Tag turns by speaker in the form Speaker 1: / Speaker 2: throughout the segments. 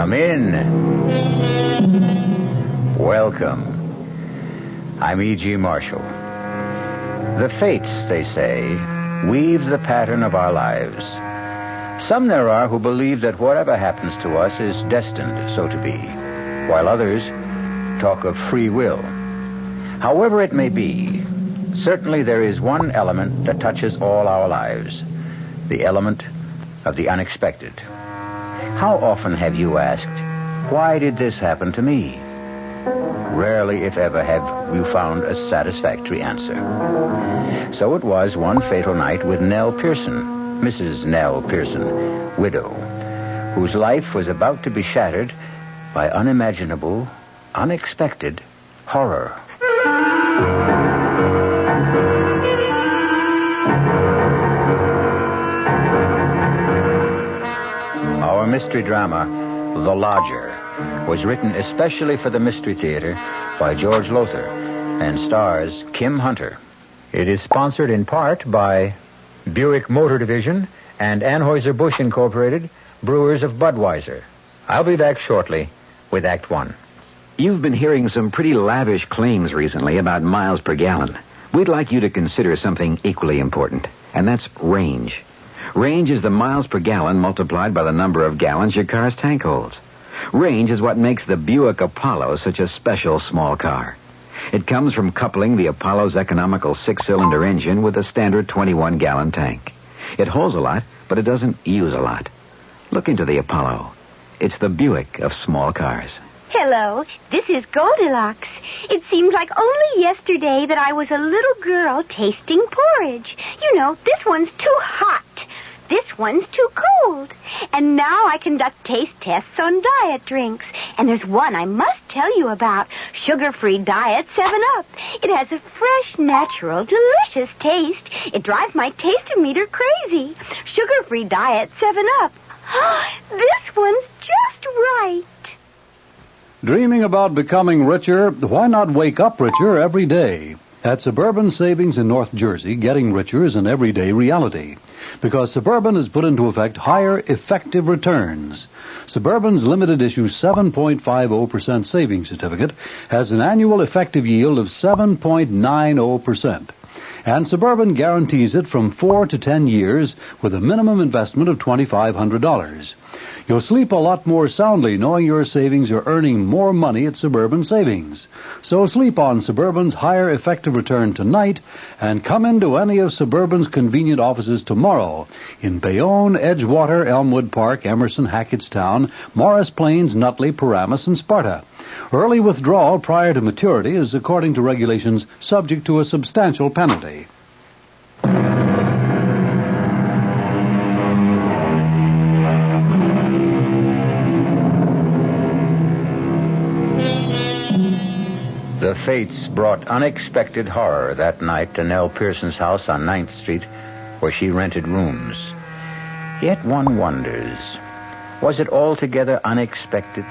Speaker 1: Come in. Welcome. I'm E.G. Marshall. The fates, they say, weave the pattern of our lives. Some there are who believe that whatever happens to us is destined so to be, while others talk of free will. However it may be, certainly there is one element that touches all our lives, the element of the unexpected. How often have you asked, why did this happen to me? Rarely, if ever, have you found a satisfactory answer. So it was one fatal night with Nell Pearson, Mrs. Nell Pearson, widow, whose life was about to be shattered by unimaginable, unexpected horror. Our mystery drama, The Lodger, was written especially for the Mystery Theater by George Lothar and stars Kim Hunter. It is sponsored in part by Buick Motor Division and Anheuser-Busch Incorporated, brewers of Budweiser. I'll be back shortly with Act One.
Speaker 2: You've been hearing some pretty lavish claims recently about miles per gallon. We'd like you to consider something equally important, and that's range. Range is the miles per gallon multiplied by the number of gallons your car's tank holds. Range is what makes the Buick Apollo such a special small car. It comes from coupling the Apollo's economical 6-cylinder engine with a standard 21-gallon tank. It holds a lot, but it doesn't use a lot. Look into the Apollo. It's the Buick of small cars.
Speaker 3: Hello, this is Goldilocks. It seems like only yesterday that I was a little girl tasting porridge. You know, this one's too hot. This one's too cold. And now I conduct taste tests on diet drinks. And there's one I must tell you about. Sugar-free diet 7-Up. It has a fresh, natural, delicious taste. It drives my taste-o-meter crazy. Sugar-free diet 7-Up. This one's just right.
Speaker 4: Dreaming about becoming richer? Why not wake up richer every day? At Suburban Savings in North Jersey, getting richer is an everyday reality, because Suburban has put into effect higher effective returns. Suburban's limited issue 7.50% savings certificate has an annual effective yield of 7.90%. And Suburban guarantees it from 4 to 10 years with a minimum investment of $2,500. You'll sleep a lot more soundly knowing your savings are earning more money at Suburban Savings. So sleep on Suburban's higher effective return tonight and come into any of Suburban's convenient offices tomorrow in Bayonne, Edgewater, Elmwood Park, Emerson, Hackettstown, Morris Plains, Nutley, Paramus, and Sparta. Early withdrawal prior to maturity is, according to regulations, subject to a substantial penalty.
Speaker 1: The fates brought unexpected horror that night to Nell Pearson's house on 9th Street, where she rented rooms. Yet one wonders, was it altogether unexpected?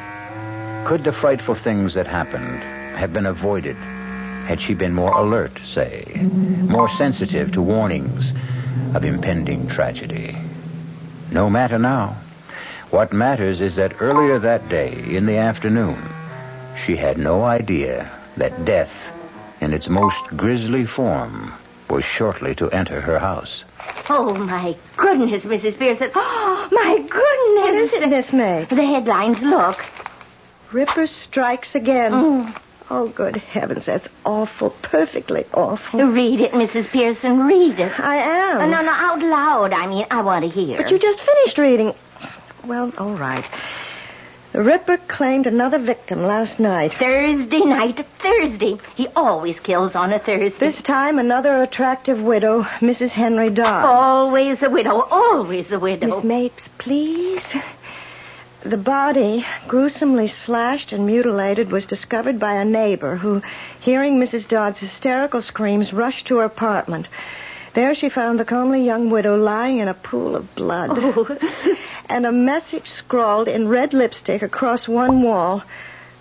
Speaker 1: Could the frightful things that happened have been avoided had she been more alert, say, more sensitive to warnings of impending tragedy? No matter now. What matters is that earlier that day, in the afternoon, she had no idea that death, in its most grisly form, was shortly to enter her house.
Speaker 3: Oh, my goodness, Mrs. Pearson. Oh, my goodness.
Speaker 5: What is it, Miss May?
Speaker 3: The headlines, look.
Speaker 5: Ripper strikes again. Oh, good heavens, that's awful, perfectly awful.
Speaker 3: Read it, Mrs. Pearson, read it.
Speaker 5: I am.
Speaker 3: No, out loud. I mean, I want to hear.
Speaker 5: But you just finished reading. Well, all right. The Ripper claimed another victim last night.
Speaker 3: Thursday night. He always kills on a Thursday.
Speaker 5: This time, another attractive widow, Mrs. Henry Dodd.
Speaker 3: Always a widow, always a widow.
Speaker 5: Miss Mapes, please. The body, gruesomely slashed and mutilated, was discovered by a neighbor who, hearing Mrs. Dodd's hysterical screams, rushed to her apartment. There she found the comely young widow lying in a pool of blood.
Speaker 3: Oh.
Speaker 5: And a message scrawled in red lipstick across one wall.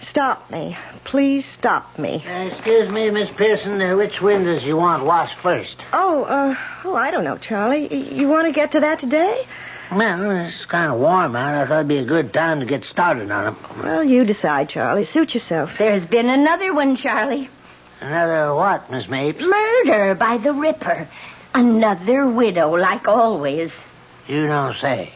Speaker 5: Stop me. Please stop me.
Speaker 6: Excuse me, Miss Pearson. Which windows you want washed first?
Speaker 5: I don't know, Charlie. You want to get to that today?
Speaker 6: Well, it's kind of warm out. I thought it'd be a good time to get started on them.
Speaker 5: Well, you decide, Charlie. Suit yourself.
Speaker 7: There's been another one, Charlie.
Speaker 6: Another what, Miss Mapes?
Speaker 7: Murder by the Ripper. Another widow, like always.
Speaker 6: You don't say.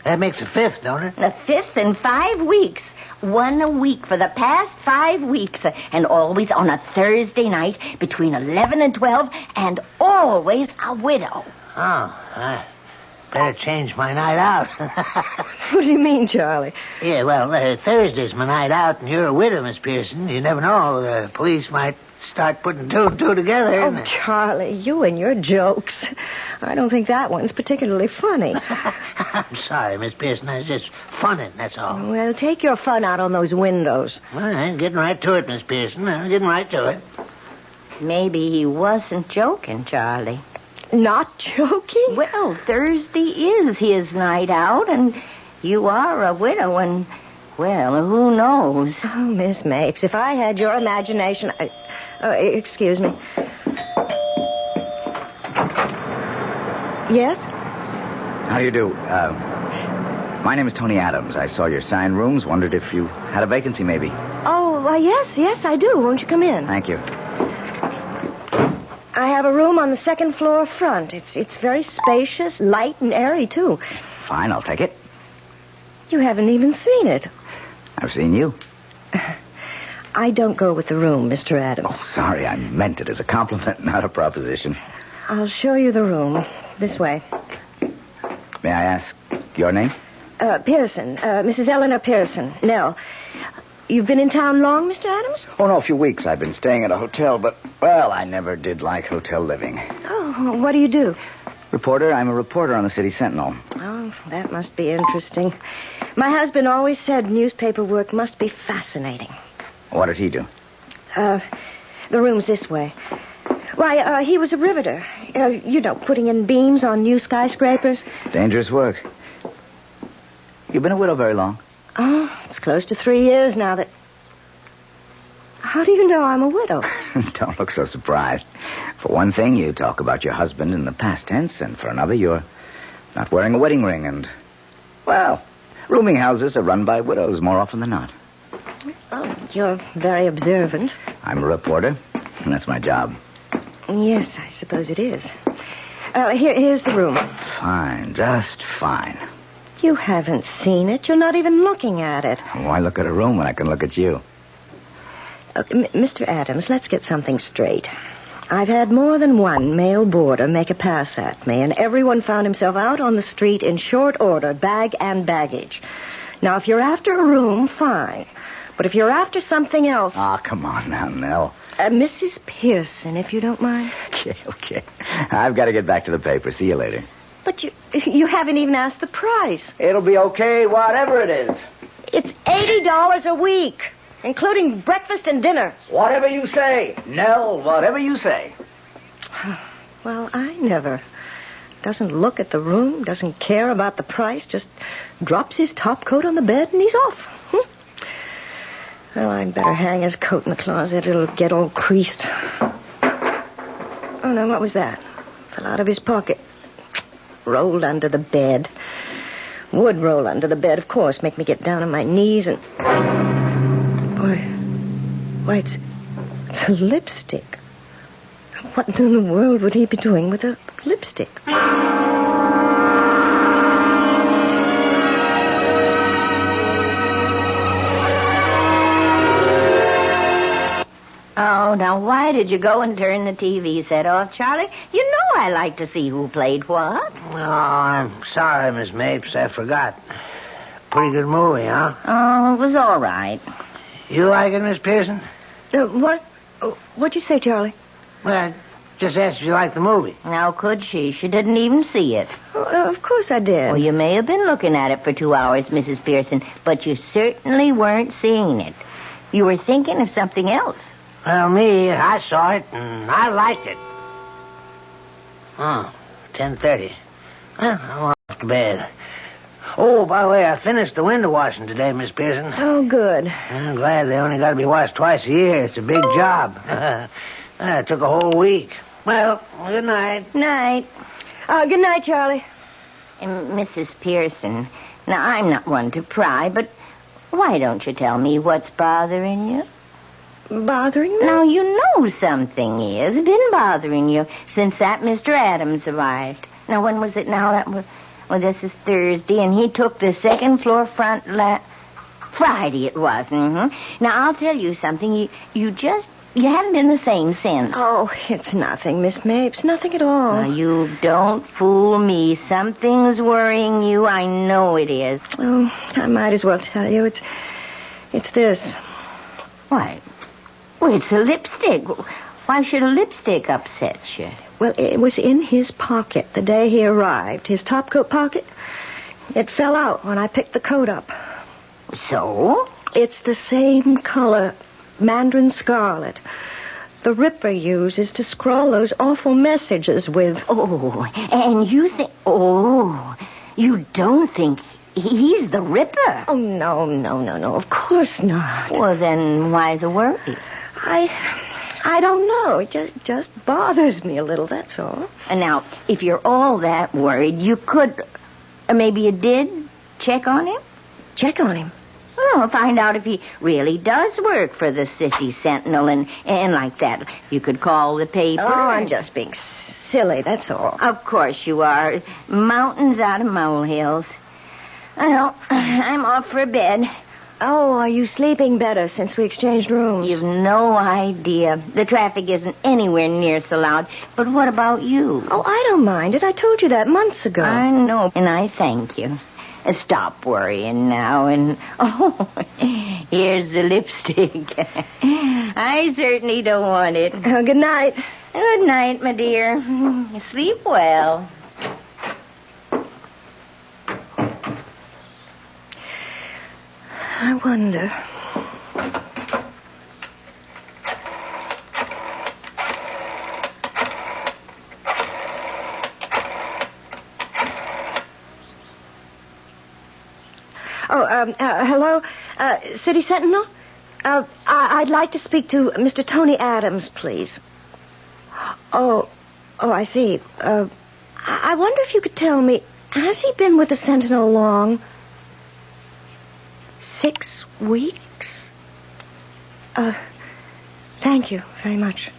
Speaker 6: That makes a fifth, don't it?
Speaker 7: The fifth in 5 weeks. One a week for the past 5 weeks. And always on a Thursday night between 11 and 12. And always a widow.
Speaker 6: Oh, I better change my night out.
Speaker 5: What do you mean, Charlie?
Speaker 6: Yeah, well, Thursday's my night out, and you're a widow, Miss Pearson. You never know. The police might start putting two and two together.
Speaker 5: Oh, Charlie, you and your jokes. I don't think that one's particularly funny.
Speaker 6: I'm sorry, Miss Pearson. I was just funning, that's all.
Speaker 5: Well, take your fun out on those windows.
Speaker 6: All right, getting right to it, Miss Pearson. Getting right to it.
Speaker 7: Maybe he wasn't joking, Charlie.
Speaker 5: Not joking?
Speaker 7: Well, Thursday is his night out, and you are a widow, and, well, who knows?
Speaker 5: Oh, Miss Mapes, if I had your imagination... excuse me. Yes?
Speaker 2: How do you do? My name is Tony Adams. I saw your sign rooms. Wondered if you had a vacancy, maybe.
Speaker 5: Oh, yes, I do. Won't you come in?
Speaker 2: Thank you.
Speaker 5: I have a room on the second floor front. It's very spacious, light, and airy, too.
Speaker 2: Fine, I'll take it.
Speaker 5: You haven't even seen it.
Speaker 2: I've seen you.
Speaker 5: I don't go with the room, Mr. Adams.
Speaker 2: Oh, sorry, I meant it as a compliment, not a proposition.
Speaker 5: I'll show you the room. This way.
Speaker 2: May I ask your name?
Speaker 5: Pearson. Mrs. Eleanor Pearson. Nell. You've been in town long, Mr. Adams?
Speaker 2: Oh, no, a few weeks. I've been staying at a hotel, but, well, I never did like hotel living.
Speaker 5: Oh, what do you do?
Speaker 2: Reporter. I'm a reporter on the City Sentinel.
Speaker 5: Oh, that must be interesting. My husband always said newspaper work must be fascinating.
Speaker 2: What did he do?
Speaker 5: The room's this way. Why, he was a riveter. Putting in beams on new skyscrapers.
Speaker 2: Dangerous work. You been a widow very long?
Speaker 5: Oh, it's close to 3 years now that... How do you know I'm a widow?
Speaker 2: Don't look so surprised. For one thing, you talk about your husband in the past tense, and for another, you're not wearing a wedding ring, and, well, rooming houses are run by widows more often than not.
Speaker 5: Oh, you're very observant.
Speaker 2: I'm a reporter, and that's my job.
Speaker 5: Yes, I suppose it is. Here's the room.
Speaker 2: Fine, just fine.
Speaker 5: You haven't seen it. You're not even looking at it.
Speaker 2: Why look at a room when I can look at you?
Speaker 5: Mr. Adams, let's get something straight. I've had more than one male boarder make a pass at me, and everyone found himself out on the street in short order, bag and baggage. Now, if you're after a room, fine. But if you're after something else...
Speaker 2: Ah, come on now, Nell.
Speaker 5: Mrs. Pearson, if you don't mind.
Speaker 2: Okay. I've got to get back to the paper. See you later.
Speaker 5: But you haven't even asked the price.
Speaker 2: It'll be okay, whatever it is.
Speaker 5: It's $80 a week, including breakfast and dinner.
Speaker 2: Whatever you say, Nell, whatever you say.
Speaker 5: Well, I never. Doesn't look at the room, doesn't care about the price, just drops his top coat on the bed and he's off. Well, I'd better hang his coat in the closet. It'll get all creased. Oh, no, what was that? Fell out of his pocket. Rolled under the bed. Would roll under the bed, of course. Make me get down on my knees and... Why, it's a lipstick. What in the world would he be doing with a lipstick?
Speaker 7: Oh, now why did you go and turn the TV set off, Charlie? You know I like to see who played what.
Speaker 6: Oh, I'm sorry, Miss Mapes. I forgot. Pretty good movie, huh?
Speaker 7: Oh, it was all right.
Speaker 6: You like it, Miss Pearson?
Speaker 5: What? What'd you say, Charlie?
Speaker 6: Well, I just asked if you liked the movie.
Speaker 7: How could she? She didn't even see it.
Speaker 5: Of course I did.
Speaker 7: Well, you may have been looking at it for 2 hours, Mrs. Pearson, but you certainly weren't seeing it. You were thinking of something else.
Speaker 6: Well, I saw it, and I liked it. Oh, 10:30. Well, I'm off to bed. Oh, by the way, I finished the window washing today, Miss Pearson.
Speaker 5: Oh, good.
Speaker 6: I'm glad they only got to be washed twice a year. It's a big job. It took a whole week. Well, good night.
Speaker 7: Night.
Speaker 5: Good night, Charlie.
Speaker 7: Mrs. Pearson, now I'm not one to pry, but why don't you tell me what's bothering you?
Speaker 5: Bothering me?
Speaker 7: Now, you know something is been bothering you since that Mr. Adams arrived. Now, when was it now? This is Thursday, and he took the second floor front Friday it was. Mm-hmm. Now, I'll tell you something. You haven't been the same since.
Speaker 5: Oh, it's nothing, Miss Mapes. Nothing at all.
Speaker 7: Now, you don't fool me. Something's worrying you. I know it is.
Speaker 5: Oh, I might as well tell you. It's this.
Speaker 7: What? Well, it's a lipstick. Why should a lipstick upset you?
Speaker 5: Well, it was in his pocket the day he arrived. His topcoat pocket. It fell out when I picked the coat up.
Speaker 7: So?
Speaker 5: It's the same color, mandarin scarlet. The Ripper uses to scrawl those awful messages with.
Speaker 7: Oh, and you think... Oh, you don't think he's the Ripper?
Speaker 5: Oh, no. Of course not.
Speaker 7: Well, then why the worry?
Speaker 5: I don't know. It just bothers me a little, that's all.
Speaker 7: And now, if you're all that worried, you could... maybe you did check on him?
Speaker 5: Check on him?
Speaker 7: Well, find out if he really does work for the City Sentinel and like that. You could call the paper.
Speaker 5: Oh, I'm just being silly, that's all.
Speaker 7: Of course you are. Mountains out of molehills. Well, I'm off for bed.
Speaker 5: Oh, are you sleeping better since we exchanged rooms?
Speaker 7: You've no idea. The traffic isn't anywhere near so loud. But what about you?
Speaker 5: Oh, I don't mind it. I told you that months ago.
Speaker 7: I know, and I thank you. Stop worrying now, and... Oh, here's the lipstick. I certainly don't want it.
Speaker 5: Good night.
Speaker 7: Good night, my dear. Sleep well.
Speaker 5: I wonder... Hello? City Sentinel? I'd like to speak to Mr. Tony Adams, please. Oh, I see. I wonder if you could tell me, has he been with the Sentinel long? 6 weeks? Thank you very much.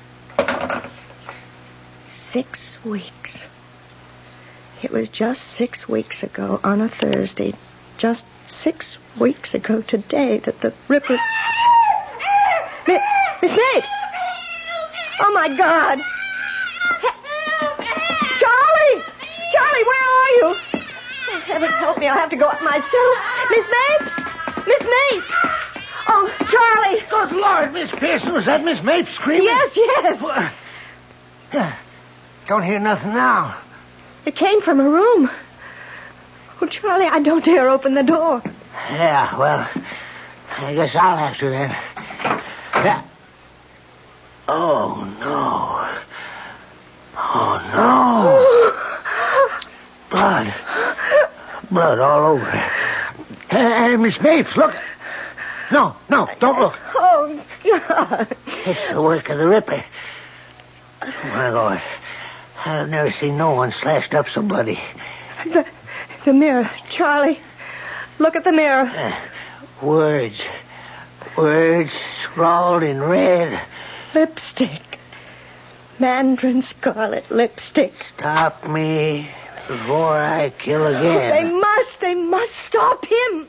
Speaker 5: 6 weeks. It was just 6 weeks ago on a Thursday. Just 6 weeks ago today that the Ripper... Miss Mapes! Oh, my God! Charlie! Charlie, where are you? Oh, heaven help me, I'll have to go up myself. Miss Mapes! Miss Mapes! Oh, Charlie!
Speaker 6: Good Lord, Miss Pearson, was that Miss Mapes screaming?
Speaker 5: Yes.
Speaker 6: Well, don't hear nothing now.
Speaker 5: It came from her room. Oh, Charlie, I don't dare open the door.
Speaker 6: Yeah, well, I guess I'll have to then. Yeah. Oh, no. Blood all over. Hey, Miss Mapes, look. No, don't look.
Speaker 5: Oh, God.
Speaker 6: It's the work of the Ripper. My Lord, I've never seen no one slashed up so bloody.
Speaker 5: The mirror, Charlie. Look at the mirror.
Speaker 6: Words scrawled in red.
Speaker 5: Lipstick. Mandarin scarlet lipstick.
Speaker 6: Stop me before I kill again.
Speaker 5: They must stop him.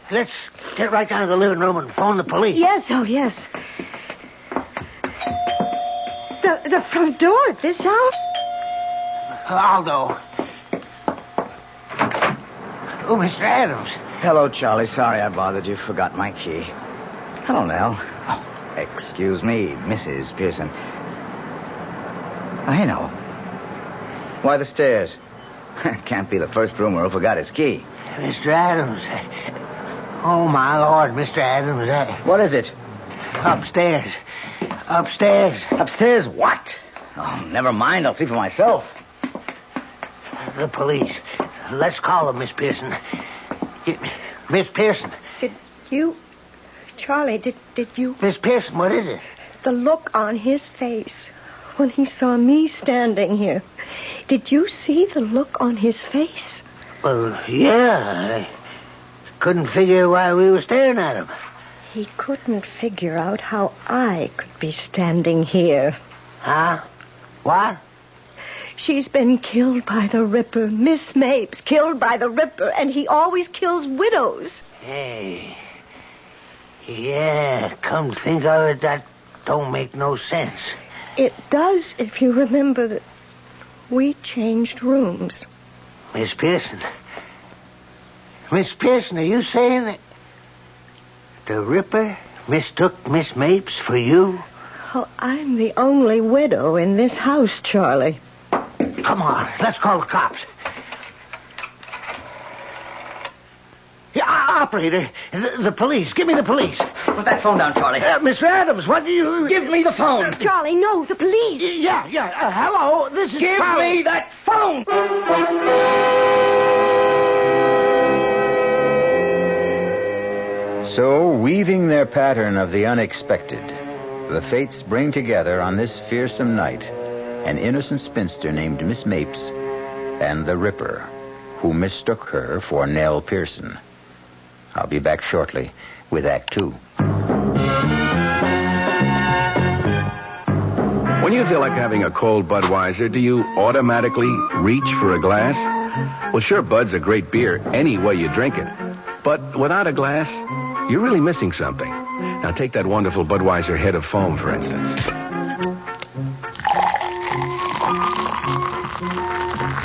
Speaker 6: Let's get right down to the living room and phone the police.
Speaker 5: Yes. The front door at this hour?
Speaker 6: Aldo. Oh, Mr. Adams.
Speaker 1: Hello, Charlie. Sorry I bothered you. Forgot my key. Hello, Nell. Oh, excuse me, Mrs. Pearson. I know. Why the stairs? Can't be the first roomer who forgot his key.
Speaker 6: Mr. Adams. Oh, my Lord, Mr. Adams.
Speaker 1: What is it?
Speaker 6: Upstairs.
Speaker 1: Upstairs what? Oh, never mind. I'll see for myself.
Speaker 6: The police. Let's call them, Miss Pearson. Miss Pearson.
Speaker 5: Did you... Charlie, did you...
Speaker 6: Miss Pearson, what is it?
Speaker 5: The look on his face when he saw me standing here. Did you see the look on his face?
Speaker 6: Well, yeah. I couldn't figure why we were staring at him.
Speaker 5: He couldn't figure out how I could be standing here.
Speaker 6: Huh? What?
Speaker 5: She's been killed by the Ripper. Miss Mapes killed by the Ripper, and he always kills widows.
Speaker 6: Hey. Yeah, come to think of it, that don't make no sense.
Speaker 5: It does if you remember that we changed rooms.
Speaker 6: Miss Pearson. Miss Pearson, are you saying that the Ripper mistook Miss Mapes for you?
Speaker 5: Oh, I'm the only widow in this house, Charlie.
Speaker 6: Come on, let's call the cops. Yeah, operator, the police. Give me the police.
Speaker 8: Put that phone down, Charlie.
Speaker 6: Mr. Adams, what do you...
Speaker 8: Give me the phone.
Speaker 5: Charlie, no, the police.
Speaker 6: Yeah. Hello, this is
Speaker 8: Give
Speaker 6: Charlie.
Speaker 8: me that phone.
Speaker 1: So, weaving their pattern of the unexpected, the fates bring together on this fearsome night an innocent spinster named Miss Mapes and the Ripper, who mistook her for Nell Pearson. I'll be back shortly with Act 2.
Speaker 9: When you feel like having a cold Budweiser, do you automatically reach for a glass? Well, sure, Bud's a great beer any way you drink it. But without a glass, you're really missing something. Now take that wonderful Budweiser head of foam, for instance.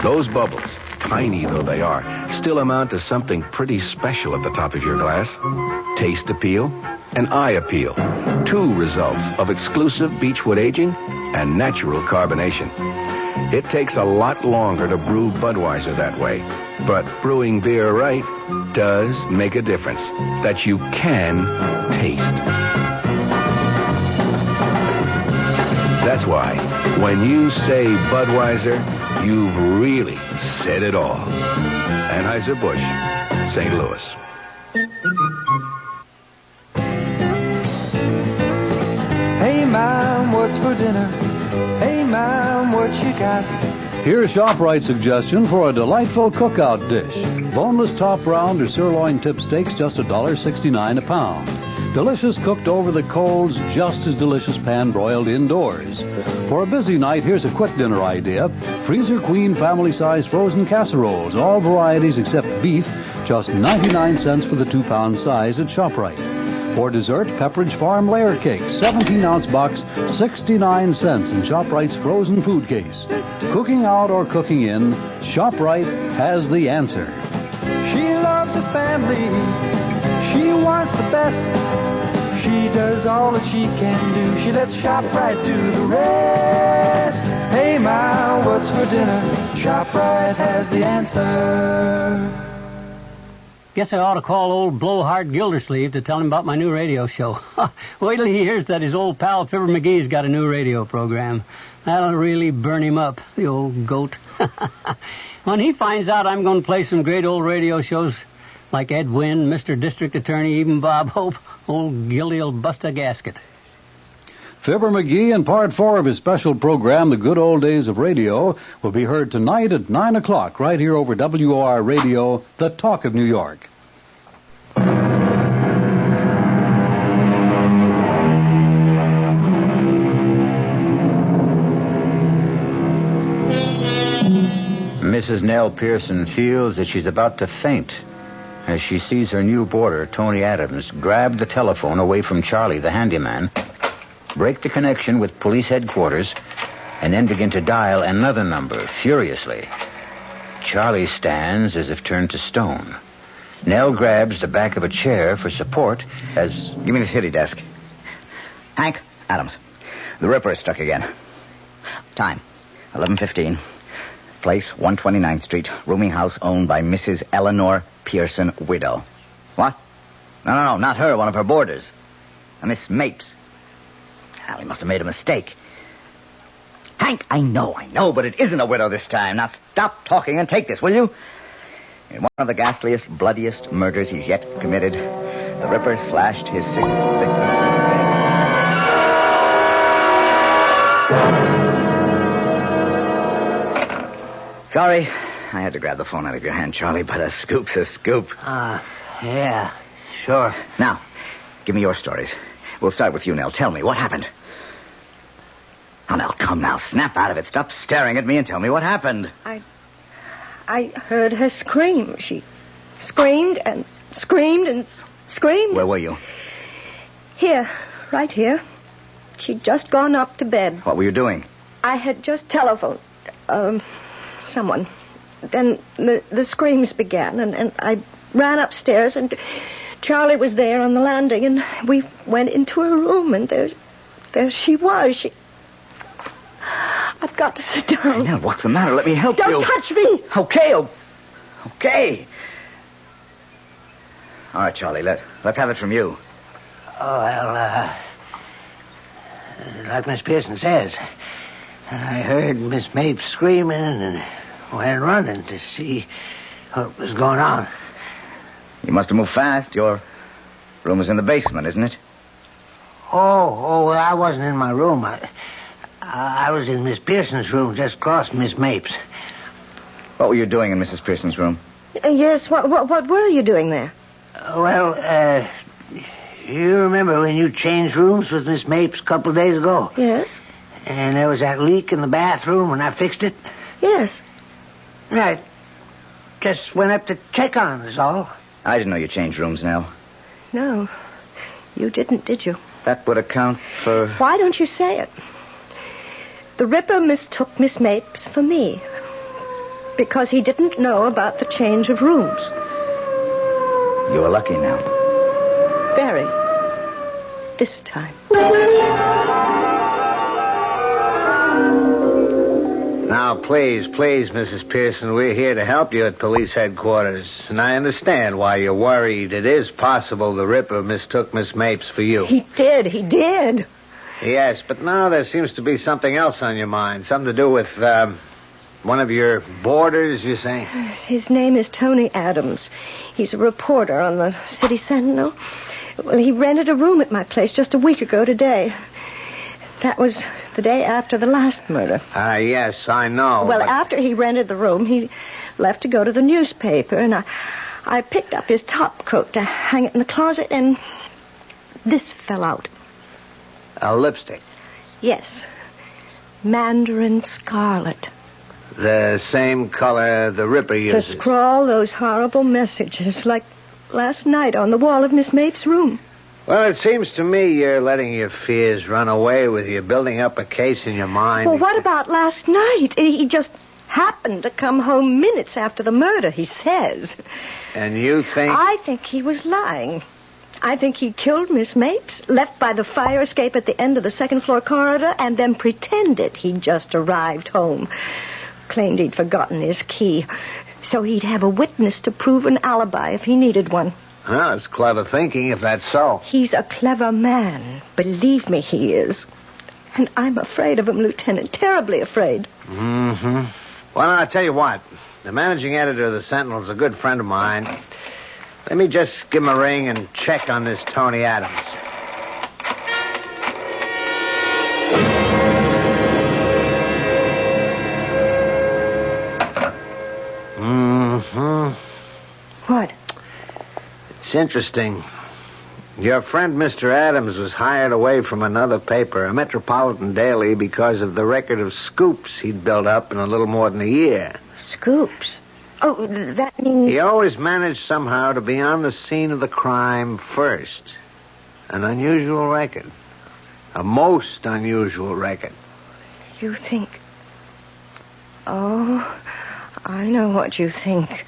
Speaker 9: Those bubbles, tiny though they are, still amount to something pretty special at the top of your glass. Taste appeal and eye appeal. Two results of exclusive beechwood aging and natural carbonation. It takes a lot longer to brew Budweiser that way, but brewing beer right does make a difference that you can taste. That's why when you say Budweiser, you've really said it all. Anheuser-Busch, St. Louis.
Speaker 10: Hey, Mom, what's for dinner? Hey, Mom, what you got?
Speaker 4: Here's ShopRite's suggestion for a delightful cookout dish. Boneless top round or sirloin tip steaks, just $1.69 a pound. Delicious cooked over the coals, just as delicious pan-broiled indoors. For a busy night, here's a quick dinner idea. Freezer Queen family-size frozen casseroles, all varieties except beef, just 99 cents for the 2-pound size at ShopRite. For dessert, Pepperidge Farm layer cake, 17-ounce box, 69 cents in ShopRite's frozen food case. Cooking out or cooking in, ShopRite has the answer.
Speaker 10: She loves the family. She wants the best. She does all that she can do. She lets ShopRite do the rest. Hey, Ma, what's for dinner? ShopRite has the answer.
Speaker 11: Guess I ought to call old Blowhard Gildersleeve to tell him about my new radio show. Wait till he hears that his old pal Fibber McGee's got a new radio program. That'll really burn him up, the old goat. When he finds out I'm going to play some great old radio shows like Ed Wynn, Mr. District Attorney, even Bob Hope, old Gildy'll bust a gasket.
Speaker 4: Fibber McGee and part 4 of his special program, The Good Old Days of Radio, will be heard tonight at 9 o'clock right here over WOR Radio, the Talk of New York.
Speaker 1: Mrs. Nell Pearson feels that she's about to faint as she sees her new boarder, Tony Adams, grab the telephone away from Charlie, the handyman, break the connection with police headquarters, and then begin to dial another number furiously. Charlie stands as if turned to stone. Nell grabs the back of a chair for support as...
Speaker 8: Give me the city desk. Hank, Adams. The Ripper is struck again. Time, 11:15. Place, 129th Street. Rooming house owned by Mrs. Eleanor Pearson, widow. What? No, not her. One of her boarders. A Miss Mapes. Well, he must have made a mistake. Hank, I know, but it isn't a widow this time. Now stop talking and take this, will you? In one of the ghastliest, bloodiest murders he's yet committed, the Ripper slashed his 6th victim. Sorry, I had to grab the phone out of your hand, Charlie, but a scoop's a scoop.
Speaker 6: Yeah, sure.
Speaker 8: Now, give me your stories. We'll start with you, Nell. Tell me, what happened? Oh, Nell, come now. Snap out of it. Stop staring at me and tell me what happened.
Speaker 5: I heard her scream. She screamed and screamed and screamed.
Speaker 8: Where were you?
Speaker 5: Here, right here. She'd just gone up to bed.
Speaker 8: What were you doing?
Speaker 5: I had just telephoned someone. Then the screams began, and I ran upstairs, and Charlie was there on the landing, and we went into her room, and there she was. I've got to sit down.
Speaker 8: Nell, what's the matter? Let me help you.
Speaker 5: Don't touch me.
Speaker 8: Okay. Okay. All right, Charlie, let's have it from you.
Speaker 6: Oh, well, like Miss Pearson says, I heard Miss Mapes screaming and went running to see what was going on.
Speaker 8: You must have moved fast. Your room is in the basement, isn't it?
Speaker 6: Oh, well, I wasn't in my room. I was in Miss Pearson's room, just across Miss Mapes.
Speaker 8: What were you doing in Mrs. Pearson's room?
Speaker 5: Yes, what were you doing there?
Speaker 6: Well, you remember when you changed rooms with Miss Mapes a couple of days ago?
Speaker 5: Yes.
Speaker 6: And there was that leak in the bathroom when I fixed it?
Speaker 5: Yes.
Speaker 6: I just went up to check on it, is all.
Speaker 8: I didn't know you changed rooms, Nell.
Speaker 5: No, you didn't, did you?
Speaker 8: That would account for...
Speaker 5: Why don't you say it? The Ripper mistook Miss Mapes for me because he didn't know about the change of rooms.
Speaker 8: You were lucky, Nell.
Speaker 5: Very. This time.
Speaker 12: Now, please, Mrs. Pearson, we're here to help you at police headquarters. And I understand why you're worried. It is possible the Ripper mistook Miss Mapes for you.
Speaker 5: He did.
Speaker 12: Yes, but now there seems to be something else on your mind. Something to do with, one of your boarders, you say?
Speaker 5: His name is Tony Adams. He's a reporter on the City Sentinel. Well, he rented a room at my place just a week ago today. That was the day after the last murder.
Speaker 12: Yes, I know.
Speaker 5: Well, after he rented the room, he left to go to the newspaper, and I picked up his top coat to hang it in the closet, and this fell out.
Speaker 12: A lipstick?
Speaker 5: Yes. Mandarin scarlet.
Speaker 12: The same color the Ripper uses.
Speaker 5: To scrawl those horrible messages like last night on the wall of Miss Mapes' room.
Speaker 12: Well, it seems to me you're letting your fears run away with you, building up a case in your mind.
Speaker 5: Well, what about last night? He just happened to come home minutes after the murder, he says.
Speaker 12: And you think...
Speaker 5: I think he was lying. I think he killed Miss Mapes, left by the fire escape at the end of the second-floor corridor, and then pretended he'd just arrived home. Claimed he'd forgotten his key, so he'd have a witness to prove an alibi if he needed one.
Speaker 12: Well, it's clever thinking, if that's so.
Speaker 5: He's a clever man. Believe me, he is. And I'm afraid of him, Lieutenant. Terribly afraid.
Speaker 12: Mm-hmm. Well, I'll tell you what. The managing editor of the Sentinel's a good friend of mine. Let me just give him a ring and check on this Tony Adams. Mm-hmm.
Speaker 5: What?
Speaker 12: It's interesting. Your friend, Mr. Adams, was hired away from another paper, a metropolitan daily, because of the record of scoops he'd built up in a little more than a year.
Speaker 5: Scoops? Oh, that means...
Speaker 12: He always managed somehow to be on the scene of the crime first. An unusual record. A most unusual record.
Speaker 5: You think... Oh, I know what you think.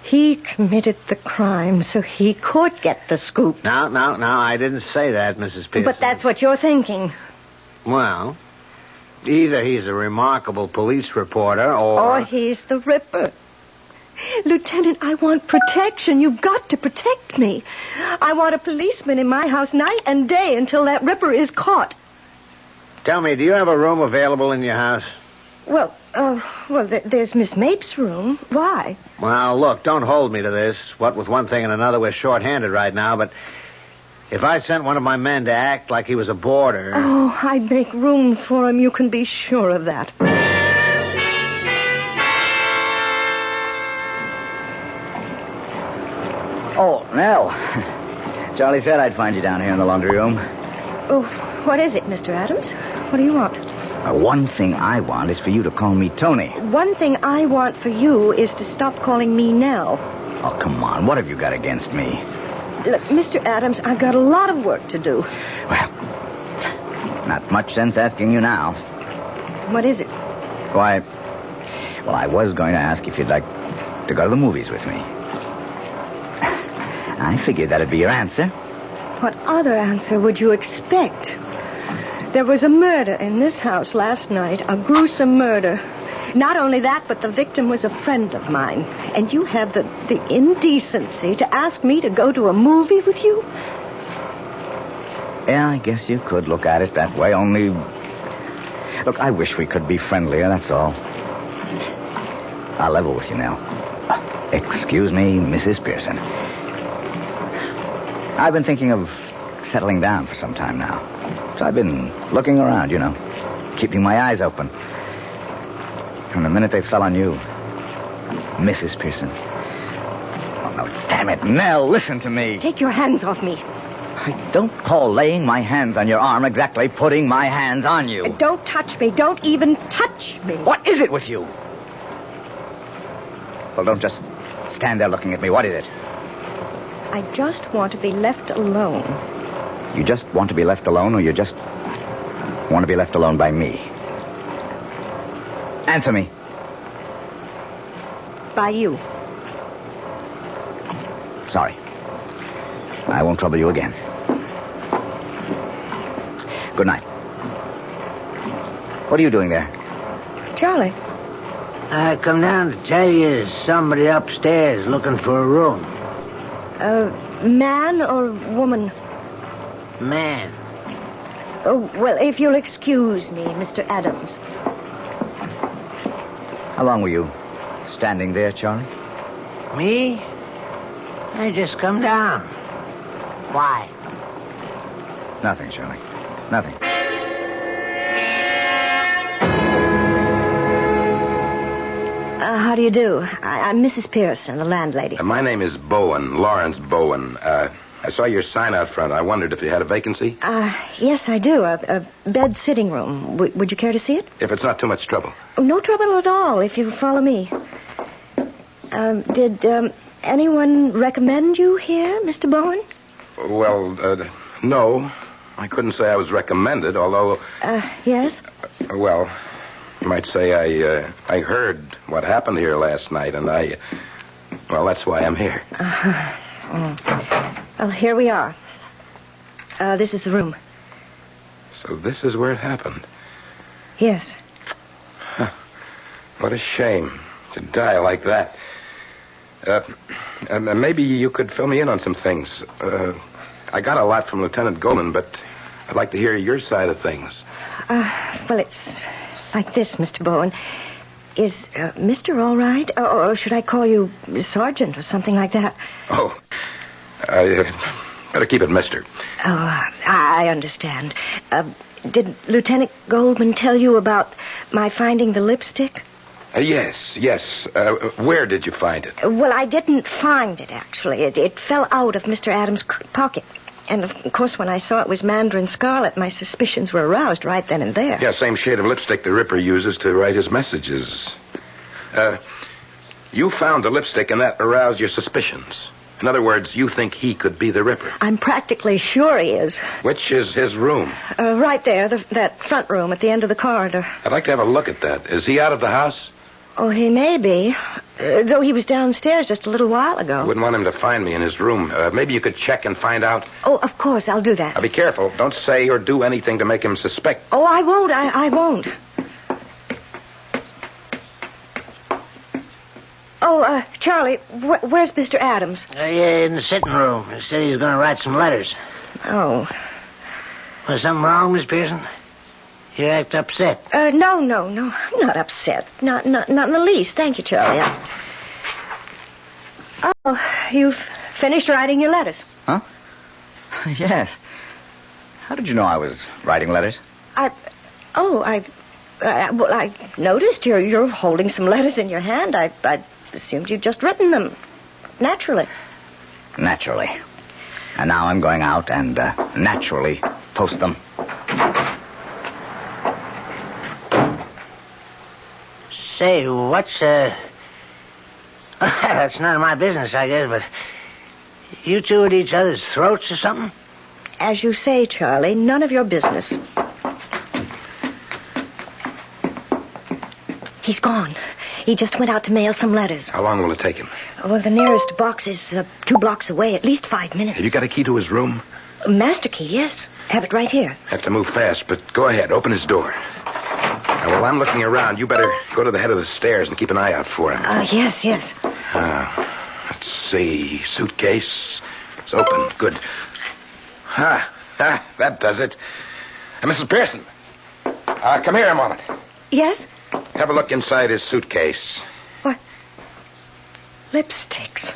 Speaker 5: He committed the crime so he could get the scoop.
Speaker 12: No, I didn't say that, Mrs. Pearson.
Speaker 5: But that's what you're thinking.
Speaker 12: Well, either he's a remarkable police reporter or
Speaker 5: he's the Ripper. Lieutenant, I want protection. You've got to protect me. I want a policeman in my house night and day until that Ripper is caught.
Speaker 12: Tell me, do you have a room available in your house?
Speaker 5: Well, there's Miss Mapes' room. Why?
Speaker 12: Well, look, don't hold me to this. What with one thing and another, we're short-handed right now, but if I sent one of my men to act like he was a boarder...
Speaker 5: Oh, I'd make room for him. You can be sure of that.
Speaker 8: Oh, Nell. Charlie said I'd find you down here in the laundry room.
Speaker 5: Oh, what is it, Mr. Adams? What do you want?
Speaker 8: One thing I want is for you to call me Tony.
Speaker 5: One thing I want for you is to stop calling me Nell.
Speaker 8: Oh, come on. What have you got against me?
Speaker 5: Look, Mr. Adams, I've got a lot of work to do.
Speaker 8: Well, not much sense asking you now.
Speaker 5: What is it?
Speaker 8: Why, well, I was going to ask if you'd like to go to the movies with me. I figured that'd be your answer.
Speaker 5: What other answer would you expect? There was a murder in this house last night, a gruesome murder. Not only that, but the victim was a friend of mine. And you have the indecency to ask me to go to a movie with you?
Speaker 8: Yeah, I guess you could look at it that way, only... Look, I wish we could be friendlier, that's all. I'll level with you now. Excuse me, Mrs. Pearson. I've been thinking of settling down for some time now. So I've been looking around, keeping my eyes open. And the minute they fell on you, Mrs. Pearson. Oh, no, damn it, Nell, listen to me.
Speaker 5: Take your hands off me.
Speaker 8: I don't call laying my hands on your arm exactly putting my hands on you.
Speaker 5: Don't touch me. Don't even touch me.
Speaker 8: What is it with you? Well, don't just stand there looking at me. What is it?
Speaker 5: I just want to be left alone.
Speaker 8: You just want to be left alone, or you just want to be left alone by me? Answer me.
Speaker 5: By you.
Speaker 8: Sorry. I won't trouble you again. Good night. What are you doing there?
Speaker 5: Charlie.
Speaker 6: I come down to tell you there's somebody upstairs looking for a room.
Speaker 5: Man or woman?
Speaker 6: Man.
Speaker 5: Oh, well, if you'll excuse me, Mr. Adams.
Speaker 8: How long were you standing there, Charlie?
Speaker 6: Me? I just come down. Why?
Speaker 8: Nothing, Charlie. Nothing.
Speaker 5: How do you do? I'm Mrs. Pearson, the landlady.
Speaker 9: My name is Bowen, Lawrence Bowen. I saw your sign out front. I wondered if you had a vacancy.
Speaker 5: Yes, I do. A bed sitting room. Would you care to see it?
Speaker 9: If it's not too much trouble.
Speaker 5: No trouble at all, if you follow me. Did anyone recommend you here, Mr. Bowen?
Speaker 9: Well, no. I couldn't say I was recommended, although...
Speaker 5: Yes?
Speaker 9: Well, you might say I heard what happened here last night, and well, that's why I'm here.
Speaker 5: Well, here we are. This is the room.
Speaker 9: So this is where it happened?
Speaker 5: Yes.
Speaker 9: Huh. What a shame to die like that. Maybe you could fill me in on some things. I got a lot from Lieutenant Goldman, but I'd like to hear your side of things.
Speaker 5: Well, it's like this, Mr. Bowen. Is Mr. all right? Or should I call you Sergeant or something like that?
Speaker 9: Oh, I better keep it Mister.
Speaker 5: Oh, I understand. Did Lieutenant Goldman tell you about my finding the lipstick?
Speaker 9: Yes. Where did you find it?
Speaker 5: Well, I didn't find it, actually. It fell out of Mr. Adams' pocket. And, of course, when I saw it was mandarin scarlet, my suspicions were aroused right then and there.
Speaker 9: Yeah, same shade of lipstick the Ripper uses to write his messages. You found the lipstick and that aroused your suspicions. In other words, you think he could be the Ripper.
Speaker 5: I'm practically sure he is.
Speaker 9: Which is his room?
Speaker 5: Right there, that front room at the end of the corridor.
Speaker 9: I'd like to have a look at that. Is he out of the house?
Speaker 5: Oh, he may be. Though he was downstairs just a little while ago.
Speaker 9: I wouldn't want him to find me in his room. Maybe you could check and find out.
Speaker 5: Oh, of course, I'll do that.
Speaker 9: Now, be careful. Don't say or do anything to make him suspect.
Speaker 5: Oh, I won't. I won't. Oh, Charlie, where's Mr. Adams?
Speaker 6: Yeah, in the sitting room. He said he was going to write some letters.
Speaker 5: Oh.
Speaker 6: Was something wrong, Miss Pearson? You act upset.
Speaker 5: No. I'm not upset. Not in the least. Thank you, Charlie. Oh, you've finished writing your letters.
Speaker 8: Huh? Yes. How did you know I was writing letters?
Speaker 5: I noticed you're holding some letters in your hand. I assumed you'd just written them. Naturally.
Speaker 8: Naturally. And now I'm going out and naturally post them.
Speaker 6: Say, what's, that's none of my business, I guess, but you two at each other's throats or something?
Speaker 5: As you say, Charlie, none of your business. He's gone. He just went out to mail some letters.
Speaker 9: How long will it take him?
Speaker 5: Well, the nearest box is 2 blocks away, at least 5 minutes.
Speaker 9: Have you got a key to his room?
Speaker 5: Master key, yes. Have it right here.
Speaker 9: Have to move fast, but go ahead. Open his door. Now, while I'm looking around, you better go to the head of the stairs and keep an eye out for him.
Speaker 5: Yes.
Speaker 9: Let's see. Suitcase. It's open. Good. That does it. Mrs. Pearson. Come here a moment.
Speaker 5: Yes?
Speaker 9: Have a look inside his suitcase.
Speaker 5: What? Lipsticks.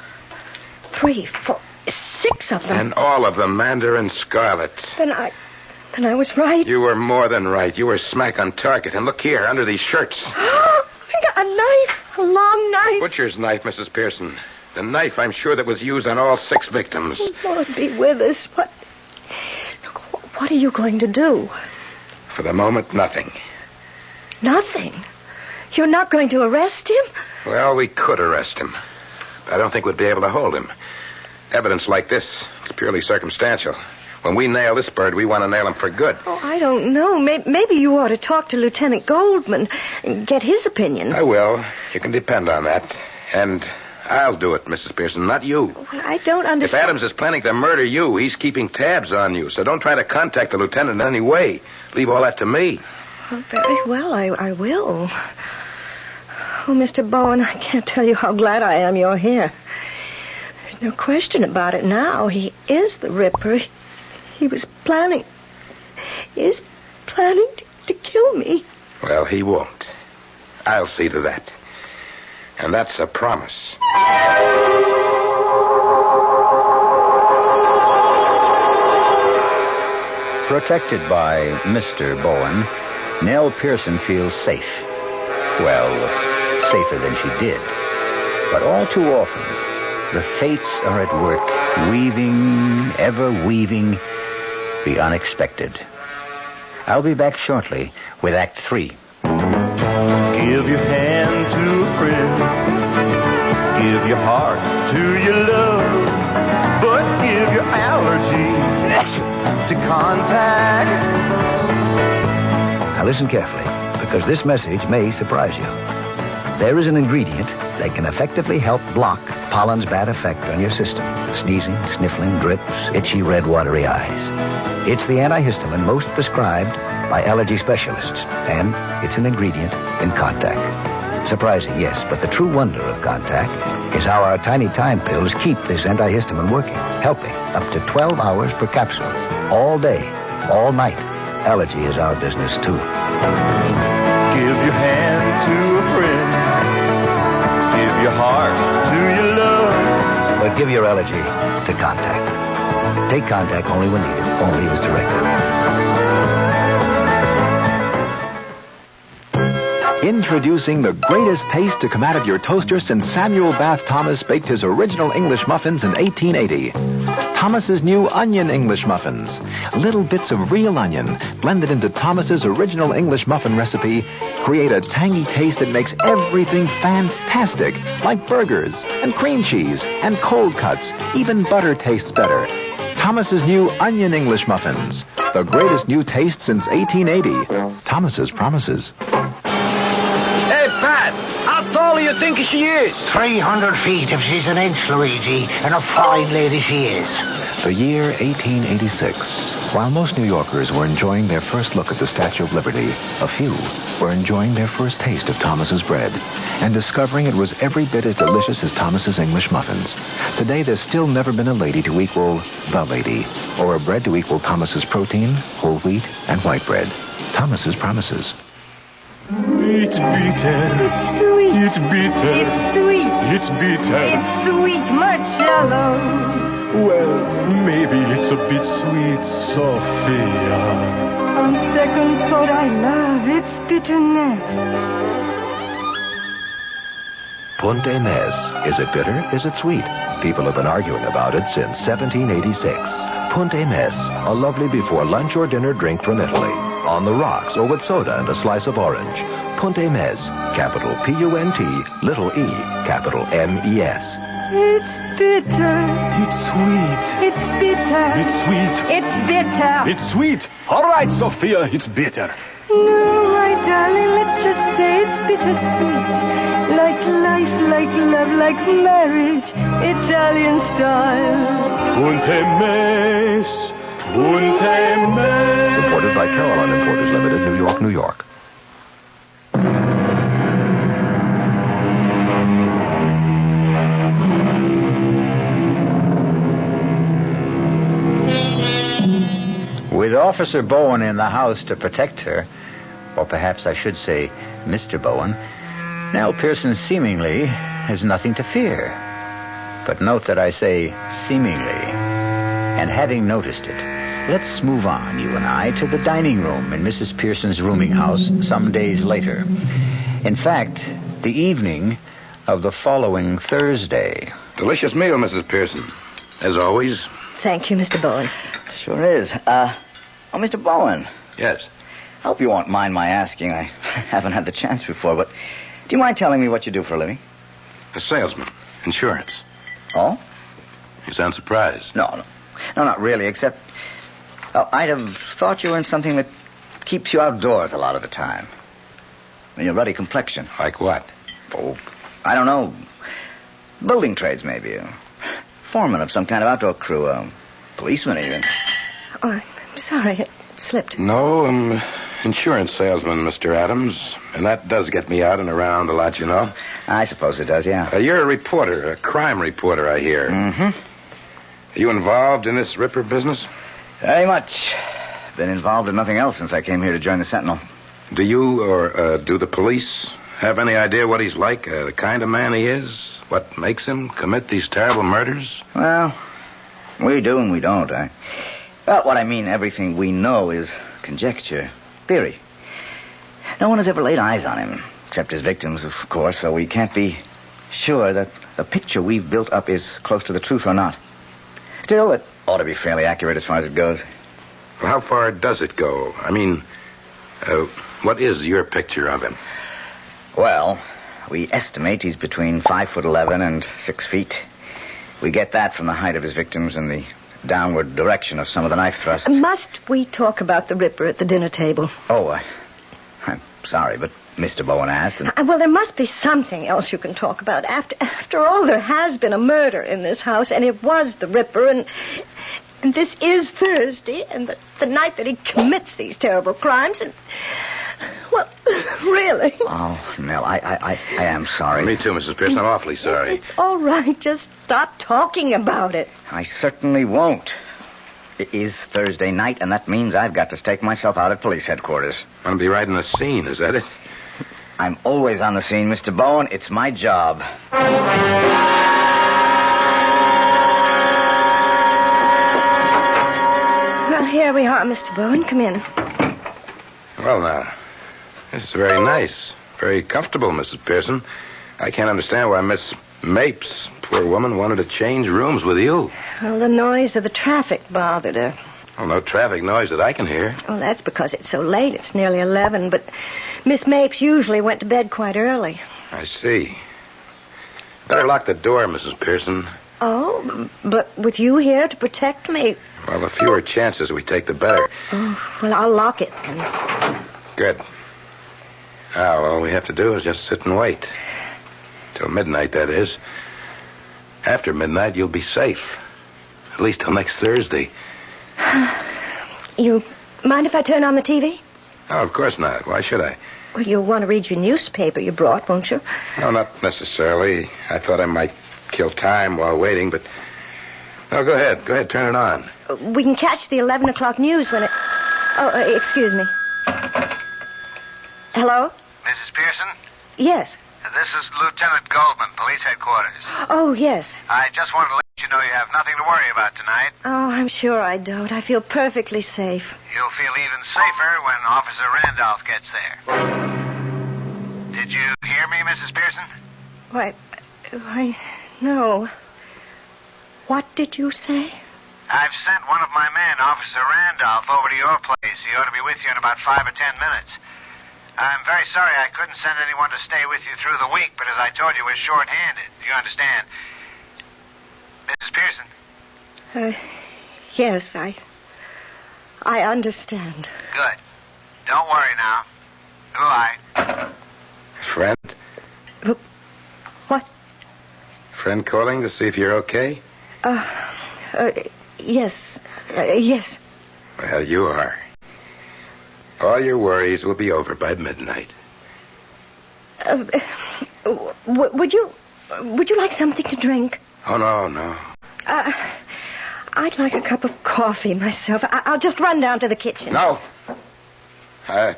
Speaker 5: 3, 4, 6 of them.
Speaker 9: And all of them mandarin scarlet.
Speaker 5: Then I was right.
Speaker 9: You were more than right. You were smack on target. And look here, under these shirts.
Speaker 5: I got a knife. A long knife.
Speaker 9: Butcher's knife, Mrs. Pearson. The knife, I'm sure, that was used on all 6 victims.
Speaker 5: Oh, Lord be with us. What are you going to do?
Speaker 9: For the moment, nothing.
Speaker 5: Nothing? You're not going to arrest him?
Speaker 9: Well, we could arrest him. But I don't think we'd be able to hold him. Evidence like this, it's purely circumstantial. When we nail this bird, we want to nail him for good.
Speaker 5: Oh, I don't know. Maybe you ought to talk to Lieutenant Goldman and get his opinion.
Speaker 9: I will. You can depend on that. And I'll do it, Mrs. Pearson, not you.
Speaker 5: Well, I don't understand.
Speaker 9: If Adams is planning to murder you, he's keeping tabs on you. So don't try to contact the lieutenant in any way. Leave all that to me.
Speaker 5: Oh, very well, I will. Oh, Mr. Bowen, I can't tell you how glad I am you're here. There's no question about it now. He is the Ripper. He was planning... is planning to kill me.
Speaker 9: Well, he won't. I'll see to that. And that's a promise.
Speaker 1: Protected by Mr. Bowen, Nell Pearson feels safe. Well, safer than she did. But all too often, the fates are at work, weaving, ever weaving, the unexpected. I'll be back shortly with Act 3.
Speaker 10: Give your hand to a friend. Give your heart to your love. But give your allergy to contact.
Speaker 13: Now listen carefully, because this message may surprise you. There is an ingredient that can effectively help block pollen's bad effect on your system. Sneezing, sniffling, drips, itchy, red, watery eyes. It's the antihistamine most prescribed by allergy specialists, and it's an ingredient in Contact. Surprising, yes, but the true wonder of Contact is how our tiny time pills keep this antihistamine working, helping up to 12 hours per capsule, all day, all night. Allergy is our business, too.
Speaker 10: Give your hand to a friend. Give your heart to your love.
Speaker 13: But give your allergy to Contact. Take Contact only when needed, only as directed.
Speaker 14: Introducing the greatest taste to come out of your toaster since Samuel Bath Thomas baked his original English muffins in 1880. Thomas's new onion English muffins. Little bits of real onion blended into Thomas's original English muffin recipe create a tangy taste that makes everything fantastic, like burgers and cream cheese and cold cuts. Even butter tastes better. Thomas's new onion English muffins. The greatest new taste since 1880. Thomas's promises.
Speaker 12: Hey, Pat, how tall do you think she is?
Speaker 6: 300 feet if she's an inch, Luigi, and a fine lady she is.
Speaker 14: The year 1886. While most New Yorkers were enjoying their first look at the Statue of Liberty, a few were enjoying their first taste of Thomas's bread and discovering it was every bit as delicious as Thomas's English muffins. Today, there's still never been a lady to equal the lady, or a bread to equal Thomas's protein, whole wheat, and white bread. Thomas's promises.
Speaker 10: It's bitter.
Speaker 3: It's sweet.
Speaker 10: It's bitter.
Speaker 3: It's sweet.
Speaker 10: It's bitter.
Speaker 3: It's sweet, Marcello.
Speaker 10: Well, maybe it's a bit sweet, Sophia.
Speaker 3: On second thought, I love its bitterness.
Speaker 14: Ponte Nez. Is it bitter? Is it sweet? People have been arguing about it since 1786. Punte Mes, a lovely before lunch or dinner drink from Italy. On the rocks or with soda and a slice of orange. Punte Mes, capital P-U-N-T, little e, capital M-E-S.
Speaker 5: It's bitter.
Speaker 10: It's sweet.
Speaker 5: It's bitter.
Speaker 10: It's sweet.
Speaker 5: It's bitter.
Speaker 10: It's sweet. All right, Sophia, it's bitter.
Speaker 5: No, my darling, let's just say it's bittersweet. Like life, like love, like marriage, Italian style.
Speaker 10: Punte Mes. Punte Mes.
Speaker 14: Reported by Caroline Importers Limited, New York, New York.
Speaker 1: With Officer Bowen in the house to protect her, or perhaps I should say Mr. Bowen, Nell Pearson seemingly has nothing to fear. But note that I say seemingly. And having noticed it, let's move on, you and I, to the dining room in Mrs. Pearson's rooming house some days later. In fact, the evening of the following Thursday.
Speaker 9: Delicious meal, Mrs. Pearson. As always.
Speaker 5: Thank you, Mr. Bowen.
Speaker 8: Sure is. Mr. Bowen.
Speaker 9: Yes.
Speaker 8: I hope you won't mind my asking. I haven't had the chance before, but do you mind telling me what you do for a living?
Speaker 9: A salesman. Insurance.
Speaker 8: Oh?
Speaker 9: You sound surprised.
Speaker 8: No, not really, except I'd have thought you were in something that keeps you outdoors a lot of the time. Your ruddy complexion.
Speaker 9: Like what?
Speaker 8: Oh, I don't know. Building trades, maybe. A foreman of some kind of outdoor crew. A policeman, even.
Speaker 5: Oh, I'm sorry, it slipped.
Speaker 9: No, I'm insurance salesman, Mr. Adams. And that does get me out and around a lot, you know.
Speaker 8: I suppose it does, yeah.
Speaker 9: You're a reporter, a crime reporter, I hear.
Speaker 8: Mm-hmm.
Speaker 9: Are you involved in this Ripper business?
Speaker 8: Very much. Been involved in nothing else since I came here to join the Sentinel.
Speaker 9: Do you or do the police have any idea what he's like, the kind of man he is? What makes him commit these terrible murders?
Speaker 8: Well, we do and we don't. Well, what I mean, everything we know is conjecture, theory. No one has ever laid eyes on him, except his victims, of course, so we can't be sure that the picture we've built up is close to the truth or not. Still, it ought to be fairly accurate as far as it goes.
Speaker 9: Well, how far does it go? I mean, what is your picture of him?
Speaker 8: Well, we estimate he's between 5'11" and 6 feet. We get that from the height of his victims and the downward direction of some of the knife thrusts.
Speaker 5: Must we talk about the Ripper at the dinner table?
Speaker 8: Oh, I'm sorry, but Mr. Bowen asked. And...
Speaker 5: well, there must be something else you can talk about. After all, there has been a murder in this house, and it was the Ripper, and this is Thursday, and the night that he commits these terrible crimes, and... well, really?
Speaker 8: Oh, Nell, I am sorry.
Speaker 9: Me too, Mrs. Pearson. I'm awfully sorry.
Speaker 5: It's all right. Just stop talking about it.
Speaker 8: I certainly won't. It is Thursday night, and that means I've got to stake myself out at police headquarters.
Speaker 9: Want to be right in the scene, is that it?
Speaker 8: I'm always on the scene, Mr. Bowen. It's my job.
Speaker 5: Well, here we are, Mr. Bowen. Come in.
Speaker 9: Well, now, this is very nice. Very comfortable, Mrs. Pearson. I can't understand why Miss Mapes, poor woman, wanted to change rooms with you.
Speaker 5: Well, the noise of the traffic bothered her.
Speaker 9: Well, no traffic noise that I can hear.
Speaker 5: Well, that's because it's so late. It's nearly 11, but Miss Mapes usually went to bed quite early.
Speaker 9: I see. Better lock the door, Mrs. Pearson.
Speaker 5: Oh, but with you here to protect me...
Speaker 9: Well, the fewer chances we take, the better.
Speaker 5: Oh, well, I'll lock it.
Speaker 9: Good. Now, all we have to do is just sit and wait. Till midnight, that is. After midnight, you'll be safe. At least till next Thursday.
Speaker 5: You mind if I turn on the TV?
Speaker 9: Oh, of course not. Why should I?
Speaker 5: Well, you'll want to read your newspaper you brought, won't you?
Speaker 9: No, not necessarily. I thought I might kill time while waiting, but... No, go ahead. Go ahead, turn it on.
Speaker 5: We can catch the 11 o'clock news when it... Oh, excuse me. Hello?
Speaker 12: Mrs. Pearson?
Speaker 5: Yes.
Speaker 12: This is Lieutenant Goldman, police headquarters.
Speaker 5: Oh, yes.
Speaker 12: I just wanted to let you know you have nothing to worry about tonight.
Speaker 5: Oh, I'm sure I don't. I feel perfectly safe.
Speaker 12: You'll feel even safer when Officer Randolph gets there. Did you hear me, Mrs. Pearson?
Speaker 5: Why, no. What did you say?
Speaker 12: I've sent one of my men, Officer Randolph, over to your place. He ought to be with you in about 5 or 10 minutes. I'm very sorry I couldn't send anyone to stay with you through the week, but as I told you, we're short-handed. You understand? Mrs. Pearson?
Speaker 5: Yes, I understand.
Speaker 12: Good. Don't worry now. Goodbye.
Speaker 9: Friend?
Speaker 5: What?
Speaker 9: Friend calling to see if you're okay?
Speaker 5: Yes. Yes.
Speaker 9: Well, you are. All your worries will be over by midnight.
Speaker 5: Would you like something to drink?
Speaker 9: Oh, no.
Speaker 5: I'd like a cup of coffee myself. I'll just run down to the kitchen.
Speaker 9: No. I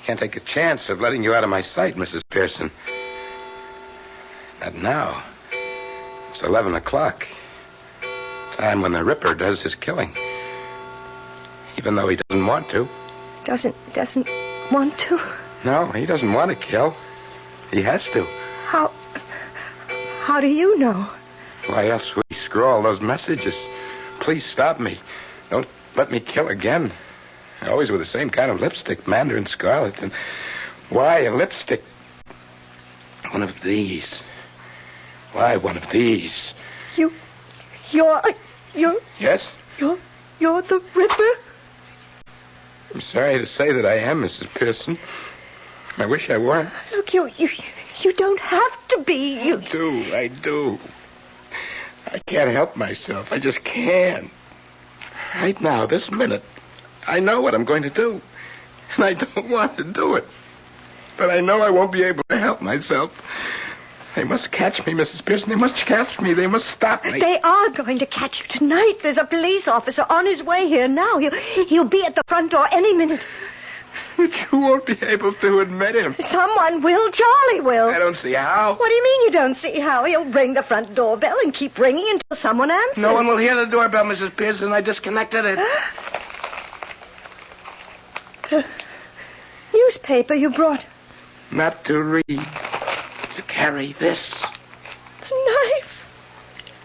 Speaker 9: can't take a chance of letting you out of my sight, Mrs. Pearson. Not now. It's 11 o'clock. Time when the Ripper does his killing. Even though he doesn't want to.
Speaker 5: Doesn't want to?
Speaker 9: No, he doesn't want to kill. He has to.
Speaker 5: How do you know?
Speaker 9: Why else would he scrawl those messages? Please stop me. Don't let me kill again. Always with the same kind of lipstick, Mandarin Scarlet. And why a lipstick? One of these. Why one of these?
Speaker 5: You're...
Speaker 9: Yes?
Speaker 5: You're the Ripper?
Speaker 9: I'm sorry to say that I am, Mrs. Pearson. I wish I weren't.
Speaker 5: Look, you don't have to be.
Speaker 9: I do. I can't help myself. I just can't. Right now, this minute, I know what I'm going to do. And I don't want to do it. But I know I won't be able to help myself. They must catch me, Mrs. Pearson. They must catch me. They must stop me.
Speaker 5: They are going to catch you tonight. There's a police officer on his way here now. He'll be at the front door any minute.
Speaker 9: But you won't be able to admit him.
Speaker 5: Someone will. Charlie will.
Speaker 9: I don't see how.
Speaker 5: What do you mean you don't see how? He'll ring the front doorbell and keep ringing until someone answers.
Speaker 9: No one will hear the doorbell, Mrs. Pearson. I disconnected it.
Speaker 5: Newspaper you brought.
Speaker 9: Not to read. To carry this.
Speaker 5: The knife.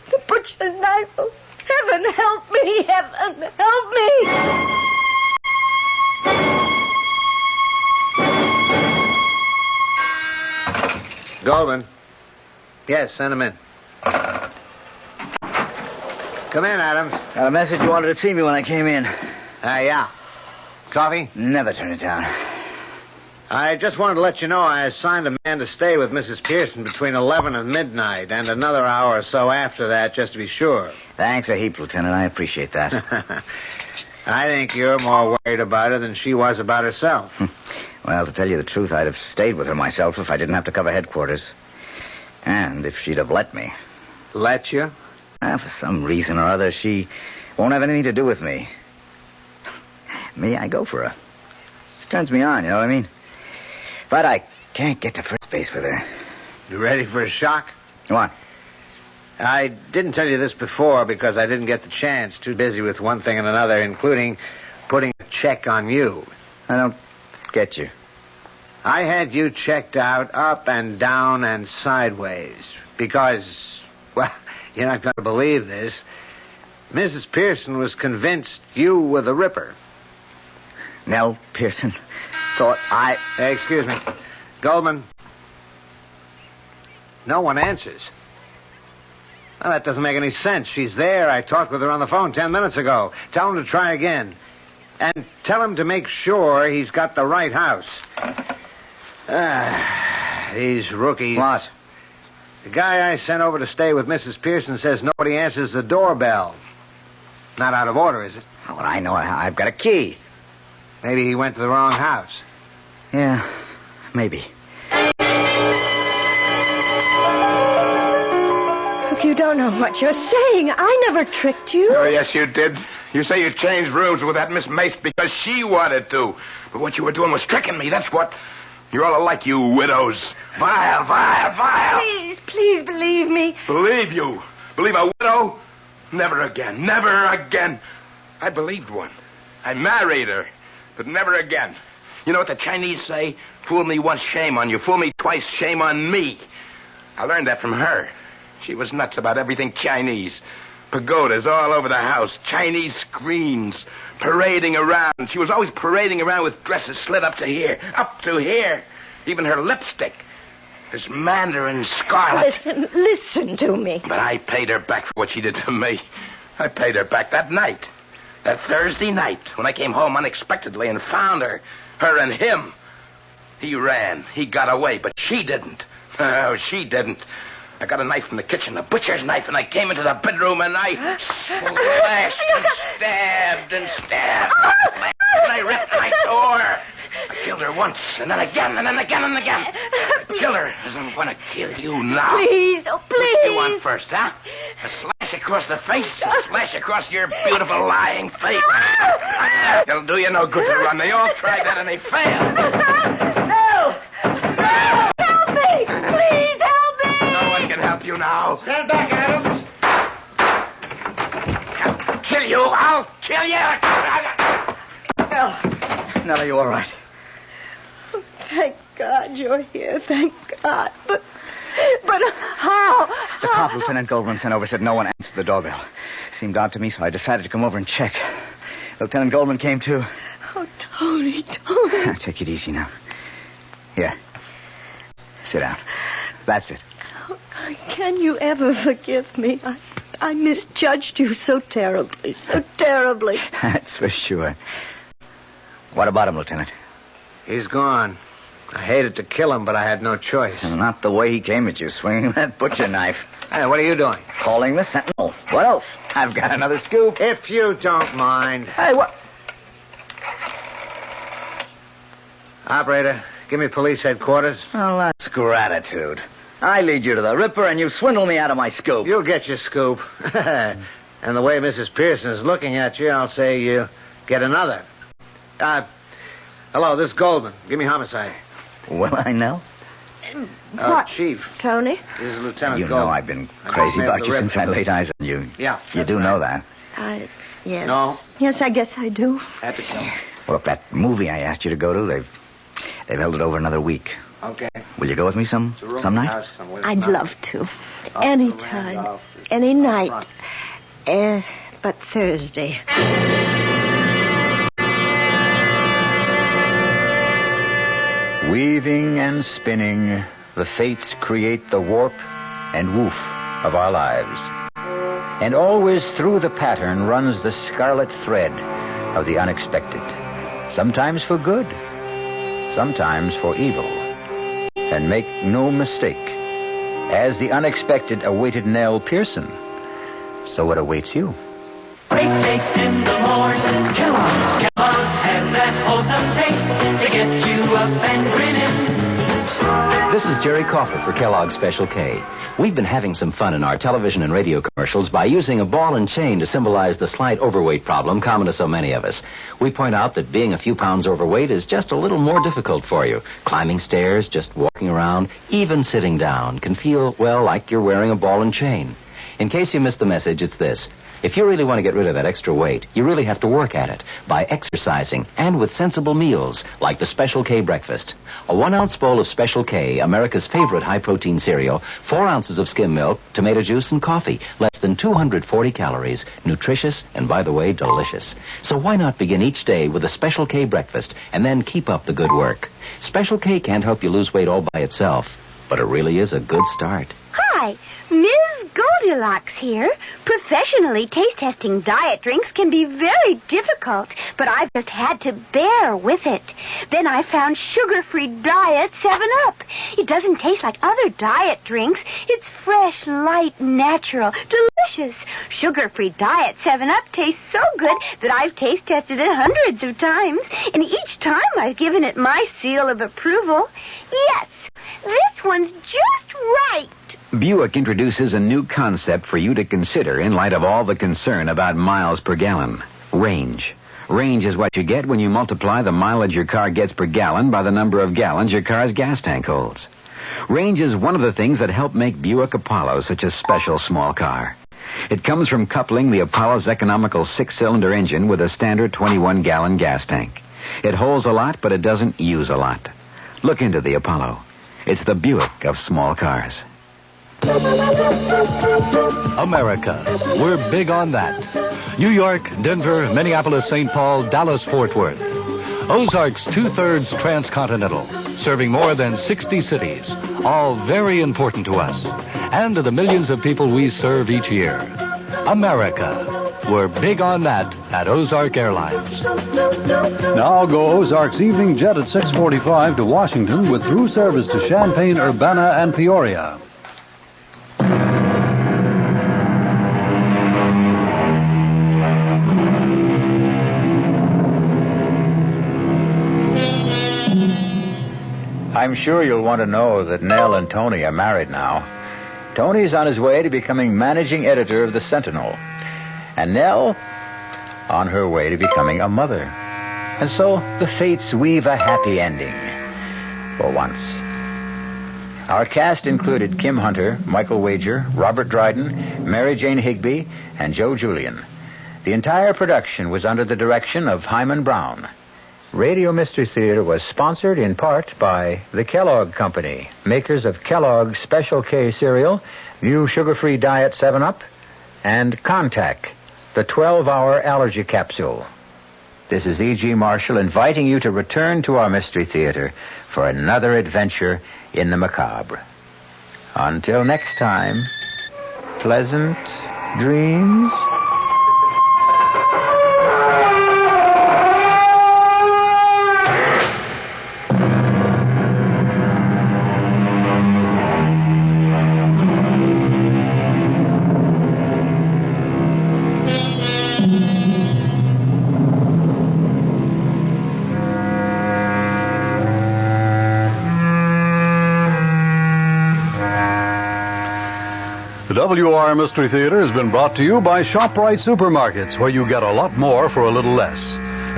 Speaker 5: The butcher knife. Oh, heaven help me. Heaven help me.
Speaker 12: Goldman. Yes, send him in. Come in, Adams.
Speaker 8: Got a message you wanted to see me when I came in.
Speaker 12: Yeah. Coffee?
Speaker 8: Never turn it down.
Speaker 12: I just wanted to let you know I assigned a man to stay with Mrs. Pearson between 11 and midnight, and another hour or so after that, just to be sure.
Speaker 8: Thanks a heap, Lieutenant. I appreciate that.
Speaker 12: I think you're more worried about her than she was about herself.
Speaker 8: Well, to tell you the truth, I'd have stayed with her myself if I didn't have to cover headquarters. And if she'd have let me.
Speaker 12: Let you?
Speaker 8: For some reason or other, she won't have anything to do with me. Me, I go for her. She turns me on, you know what I mean? But I can't get to first base with her.
Speaker 12: You ready for a shock?
Speaker 8: What?
Speaker 12: I didn't tell you this before because I didn't get the chance. Too busy with one thing and another, including putting a check on you.
Speaker 8: I don't get you.
Speaker 12: I had you checked out up and down and sideways because, well, you're not going to believe this. Mrs. Pearson was convinced you were the Ripper.
Speaker 8: Nell Pearson thought I...
Speaker 12: Hey, excuse me. Goldman. No one answers. Well, that doesn't make any sense. She's there. I talked with her on the phone 10 minutes ago. Tell him to try again. And tell him to make sure he's got the right house. These rookies.
Speaker 8: What?
Speaker 12: The guy I sent over to stay with Mrs. Pearson says nobody answers the doorbell. Not out of order, is it?
Speaker 8: How would I know? I've got a key.
Speaker 12: Maybe he went to the wrong house.
Speaker 8: Yeah, maybe.
Speaker 5: Look, you don't know what you're saying. I never tricked you.
Speaker 9: Oh, yes, you did. You say you changed rooms with that Miss Mace because she wanted to. But what you were doing was tricking me, that's what. You're all alike, you widows. Vile, vile, vile.
Speaker 5: Please believe me.
Speaker 9: Believe you? Believe a widow? Never again, never again. I believed one. I married her, but never again. You know what the Chinese say? Fool me once, shame on you. Fool me twice, shame on me. I learned that from her. She was nuts about everything Chinese. Pagodas all over the house, Chinese screens, parading around. She was always parading around with dresses slit up to here, up to here. Even her lipstick. This Mandarin scarlet.
Speaker 5: Listen to me.
Speaker 9: But I paid her back for what she did to me. I paid her back that night. That Thursday night, when I came home unexpectedly and found her and him. He ran. He got away, but she didn't. Oh, she didn't. I got a knife from the kitchen, a butcher's knife, and I came into the bedroom and I slashed and stabbed and stabbed. And I ripped and I tore. I killed her once, and then again, and then again and again. I killed her as I'm going to kill you now.
Speaker 5: Please, oh, please.
Speaker 9: What do you want first, huh? A slash across the face, a slash across your beautiful lying face. It'll do you no good to run. They all tried that and they failed.
Speaker 5: No! Help me! Please help me!
Speaker 9: No one can help you now.
Speaker 12: Stand back, Adams.
Speaker 9: I'll kill you. I'll kill you.
Speaker 8: Nellie, you all right?
Speaker 5: Thank God you're here. Thank God. But how?
Speaker 8: The cop Lieutenant Goldman sent over said no one answered the doorbell. Seemed odd to me, so I decided to come over and check. Lieutenant Goldman came too.
Speaker 5: Oh, Tony.
Speaker 8: Take it easy now. Here. Sit down. That's it.
Speaker 5: Can you ever forgive me? I misjudged you so terribly, so terribly.
Speaker 8: That's for sure. What about him, Lieutenant?
Speaker 12: He's gone. I hated to kill him, but I had no choice.
Speaker 8: Well, not the way he came at you, swinging that butcher knife.
Speaker 12: Hey, what are you doing?
Speaker 8: Calling the Sentinel. What else? I've got another scoop.
Speaker 12: If you don't mind.
Speaker 8: Hey, what?
Speaker 12: Operator, give me police headquarters.
Speaker 8: Oh, that's gratitude. I lead you to the Ripper, and you swindle me out of my scoop.
Speaker 12: You'll get your scoop. And the way Mrs. Pearson is looking at you, I'll say you get another. Hello, this is Goldman. Give me homicide.
Speaker 8: Will I know?
Speaker 5: What?
Speaker 12: Chief.
Speaker 5: Tony?
Speaker 12: This is Lieutenant
Speaker 8: You
Speaker 12: Goldman.
Speaker 8: know I've been crazy about you since I laid eyes on you.
Speaker 12: Yeah.
Speaker 8: You do know that.
Speaker 5: Yes.
Speaker 12: No?
Speaker 5: Yes, I guess I do.
Speaker 12: Had to kill.
Speaker 8: Well, look, that movie I asked you to go to, they've held it over another week.
Speaker 12: Okay.
Speaker 8: Will you go with me some night?
Speaker 5: I'd love to. Anytime. Any night. But Thursday.
Speaker 1: Weaving and spinning, the fates create the warp and woof of our lives. And always through the pattern runs the scarlet thread of the unexpected. Sometimes for good, sometimes for evil. And make no mistake, as the unexpected awaited Nell Pearson, so it awaits you.
Speaker 10: Great taste in the morning. Kellogg's has that wholesome taste to get you up and grinning.
Speaker 2: This is Jerry Coffer for Kellogg's Special K. We've been having some fun in our television and radio commercials by using a ball and chain to symbolize the slight overweight problem common to so many of us. We point out that being a few pounds overweight is just a little more difficult for you. Climbing stairs, just walking around, even sitting down can feel, well, like you're wearing a ball and chain. In case you missed the message, it's this. If you really want to get rid of that extra weight, you really have to work at it by exercising and with sensible meals like the Special K breakfast. A 1-ounce bowl of Special K, America's favorite high-protein cereal, 4 ounces of skim milk, tomato juice, and coffee. Less than 240 calories. Nutritious and, by the way, delicious. So why not begin each day with a Special K breakfast and then keep up the good work? Special K can't help you lose weight all by itself, but it really is a good start.
Speaker 3: Hi, Ms. Goldilocks here. Professionally taste-testing diet drinks can be very difficult, but I've just had to bear with it. Then I found sugar-free Diet 7-Up. It doesn't taste like other diet drinks. It's fresh, light, natural, delicious. Sugar-free Diet 7-Up tastes so good that I've taste-tested it hundreds of times, and each time I've given it my seal of approval. Yes, this one's just right.
Speaker 2: Buick introduces a new concept for you to consider in light of all the concern about miles per gallon. Range. Range is what you get when you multiply the mileage your car gets per gallon by the number of gallons your car's gas tank holds. Range is one of the things that help make Buick Apollo such a special small car. It comes from coupling the Apollo's economical 6-cylinder engine with a standard 21-gallon gas tank. It holds a lot, but it doesn't use a lot. Look into the Apollo. It's the Buick of small cars.
Speaker 4: America. We're big on that. New York, Denver, Minneapolis, St. Paul, Dallas, Fort Worth. Ozarks 2/3 transcontinental, serving more than 60 cities, all very important to us, and to the millions of people we serve each year. America. We're big on that at Ozark Airlines.
Speaker 15: Now go Ozark's evening jet at 6:45 to Washington with through service to Champaign, Urbana, and Peoria.
Speaker 1: I'm sure you'll want to know that Nell and Tony are married now. Tony's on his way to becoming managing editor of the Sentinel. And Nell on her way to becoming a mother. And so the fates weave a happy ending. For once. Our cast included Kim Hunter, Michael Wager, Robert Dryden, Mary Jane Higby, and Joe Julian. The entire production was under the direction of Hyman Brown. Radio Mystery Theater was sponsored in part by the Kellogg Company, makers of Kellogg's Special K cereal, new sugar-free diet 7-Up, and Contact, the 12-hour allergy capsule. This is E.G. Marshall inviting you to return to our Mystery Theater for another adventure in the macabre. Until next time, pleasant dreams.
Speaker 15: WR Mystery Theater has been brought to you by ShopRite Supermarkets, where you get a lot more for a little less,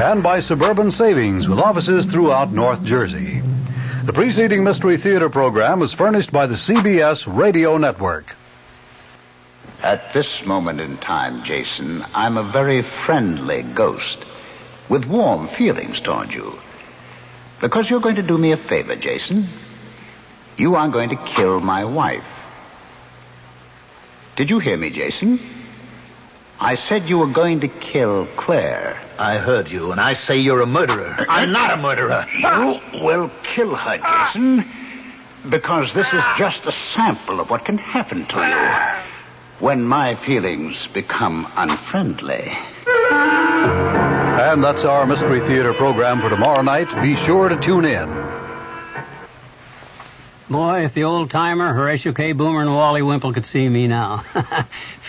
Speaker 15: and by Suburban Savings, with offices throughout North Jersey. The preceding Mystery Theater program was furnished by the CBS Radio Network.
Speaker 13: At this moment in time, Jason, I'm a very friendly ghost with warm feelings toward you. Because you're going to do me a favor, Jason. You are going to kill my wife. Did you hear me, Jason? I said you were going to kill Claire.
Speaker 8: I heard you, and I say you're a murderer. I'm not a murderer.
Speaker 13: You will kill her, Jason, because this is just a sample of what can happen to you when my feelings become unfriendly.
Speaker 15: And that's our Mystery Theater program for tomorrow night. Be sure to tune in.
Speaker 11: Boy, if the old-timer, Horatio K. Boomer, and Wally Wimple could see me now.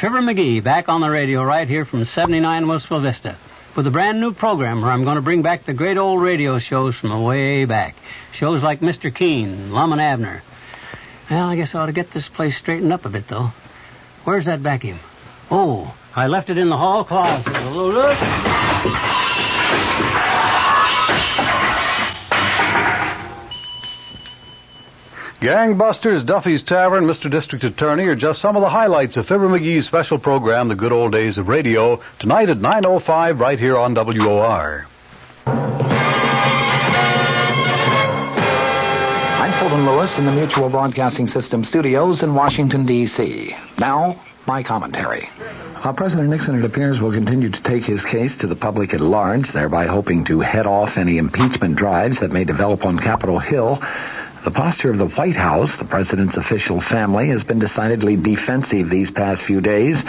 Speaker 11: Fibber McGee, back on the radio right here from 79 Wistful Vista, with a brand-new program where I'm going to bring back the great old radio shows from way back. Shows like Mr. Keene, Lum and Abner. Well, I guess I ought to get this place straightened up a bit, though. Where's that vacuum? Oh, I left it in the hall closet. Look.
Speaker 15: Gangbusters, Duffy's Tavern, Mr. District Attorney are just some of the highlights of Fibber McGee's special program, The Good Old Days of Radio, tonight at 9:05 right here on WOR.
Speaker 14: I'm Fulton Lewis in the Mutual Broadcasting System studios in Washington, D.C. Now, my commentary.
Speaker 16: President Nixon, it appears, will continue to take his case to the public at large, thereby hoping to head off any impeachment drives that may develop on Capitol Hill. The posture of the White House, the president's official family, has been decidedly defensive these past few days.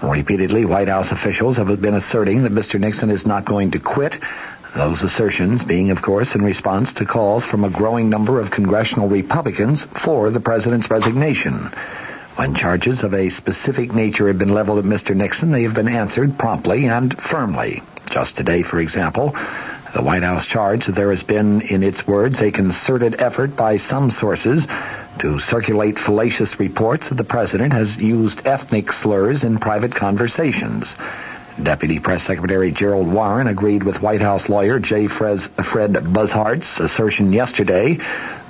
Speaker 16: Repeatedly, White House officials have been asserting that Mr. Nixon is not going to quit. Those assertions being, of course, in response to calls from a growing number of congressional Republicans for the president's resignation. When charges of a specific nature have been leveled at Mr. Nixon, they have been answered promptly and firmly. Just today, for example, the White House charged that there has been, in its words, a concerted effort by some sources to circulate fallacious reports that the president has used ethnic slurs in private conversations. Deputy Press Secretary Gerald Warren agreed with White House lawyer J. Fred Bushart's assertion yesterday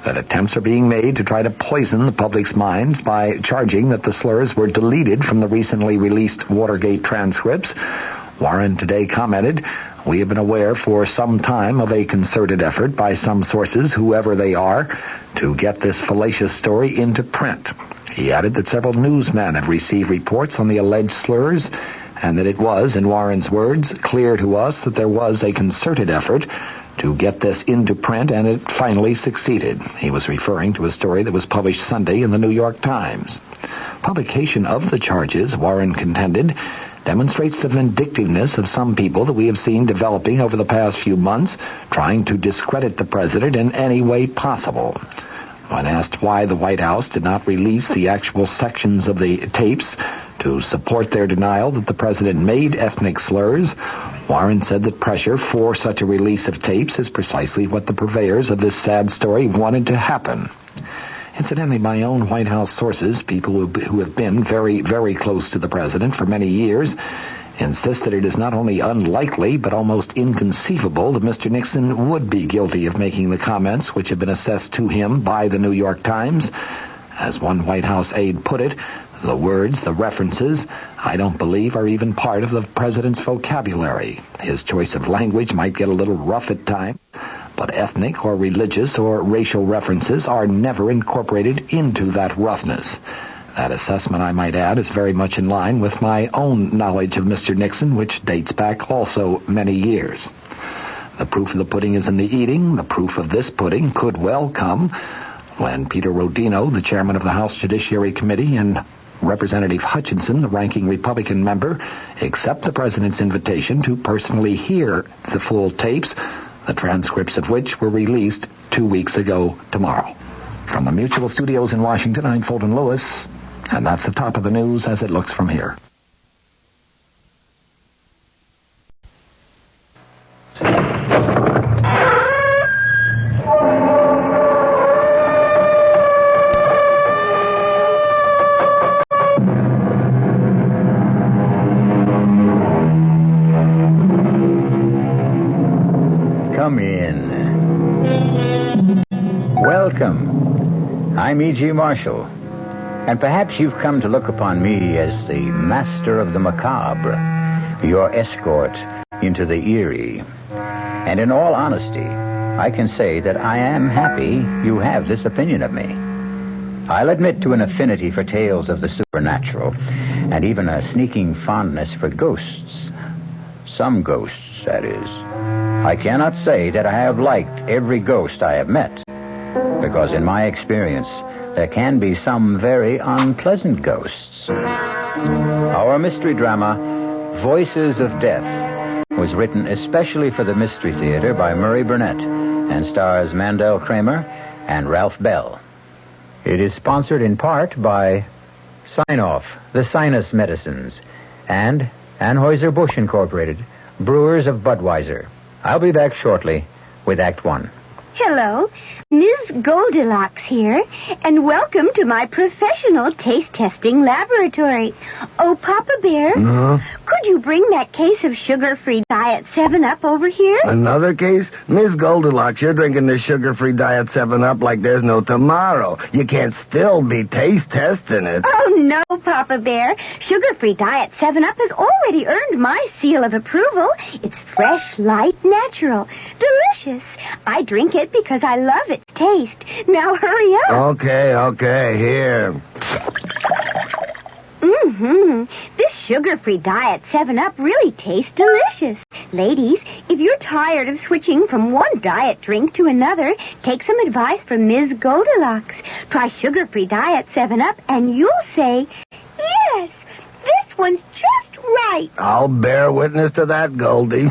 Speaker 16: that attempts are being made to try to poison the public's minds by charging that the slurs were deleted from the recently released Watergate transcripts. Warren today commented, We have been aware for some time of a concerted effort by some sources, whoever they are, to get this fallacious story into print. He added that several newsmen have received reports on the alleged slurs, and that it was, in Warren's words, clear to us that there was a concerted effort to get this into print, and it finally succeeded. He was referring to a story that was published Sunday in the New York Times. Publication of the charges, Warren contended, demonstrates the vindictiveness of some people that we have seen developing over the past few months, trying to discredit the president in any way possible. When asked why the White House did not release the actual sections of the tapes to support their denial that the president made ethnic slurs, Warren said that pressure for such a release of tapes is precisely what the purveyors of this sad story wanted to happen. Incidentally, my own White House sources, people who have been very, very close to the president for many years, insist that it is not only unlikely but almost inconceivable that Mr. Nixon would be guilty of making the comments which have been assessed to him by the New York Times. As one White House aide put it, the words, the references, I don't believe are even part of the president's vocabulary. His choice of language might get a little rough at times, but ethnic or religious or racial references are never incorporated into that roughness. That assessment, I might add, is very much in line with my own knowledge of Mr. Nixon, which dates back also many years. The proof of the pudding is in the eating. The proof of this pudding could well come when Peter Rodino, the chairman of the House Judiciary Committee, and Representative Hutchinson, the ranking Republican member, accept the president's invitation to personally hear the full tapes, the transcripts of which were released 2 weeks ago tomorrow. From the Mutual Studios in Washington, I'm Fulton Lewis, and that's the top of the news as it looks from here.
Speaker 1: Come in. Welcome. I'm E.G. Marshall. And perhaps you've come to look upon me as the master of the macabre, your escort into the eerie. And in all honesty, I can say that I am happy you have this opinion of me. I'll admit to an affinity for tales of the supernatural, and even a sneaking fondness for ghosts. Some ghosts, that is. I cannot say that I have liked every ghost I have met, because in my experience, there can be some very unpleasant ghosts. Our mystery drama, Voices of Death, was written especially for the Mystery Theater by Murray Burnett and stars Mandel Kramer and Ralph Bell. It is sponsored in part by Sign-Off, the Sinus Medicines, and Anheuser-Busch Incorporated, brewers of Budweiser. I'll be back shortly with Act One.
Speaker 3: Hello, Ms. Goldilocks here, and welcome to my professional taste-testing laboratory. Oh, Papa Bear, could you bring that case of sugar-free Diet 7-Up over here?
Speaker 17: Another case? Miss Goldilocks, you're drinking the sugar-free Diet 7-Up like there's no tomorrow. You can't still be taste-testing it.
Speaker 3: Oh, no, Papa Bear. Sugar-free Diet 7-Up has already earned my seal of approval. It's fresh, light, natural, delicious. I drink it because I love its taste. Now hurry up.
Speaker 17: Okay, here.
Speaker 3: This sugar-free Diet 7-Up really tastes delicious. Ladies, if you're tired of switching from one diet drink to another, take some advice from Ms. Goldilocks. Try sugar-free Diet 7-Up and you'll say, yes, this one's just right.
Speaker 17: I'll bear witness to that, Goldie.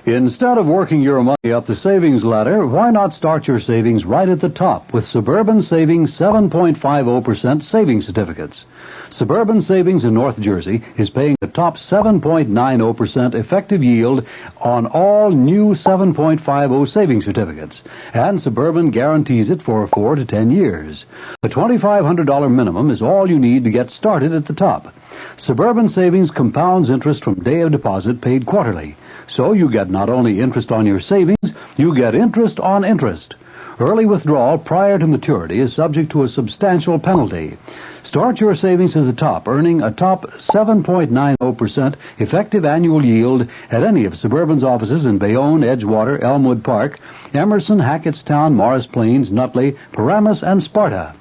Speaker 4: Instead of working your money up the savings ladder, why not start your savings right at the top with Suburban Savings 7.50% savings certificates? Suburban Savings in North Jersey is paying the top 7.90% effective yield on all new 7.50 savings certificates, and Suburban guarantees it for 4 to 10 years. The $2,500 minimum is all you need to get started at the top. Suburban Savings compounds interest from day of deposit paid quarterly. So you get not only interest on your savings, you get interest on interest. Early withdrawal prior to maturity is subject to a substantial penalty. Start your savings at the top, earning a top 7.90% effective annual yield at any of Suburban's offices in Bayonne, Edgewater, Elmwood Park, Emerson, Hackettstown, Morris Plains, Nutley, Paramus, and Sparta.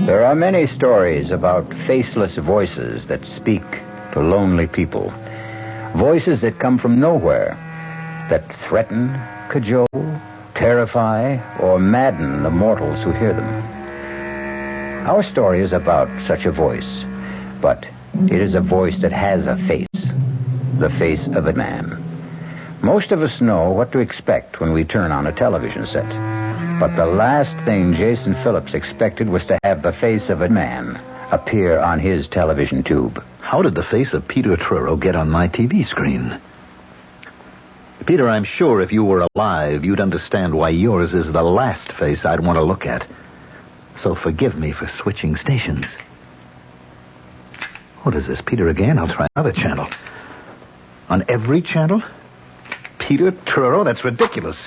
Speaker 1: There are many stories about faceless voices that speak to lonely people. Voices that come from nowhere, that threaten, cajole, terrify, or madden the mortals who hear them. Our story is about such a voice, but it is a voice that has a face, the face of a man. Most of us know what to expect when we turn on a television set. But the last thing Jason Phillips expected was to have the face of a man appear on his television tube.
Speaker 13: How did the face of Peter Truro get on my TV screen? Peter, I'm sure if you were alive, you'd understand why yours is the last face I'd want to look at. So forgive me for switching stations. What is this, Peter again? I'll try another channel. On every channel? Peter Truro? That's ridiculous.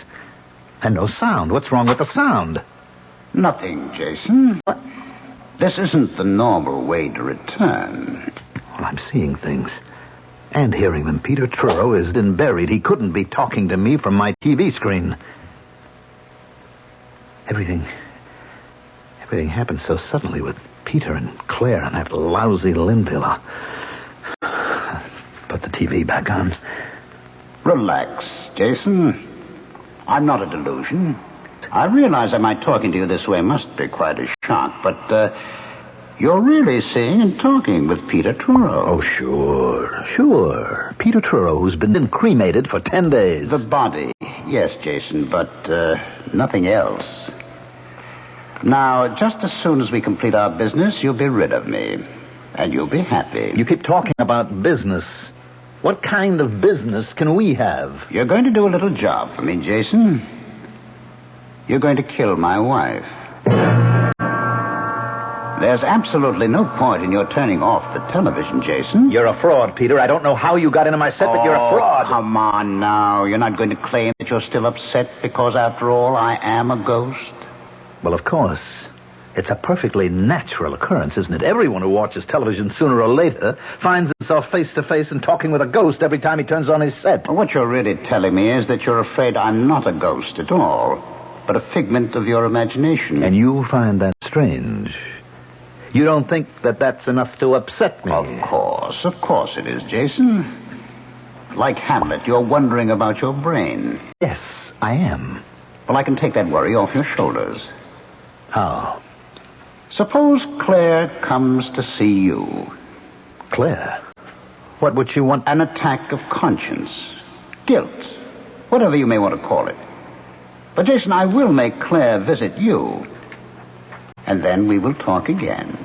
Speaker 13: And no sound. What's wrong with the sound?
Speaker 18: Nothing, Jason. This isn't the normal way to return.
Speaker 13: Well, I'm seeing things. And hearing them. Peter Truro is been buried. He couldn't be talking to me from my TV screen. Everything happened so suddenly with Peter and Claire and that lousy Linville. Put the TV back on.
Speaker 18: Relax, Jason. I'm not a delusion. I realize that my talking to you this way must be quite a shock, but you're really seeing and talking with Peter Truro.
Speaker 13: Oh, sure. Peter Truro, who's been cremated for 10 days.
Speaker 18: The body, yes, Jason, but nothing else. Now, just as soon as we complete our business, you'll be rid of me, and you'll be happy.
Speaker 13: You keep talking about business. What kind of business can we have?
Speaker 18: You're going to do a little job for me, Jason. You're going to kill my wife. There's absolutely no point in your turning off the television, Jason.
Speaker 13: You're a fraud, Peter. I don't know how you got into my set, but you're a fraud.
Speaker 18: Come on now. You're not going to claim that you're still upset because, after all, I am a ghost?
Speaker 13: Well, of course. It's a perfectly natural occurrence, isn't it? Everyone who watches television sooner or later finds himself face to face and talking with a ghost every time he turns on his set.
Speaker 18: Well, what you're really telling me is that you're afraid I'm not a ghost at all, but a figment of your imagination.
Speaker 13: And you find that strange. You don't think that that's enough to upset me?
Speaker 18: Of course it is, Jason. Like Hamlet, you're wondering about your brain.
Speaker 13: Yes, I am.
Speaker 18: Well, I can take that worry off your shoulders.
Speaker 13: How?
Speaker 18: Suppose Claire comes to see you.
Speaker 13: Claire? What would she want?
Speaker 18: An attack of conscience. Guilt. Whatever you may want to call it. But, Jason, I will make Claire visit you. And then we will talk again.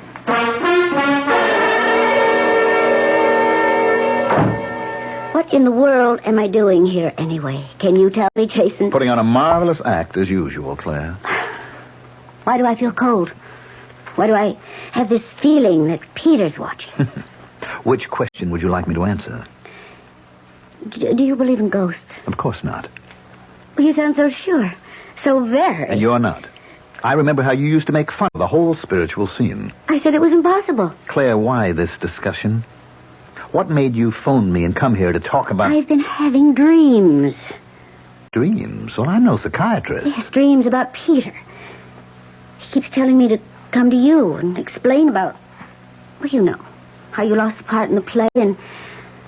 Speaker 3: What in the world am I doing here anyway? Can you tell me, Jason?
Speaker 13: Putting on a marvelous act as usual, Claire.
Speaker 3: Why do I feel cold? Why do I have this feeling that Peter's watching?
Speaker 13: Which question would you like me to answer?
Speaker 3: Do you believe in ghosts?
Speaker 13: Of course not.
Speaker 3: You sound so sure. So very.
Speaker 13: And you're not. I remember how you used to make fun of the whole spiritual scene.
Speaker 3: I said it was impossible.
Speaker 13: Claire, why this discussion? What made you phone me and come here to talk about...
Speaker 3: I've been having dreams.
Speaker 13: Dreams? Well, I'm no psychiatrist.
Speaker 3: Yes, dreams about Peter. He keeps telling me to come to you and explain about... Well, you know, how you lost the part in the play, and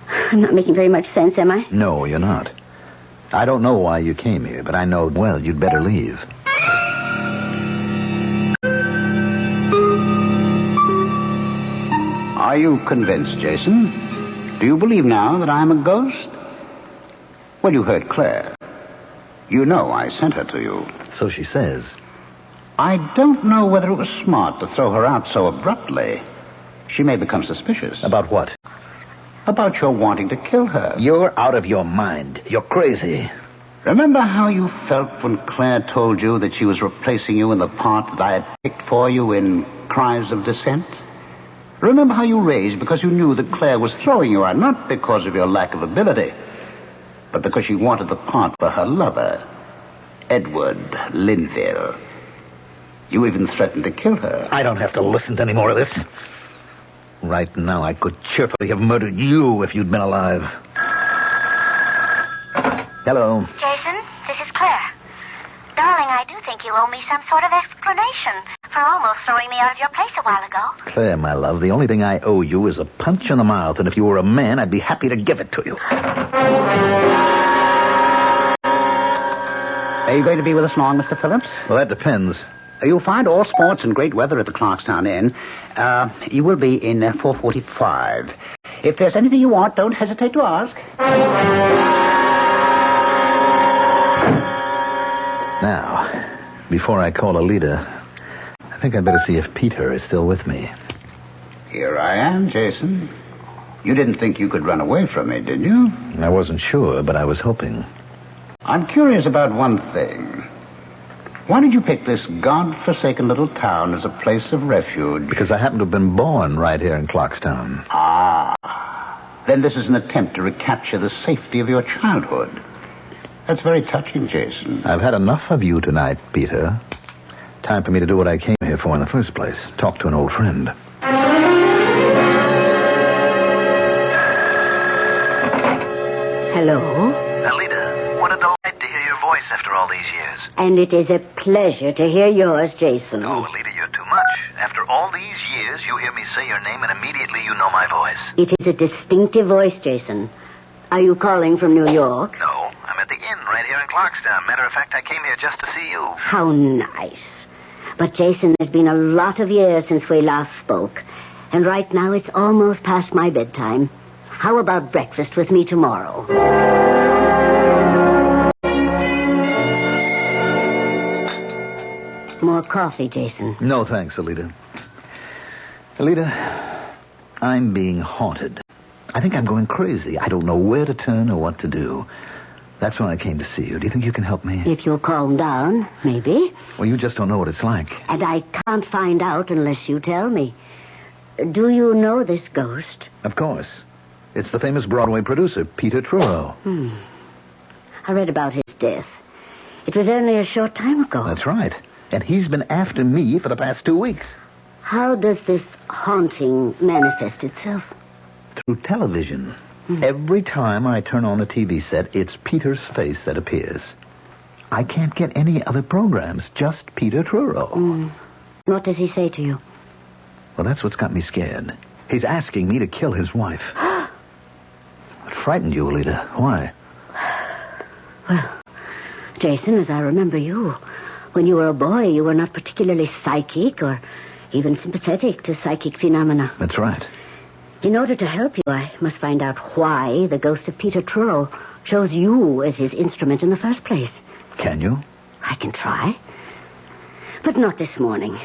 Speaker 3: I'm not making very much sense, am I?
Speaker 13: No, you're not. I don't know why you came here, but I know, well, you'd better leave.
Speaker 18: Are you convinced, Jason? Do you believe now that I'm a ghost? Well, you heard Claire. You know I sent her to you.
Speaker 13: So she says.
Speaker 18: I don't know whether it was smart to throw her out so abruptly. She may become suspicious.
Speaker 13: About what?
Speaker 18: About your wanting to kill her.
Speaker 13: You're out of your mind. You're crazy.
Speaker 18: Remember how you felt when Claire told you that she was replacing you in the part that I had picked for you in Cries of Dissent? Remember how you raised because you knew that Claire was throwing you out, not because of your lack of ability, but because she wanted the part for her lover, Edward Linville. You even threatened to kill her.
Speaker 8: I don't have to listen to any more of this. Right now, I could cheerfully have murdered you if you'd been alive. Hello.
Speaker 19: Jason, this is Claire. Darling, I do think you owe me some sort of explanation for almost throwing me out of your place a while ago.
Speaker 8: Claire, my love, the only thing I owe you is a punch in the mouth, and if you were a man, I'd be happy to give it to you.
Speaker 18: Are you going to be with us long, Mr. Phillips?
Speaker 8: Well, that depends.
Speaker 18: You'll find all sports and great weather at the Clarkstown Inn. You will be in 4:45. If there's anything you want, don't hesitate to ask.
Speaker 8: Now, before I call Alida, I think I'd better see if Peter is still with me.
Speaker 18: Here I am, Jason. You didn't think you could run away from me, did you?
Speaker 8: I wasn't sure, but I was hoping.
Speaker 18: I'm curious about one thing. Why did you pick this God-forsaken little town as a place of refuge?
Speaker 8: Because I happen to have been born right here in Clarkstown.
Speaker 18: Ah. Then this is an attempt to recapture the safety of your childhood. That's very touching, Jason.
Speaker 8: I've had enough of you tonight, Peter. Time for me to do what I came here for in the first place. Talk to an old friend.
Speaker 3: Hello?
Speaker 20: Alida, what a delight to hear your voice after all these years.
Speaker 3: And it is a pleasure to hear yours, Jason.
Speaker 20: Oh, Alida, you're too much. After all these years, you hear me say your name and immediately you know my voice.
Speaker 3: It is a distinctive voice, Jason. Are you calling from New York?
Speaker 20: No, I'm at the inn right here in Clarkstown. Matter of fact, I came here just to see you.
Speaker 3: How nice. But, Jason, there's been a lot of years since we last spoke. And right now it's almost past my bedtime. How about breakfast with me tomorrow? More coffee, Jason.
Speaker 8: No, thanks, Alida. Alida, I'm being haunted. I think I'm going crazy. I don't know where to turn or what to do. That's why I came to see you. Do you think you can help me?
Speaker 3: If you'll calm down, maybe.
Speaker 8: Well, you just don't know what it's like.
Speaker 3: And I can't find out unless you tell me. Do you know this ghost?
Speaker 8: Of course. It's the famous Broadway producer, Peter Truro.
Speaker 3: I read about his death. It was only a short time ago.
Speaker 8: That's right. And he's been after me for the past 2 weeks.
Speaker 3: How does this haunting manifest itself?
Speaker 8: Through television. Every time I turn on a TV set, it's Peter's face that appears. I can't get any other programs, just Peter Truro.
Speaker 3: What does he say to you?
Speaker 8: Well, that's what's got me scared. He's asking me to kill his wife. What frightened you, Alida? Why?
Speaker 3: Well, Jason, as I remember you, when you were a boy, you were not particularly psychic or even sympathetic to psychic phenomena.
Speaker 8: That's right.
Speaker 3: In order to help you, I must find out why the ghost of Peter Truro chose you as his instrument in the first place.
Speaker 8: Can you?
Speaker 3: I can try. But not this morning.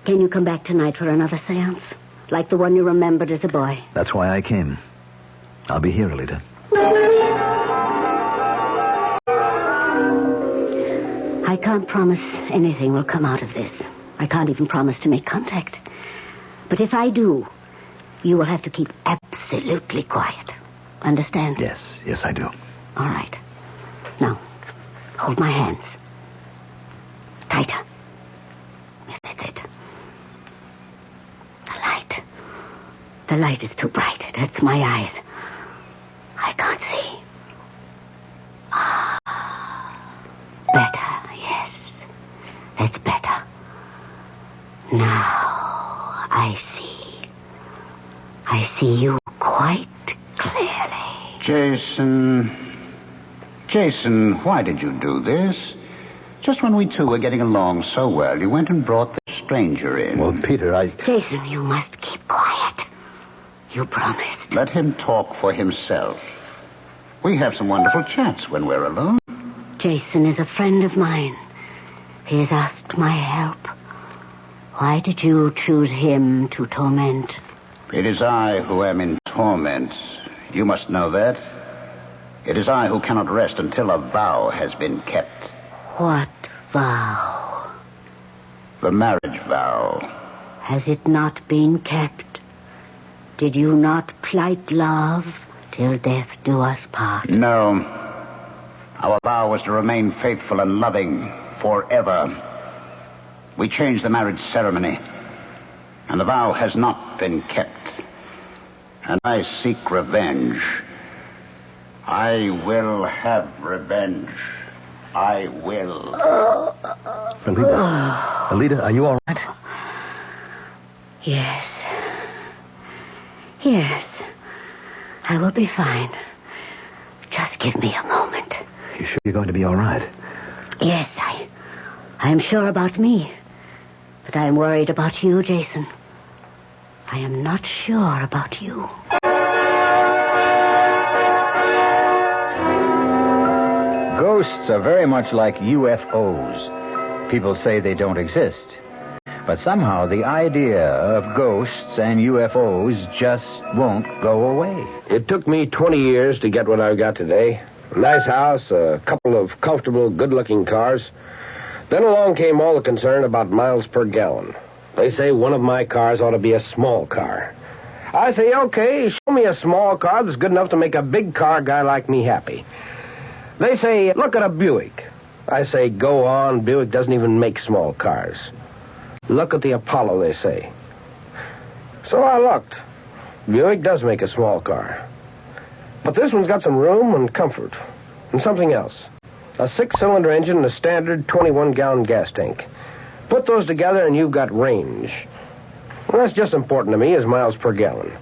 Speaker 3: Can you come back tonight for another seance? Like the one you remembered as a boy?
Speaker 8: That's why I came. I'll be here, Alida.
Speaker 3: I can't promise anything will come out of this. I can't even promise to make contact. But if I do, you will have to keep absolutely quiet. Understand?
Speaker 8: Yes, I do.
Speaker 3: All right. Now, hold my hands. Tighter. Yes, that's it. The light is too bright. It hurts my eyes. I can't see. Better, yes. That's better. Now, I see. I see you quite clearly.
Speaker 18: Jason, why did you do this? Just when we two were getting along so well, you went and brought the stranger in.
Speaker 8: Well, Peter,
Speaker 3: Jason, you must keep quiet. You promised.
Speaker 18: Let him talk for himself. We have some wonderful chats when we're alone.
Speaker 3: Jason is a friend of mine. He has asked my help. Why did you choose him to torment?
Speaker 18: It is I who am in torment. You must know that. It is I who cannot rest until a vow has been kept.
Speaker 3: What vow?
Speaker 18: The marriage vow.
Speaker 21: Has it not been kept? Did you not plight love till death do us part?
Speaker 18: No. Our vow was to remain faithful and loving forever. We changed the marriage ceremony, and the vow has not been kept. And I seek revenge. I will have revenge. I will.
Speaker 13: Alida, are you all right?
Speaker 21: Yes. Yes. I will be fine. Just give me a moment.
Speaker 13: You sure you're going to be all right?
Speaker 21: Yes, I am sure about me. But I am worried about you, Jason. I am not sure about you.
Speaker 1: Ghosts are very much like UFOs. People say they don't exist. But somehow the idea of ghosts and UFOs just won't go away.
Speaker 12: It took me 20 years to get what I've got today. A nice house, a couple of comfortable, good-looking cars. Then along came all the concern about miles per gallon. They say one of my cars ought to be a small car. I say, okay, show me a small car that's good enough to make a big car guy like me happy. They say, look at a Buick. I say, go on, Buick doesn't even make small cars. Look at the Apollo, they say. So I looked. Buick does make a small car. But this one's got some room and comfort. And something else. A 6-cylinder engine and a standard 21-gallon gas tank. Put those together and you've got range. Well, that's just important to me as miles per gallon.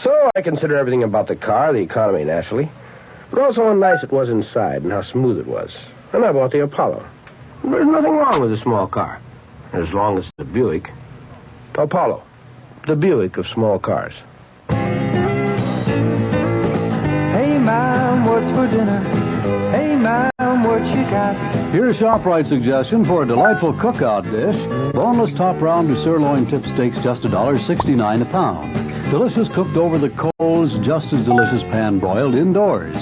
Speaker 12: So I consider everything about the car, the economy naturally, but also how nice it was inside and how smooth it was. And I bought the Apollo. There's nothing wrong with a small car, as long as it's a Buick. Apollo, the Buick of small cars.
Speaker 10: Hey, ma'am, what's for dinner? Hey, ma'am, what you got?
Speaker 15: Here's ShopRite's suggestion for a delightful cookout dish. Boneless top round or sirloin tip steaks, just $1.69 a pound. Delicious cooked over the coals, just as delicious pan-broiled indoors.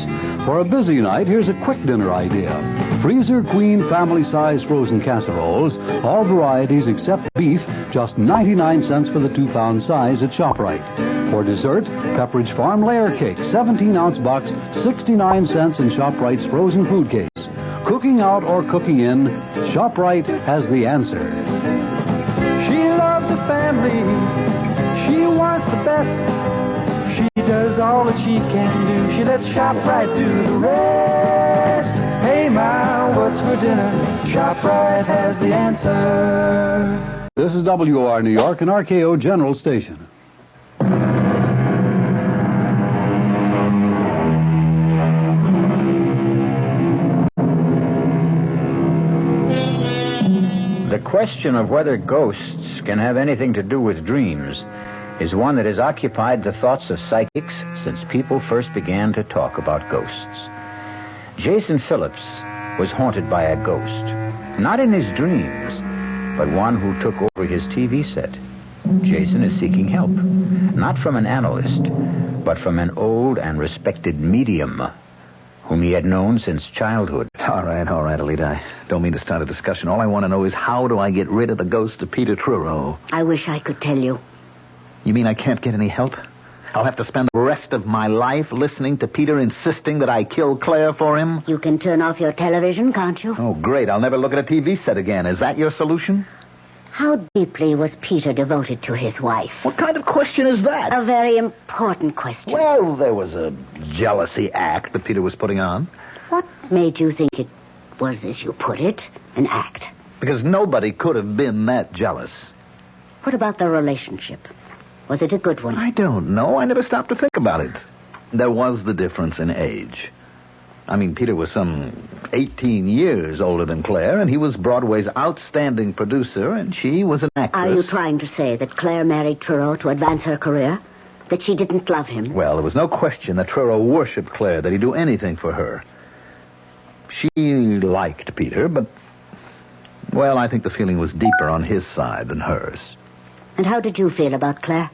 Speaker 15: For a busy night, here's a quick dinner idea. Freezer Queen family-size frozen casseroles, all varieties except beef, just 99 cents for the 2-pound size at ShopRite. For dessert, Pepperidge Farm layer cake, 17-ounce box, 69 cents in ShopRite's frozen food case. Cooking out or cooking in, ShopRite has the answer.
Speaker 10: She loves the family. She wants the best. She does all that she can do. She lets ShopRite do the rest. Hey, Ma, what's for dinner? ShopRite has the answer.
Speaker 15: This is WR New York and RKO General Station.
Speaker 1: The question of whether ghosts can have anything to do with dreams is one that has occupied the thoughts of psychics since people first began to talk about ghosts. Jason Phillips was haunted by a ghost, not in his dreams, but one who took over his TV set. Jason is seeking help, not from an analyst, but from an old and respected medium whom he had known since childhood.
Speaker 13: All right, Alita. I don't mean to start a discussion. All I want to know is how do I get rid of the ghost of Peter Truro?
Speaker 21: I wish I could tell you.
Speaker 13: You mean I can't get any help? I'll have to spend the rest of my life listening to Peter insisting that I kill Claire for him?
Speaker 21: You can turn off your television, can't you?
Speaker 13: Oh, great. I'll never look at a TV set again. Is that your solution?
Speaker 21: How deeply was Peter devoted to his wife?
Speaker 13: What kind of question is that?
Speaker 21: A very important question.
Speaker 13: Well, there was a jealousy act that Peter was putting on.
Speaker 21: What made you think it was, as you put it, an act?
Speaker 13: Because nobody could have been that jealous.
Speaker 21: What about the relationship? Was it a good one?
Speaker 13: I don't know. I never stopped to think about it. There was the difference in age. I mean, Peter was some 18 years older than Claire, and he was Broadway's outstanding producer, and she was an actress.
Speaker 21: Are you trying to say that Claire married Truro to advance her career? That she didn't love him?
Speaker 13: Well, there was no question that Truro worshipped Claire, that he'd do anything for her. She liked Peter, but, well, I think the feeling was deeper on his side than hers.
Speaker 21: And how did you feel about Claire?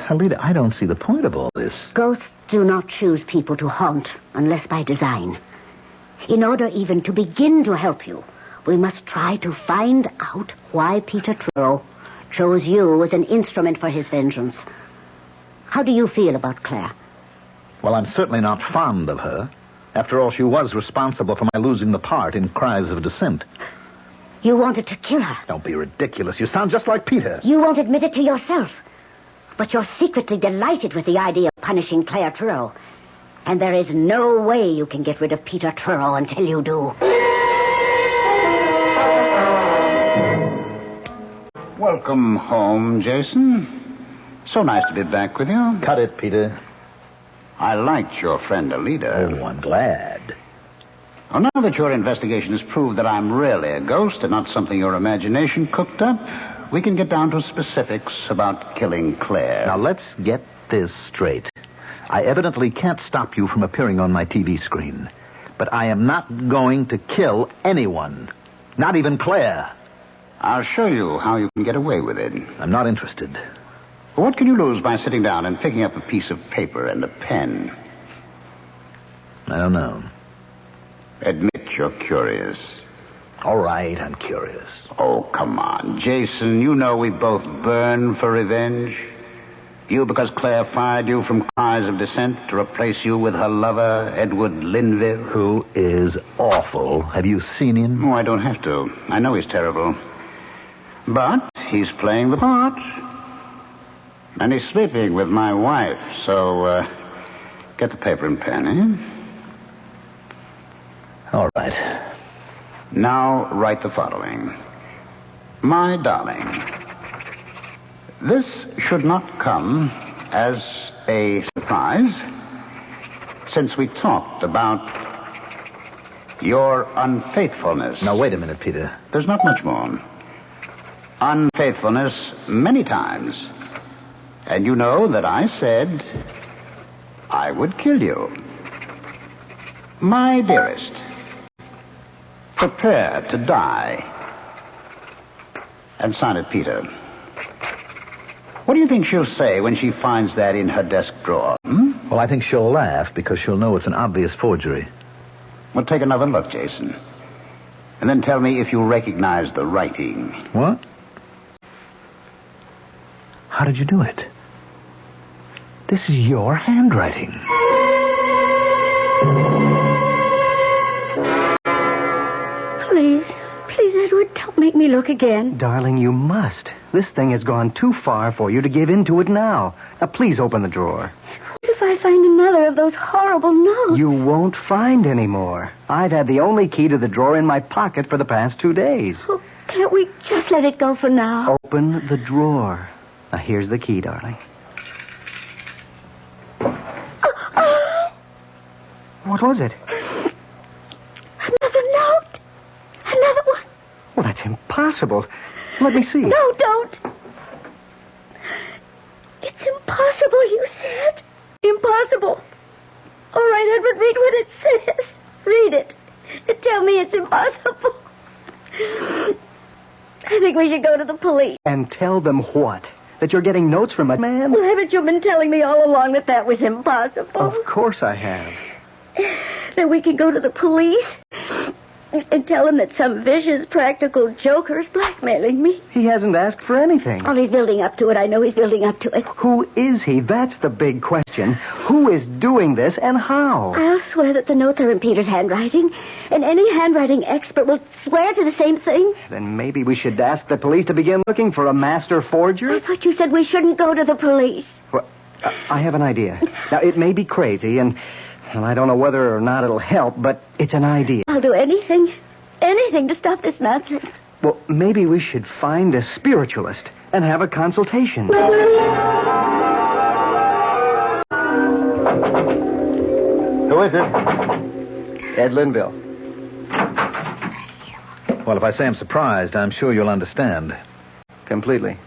Speaker 13: Alita, I don't see the point of all this.
Speaker 21: Ghosts do not choose people to haunt unless by design. In order even to begin to help you, we must try to find out why Peter Truro chose you as an instrument for his vengeance. How do you feel about Claire?
Speaker 7: Well, I'm certainly not fond of her. After all, she was responsible for my losing the part in Cries of Dissent.
Speaker 21: You wanted to kill her.
Speaker 7: Don't be ridiculous. You sound just like Peter.
Speaker 21: You won't admit it to yourself. But you're secretly delighted with the idea of punishing Claire Truro. And there is no way you can get rid of Peter Truro until you do.
Speaker 18: Welcome home, Jason. So nice to be back with you.
Speaker 7: Cut it, Peter.
Speaker 18: I liked your friend Alida.
Speaker 7: Oh, I'm glad.
Speaker 18: Well, now that your investigation has proved that I'm really a ghost and not something your imagination cooked up, we can get down to specifics about killing Claire.
Speaker 7: Now, let's get this straight. I evidently can't stop you from appearing on my TV screen. But I am not going to kill anyone. Not even Claire.
Speaker 18: I'll show you how you can get away with it.
Speaker 7: I'm not interested.
Speaker 18: What can you lose by sitting down and picking up a piece of paper and a pen?
Speaker 7: I don't know.
Speaker 18: Admit you're curious.
Speaker 7: All right, I'm curious.
Speaker 18: Oh, come on. Jason, you know we both burn for revenge. You because Claire fired you from Cries of Dissent to replace you with her lover, Edward Linville.
Speaker 7: Who is awful. Have you seen him?
Speaker 18: Oh, I don't have to. I know he's terrible. But he's playing the part. And he's sleeping with my wife, so, get the paper and pen, eh?
Speaker 7: All right.
Speaker 18: Now write the following. My darling, this should not come as a surprise, since we talked about your unfaithfulness.
Speaker 7: Now, wait a minute, Peter.
Speaker 18: There's not much more. Unfaithfulness many times. And you know that I said I would kill you. My dearest, prepare to die. And sign it, Peter. What do you think she'll say when she finds that in her desk drawer?
Speaker 7: Well, I think she'll laugh because she'll know it's an obvious forgery.
Speaker 18: Well, take another look, Jason. And then tell me if you recognize the writing.
Speaker 7: What? How did you do it? This is your handwriting.
Speaker 21: Please, Edward, don't make me look again.
Speaker 22: Darling, you must. This thing has gone too far for you to give in to it now. Now, please open the drawer.
Speaker 21: What if I find another of those horrible notes?
Speaker 22: You won't find any more. I've had the only key to the drawer in my pocket for the past 2 days.
Speaker 21: Oh, can't we just let it go for now?
Speaker 22: Open the drawer. Now, here's the key, darling. What was it?
Speaker 21: Another note. Another one.
Speaker 22: Well, that's impossible. Let me see.
Speaker 21: No, don't. It's impossible, you said. Impossible. All right, Edward, read what it says. Read it. And tell me it's impossible. I think we should go to the police.
Speaker 22: And tell them what? That you're getting notes from a man?
Speaker 21: Well, haven't you been telling me all along that was impossible?
Speaker 22: Of course I have.
Speaker 21: Then we can go to the police and tell him that some vicious practical joker is blackmailing me.
Speaker 22: He hasn't asked for anything.
Speaker 21: Oh, he's building up to it. I know he's building up to it.
Speaker 22: Who is he? That's the big question. Who is doing this and how?
Speaker 21: I'll swear that the notes are in Peter's handwriting, and any handwriting expert will swear to the same thing.
Speaker 22: Then maybe we should ask the police to begin looking for a master forger?
Speaker 21: I thought you said we shouldn't go to the police.
Speaker 22: Well, I have an idea. Now, it may be crazy, and well, I don't know whether or not it'll help, but it's an idea.
Speaker 21: I'll do anything to stop this nonsense.
Speaker 22: Well, maybe we should find a spiritualist and have a consultation.
Speaker 7: Who is it?
Speaker 22: Ed Linville.
Speaker 7: Well, if I say I'm surprised, I'm sure you'll understand.
Speaker 22: Completely.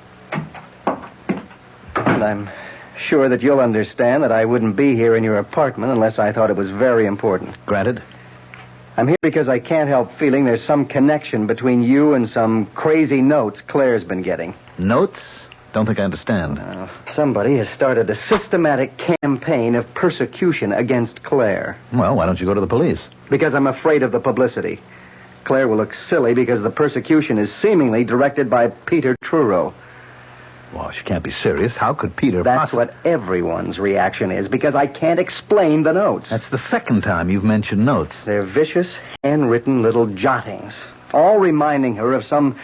Speaker 22: And I'm sure that you'll understand that I wouldn't be here in your apartment unless I thought it was very important.
Speaker 7: Granted.
Speaker 22: I'm here because I can't help feeling there's some connection between you and some crazy notes Claire's been getting.
Speaker 7: Notes? Don't think I understand.
Speaker 22: Somebody has started a systematic campaign of persecution against Claire.
Speaker 7: Well, why don't you go to the police?
Speaker 22: Because I'm afraid of the publicity. Claire will look silly because the persecution is seemingly directed by Peter Truro.
Speaker 7: Well, she can't be serious. How could Peter
Speaker 22: That's what everyone's reaction is, because I can't explain the notes.
Speaker 7: That's the second time you've mentioned notes.
Speaker 22: They're vicious, handwritten little jottings, all reminding her of some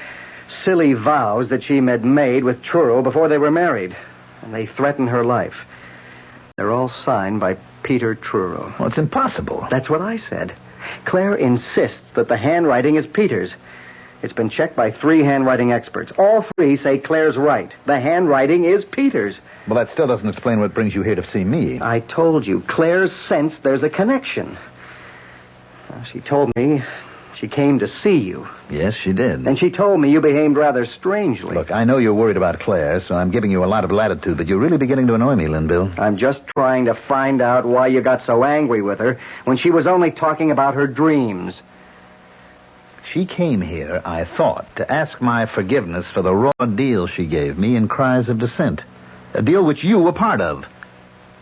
Speaker 22: silly vows that she had made with Truro before they were married. And they threaten her life. They're all signed by Peter Truro.
Speaker 7: Well, it's impossible.
Speaker 22: That's what I said. Claire insists that the handwriting is Peter's. It's been checked by 3 handwriting experts. All 3 say Claire's right. The handwriting is Peter's.
Speaker 7: Well, that still doesn't explain what brings you here to see me.
Speaker 22: I told you, Claire's sensed there's a connection. Well, she told me she came to see you.
Speaker 7: Yes, she did.
Speaker 22: And she told me you behaved rather strangely.
Speaker 7: Look, I know you're worried about Claire, so I'm giving you a lot of latitude, but you're really beginning to annoy me, Linville.
Speaker 22: I'm just trying to find out why you got so angry with her when she was only talking about her dreams.
Speaker 7: She came here, I thought, to ask my forgiveness for the raw deal she gave me in Cries of Dissent. A deal which you were part of.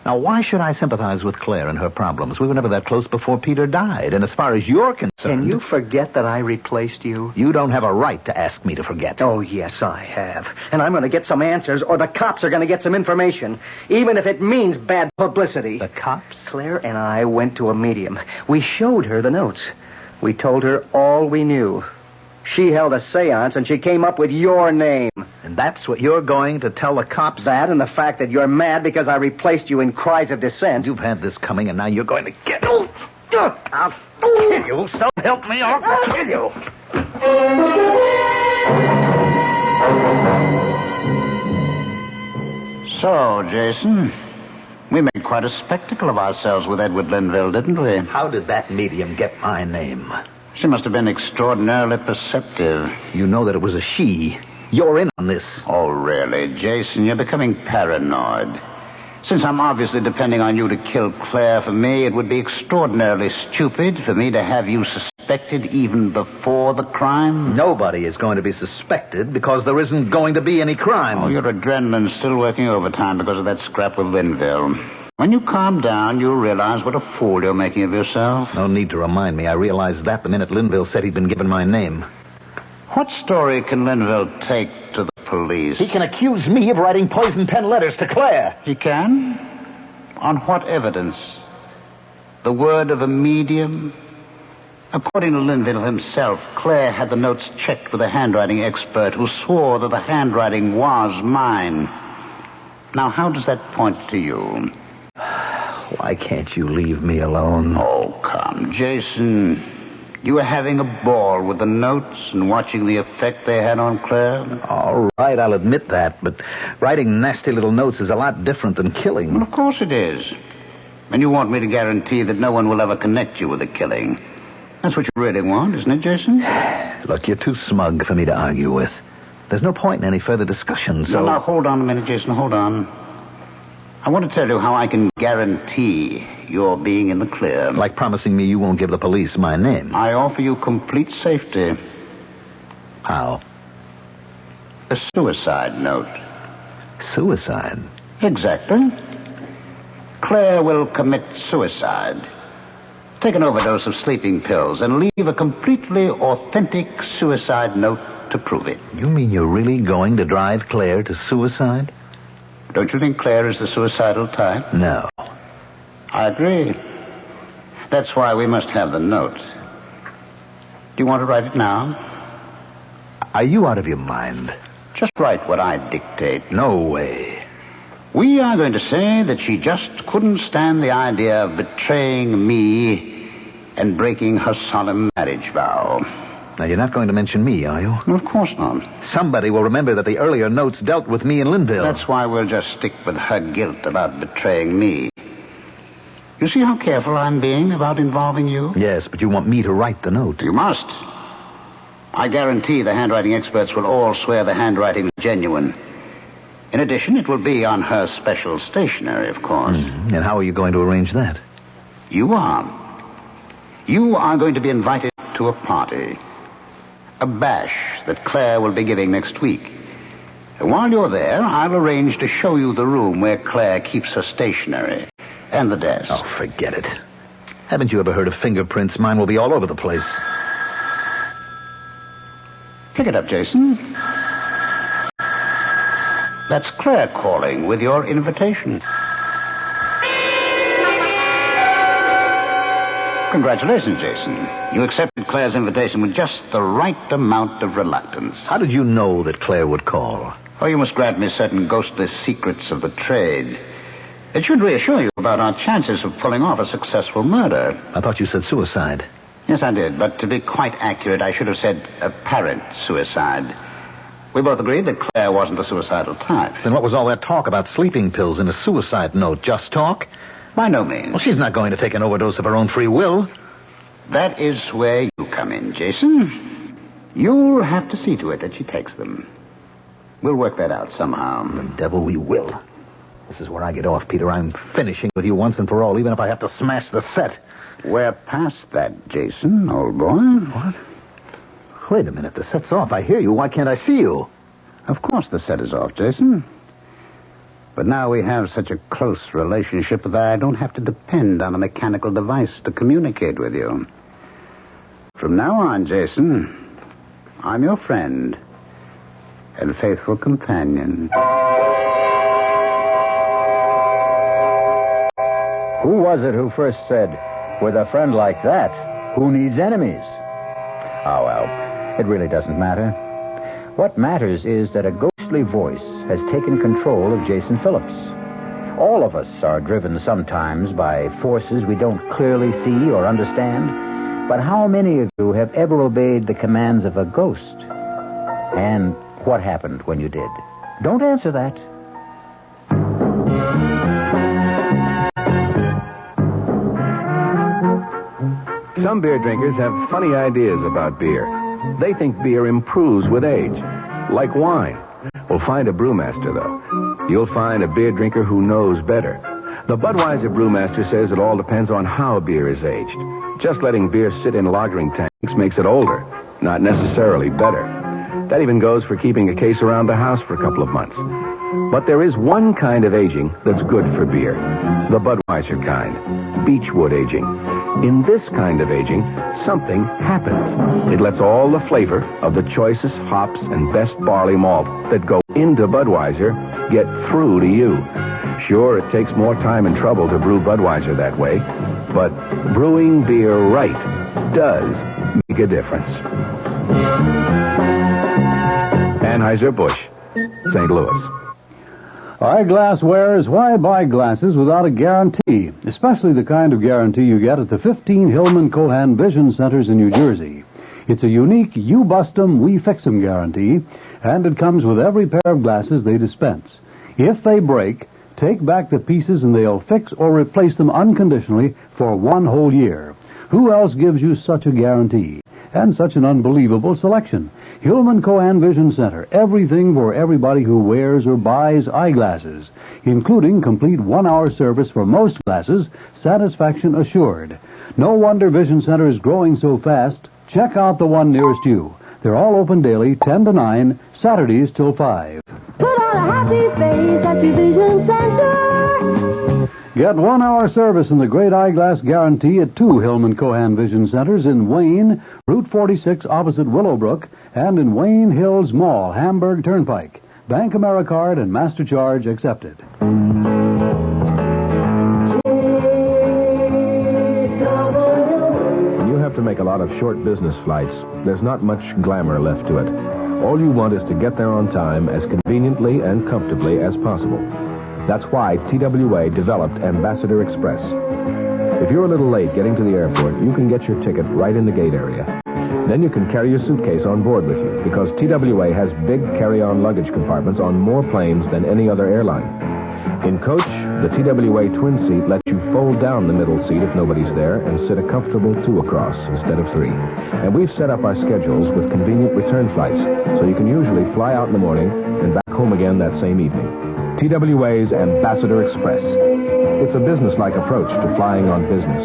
Speaker 7: Now, why should I sympathize with Claire and her problems? We were never that close before Peter died, and as far as you're concerned...
Speaker 22: Can you forget that I replaced you?
Speaker 7: You don't have a right to ask me to forget.
Speaker 22: Oh, yes, I have. And I'm going to get some answers, or the cops are going to get some information, even if it means bad publicity.
Speaker 7: The cops?
Speaker 22: Claire and I went to a medium. We showed her the notes. We told her all we knew. She held a seance, and she came up with your name.
Speaker 7: And that's what you're going to tell the cops?
Speaker 22: That and the fact that you're mad because I replaced you in Cries of Dissent.
Speaker 7: You've had this coming, and now you're going to get... I'll kill you. So help me, I'll kill you.
Speaker 18: So, Jason, we made quite a spectacle of ourselves with Edward Linville, didn't we?
Speaker 7: How did that medium get my name?
Speaker 18: She must have been extraordinarily perceptive.
Speaker 7: You know that it was a she. You're in on this.
Speaker 18: Oh, really, Jason? You're becoming paranoid. Since I'm obviously depending on you to kill Claire for me, it would be extraordinarily stupid for me to have you suspected even before the crime.
Speaker 7: Nobody is going to be suspected because there isn't going to be any crime.
Speaker 18: Oh, your adrenaline's still working overtime because of that scrap with Linville. When you calm down, you'll realize what a fool you're making of yourself.
Speaker 7: No need to remind me. I realized that the minute Linville said he'd been given my name.
Speaker 18: What story can Linville take to the police?
Speaker 7: He can accuse me of writing poison pen letters to Claire.
Speaker 18: He can? On what evidence? The word of a medium? According to Linville himself, Claire had the notes checked with a handwriting expert who swore that the handwriting was mine. Now, how does that point to you?
Speaker 7: Why can't you leave me alone?
Speaker 18: Oh, come, Jason. You were having a ball with the notes and watching the effect they had on Claire?
Speaker 7: All right, I'll admit that, but writing nasty little notes is a lot different than killing.
Speaker 18: Well, of course it is. And you want me to guarantee that no one will ever connect you with the killing. That's what you really want, isn't it, Jason?
Speaker 7: Look, you're too smug for me to argue with. There's no point in any further discussion, so...
Speaker 18: Now, hold on a minute, Jason, hold on. I want to tell you how I can guarantee you're being in the clear.
Speaker 7: Like promising me you won't give the police my name.
Speaker 18: I offer you complete safety.
Speaker 7: How?
Speaker 18: A suicide note.
Speaker 7: Suicide?
Speaker 18: Exactly. Claire will commit suicide. Take an overdose of sleeping pills and leave a completely authentic suicide note to prove it.
Speaker 7: You mean you're really going to drive Claire to suicide?
Speaker 18: Don't you think Claire is the suicidal type?
Speaker 7: No.
Speaker 18: I agree. That's why we must have the note. Do you want to write it now?
Speaker 7: Are you out of your mind?
Speaker 18: Just write what I dictate.
Speaker 7: No way.
Speaker 18: We are going to say that she just couldn't stand the idea of betraying me and breaking her solemn marriage vow.
Speaker 7: Now, you're not going to mention me, are you?
Speaker 18: Well, of course not.
Speaker 7: Somebody will remember that the earlier notes dealt with me and Linville.
Speaker 18: That's why we'll just stick with her guilt about betraying me. You see how careful I'm being about involving you?
Speaker 7: Yes, but you want me to write the note.
Speaker 18: You must. I guarantee the handwriting experts will all swear the handwriting is genuine. In addition, it will be on her special stationery, of course.
Speaker 7: And how are you going to arrange that?
Speaker 18: You are. You are going to be invited to a party. A bash that Claire will be giving next week. And while you're there, I'll arrange to show you the room where Claire keeps her stationery and the desk.
Speaker 7: Oh, forget it. Haven't you ever heard of fingerprints? Mine will be all over the place.
Speaker 18: Pick it up, Jason. That's Claire calling with your invitation. Congratulations, Jason. You accepted Claire's invitation with just the right amount of reluctance.
Speaker 7: How did you know that Claire would call?
Speaker 18: Oh, you must grant me certain ghostly secrets of the trade. It should reassure you about our chances of pulling off a successful murder.
Speaker 7: I thought you said suicide.
Speaker 18: Yes, I did, but to be quite accurate, I should have said apparent suicide. We both agreed that Claire wasn't the suicidal type.
Speaker 7: Then what was all that talk about sleeping pills and a suicide note? Just talk?
Speaker 18: By no means.
Speaker 7: Well, she's not going to take an overdose of her own free will.
Speaker 18: That is where you come in, Jason. You'll have to see to it that she takes them. We'll work that out somehow.
Speaker 7: The devil we will. This is where I get off, Peter. I'm finishing with you once and for all, even if I have to smash the set.
Speaker 18: We're past that, Jason, old boy.
Speaker 7: What? Wait a minute. The set's off. I hear you. Why can't I see you?
Speaker 18: Of course the set is off, Jason. But now we have such a close relationship that I don't have to depend on a mechanical device to communicate with you. From now on, Jason, I'm your friend and faithful companion.
Speaker 1: Who was it who first said, with a friend like that, who needs enemies? Oh, well, it really doesn't matter. What matters is that a ghostly voice has taken control of Jason Phillips. All of us are driven sometimes by forces we don't clearly see or understand. But how many of you have ever obeyed the commands of a ghost? And what happened when you did? Don't answer that.
Speaker 6: Some beer drinkers have funny ideas about beer. They think beer improves with age, like wine. Well, find a brewmaster, though. You'll find a beer drinker who knows better. The Budweiser brewmaster says it all depends on how beer is aged. Just letting beer sit in lagering tanks makes it older, not necessarily better. That even goes for keeping a case around the house for a couple of months. But there is one kind of aging that's good for beer. The Budweiser kind. Beechwood aging. In this kind of aging, something happens. It lets all the flavor of the choicest hops and best barley malt that go into Budweiser get through to you. Sure, it takes more time and trouble to brew Budweiser that way, but brewing beer right does make a difference. Anheuser-Busch, St. Louis.
Speaker 4: Eyeglass wearers, why buy glasses without a guarantee? Especially the kind of guarantee you get at the 15 Hillman Cohan Vision Centers in New Jersey. It's a unique you bust 'em, we fix 'em guarantee, and it comes with every pair of glasses they dispense. If they break, take back the pieces and they'll fix or replace them unconditionally for 1 whole year. Who else gives you such a guarantee? And such an unbelievable selection. Hillman Cohan Vision Center. Everything for everybody who wears or buys eyeglasses, including complete 1-hour service for most glasses, satisfaction assured. No wonder Vision Center is growing so fast. Check out the one nearest you. They're all open daily, 10 to 9, Saturdays till 5.
Speaker 10: Put on a happy face at your Vision Center.
Speaker 4: Get 1-hour service in the Great Eyeglass Guarantee at 2 Hillman Cohan Vision Centers in Wayne, Route 46 opposite Willowbrook, and in Wayne Hills Mall, Hamburg Turnpike. Bank AmeriCard and MasterCharge accepted.
Speaker 6: When you have to make a lot of short business flights, there's not much glamour left to it. All you want is to get there on time as conveniently and comfortably as possible. That's why TWA developed Ambassador Express. If you're a little late getting to the airport, you can get your ticket right in the gate area. Then you can carry your suitcase on board with you, because TWA has big carry-on luggage compartments on more planes than any other airline. In coach, the TWA twin seat lets you fold down the middle seat if nobody's there and sit a comfortable 2 across instead of 3. And we've set up our schedules with convenient return flights, so you can usually fly out in the morning and back home again that same evening. TWA's Ambassador Express. It's a business-like approach to flying on business.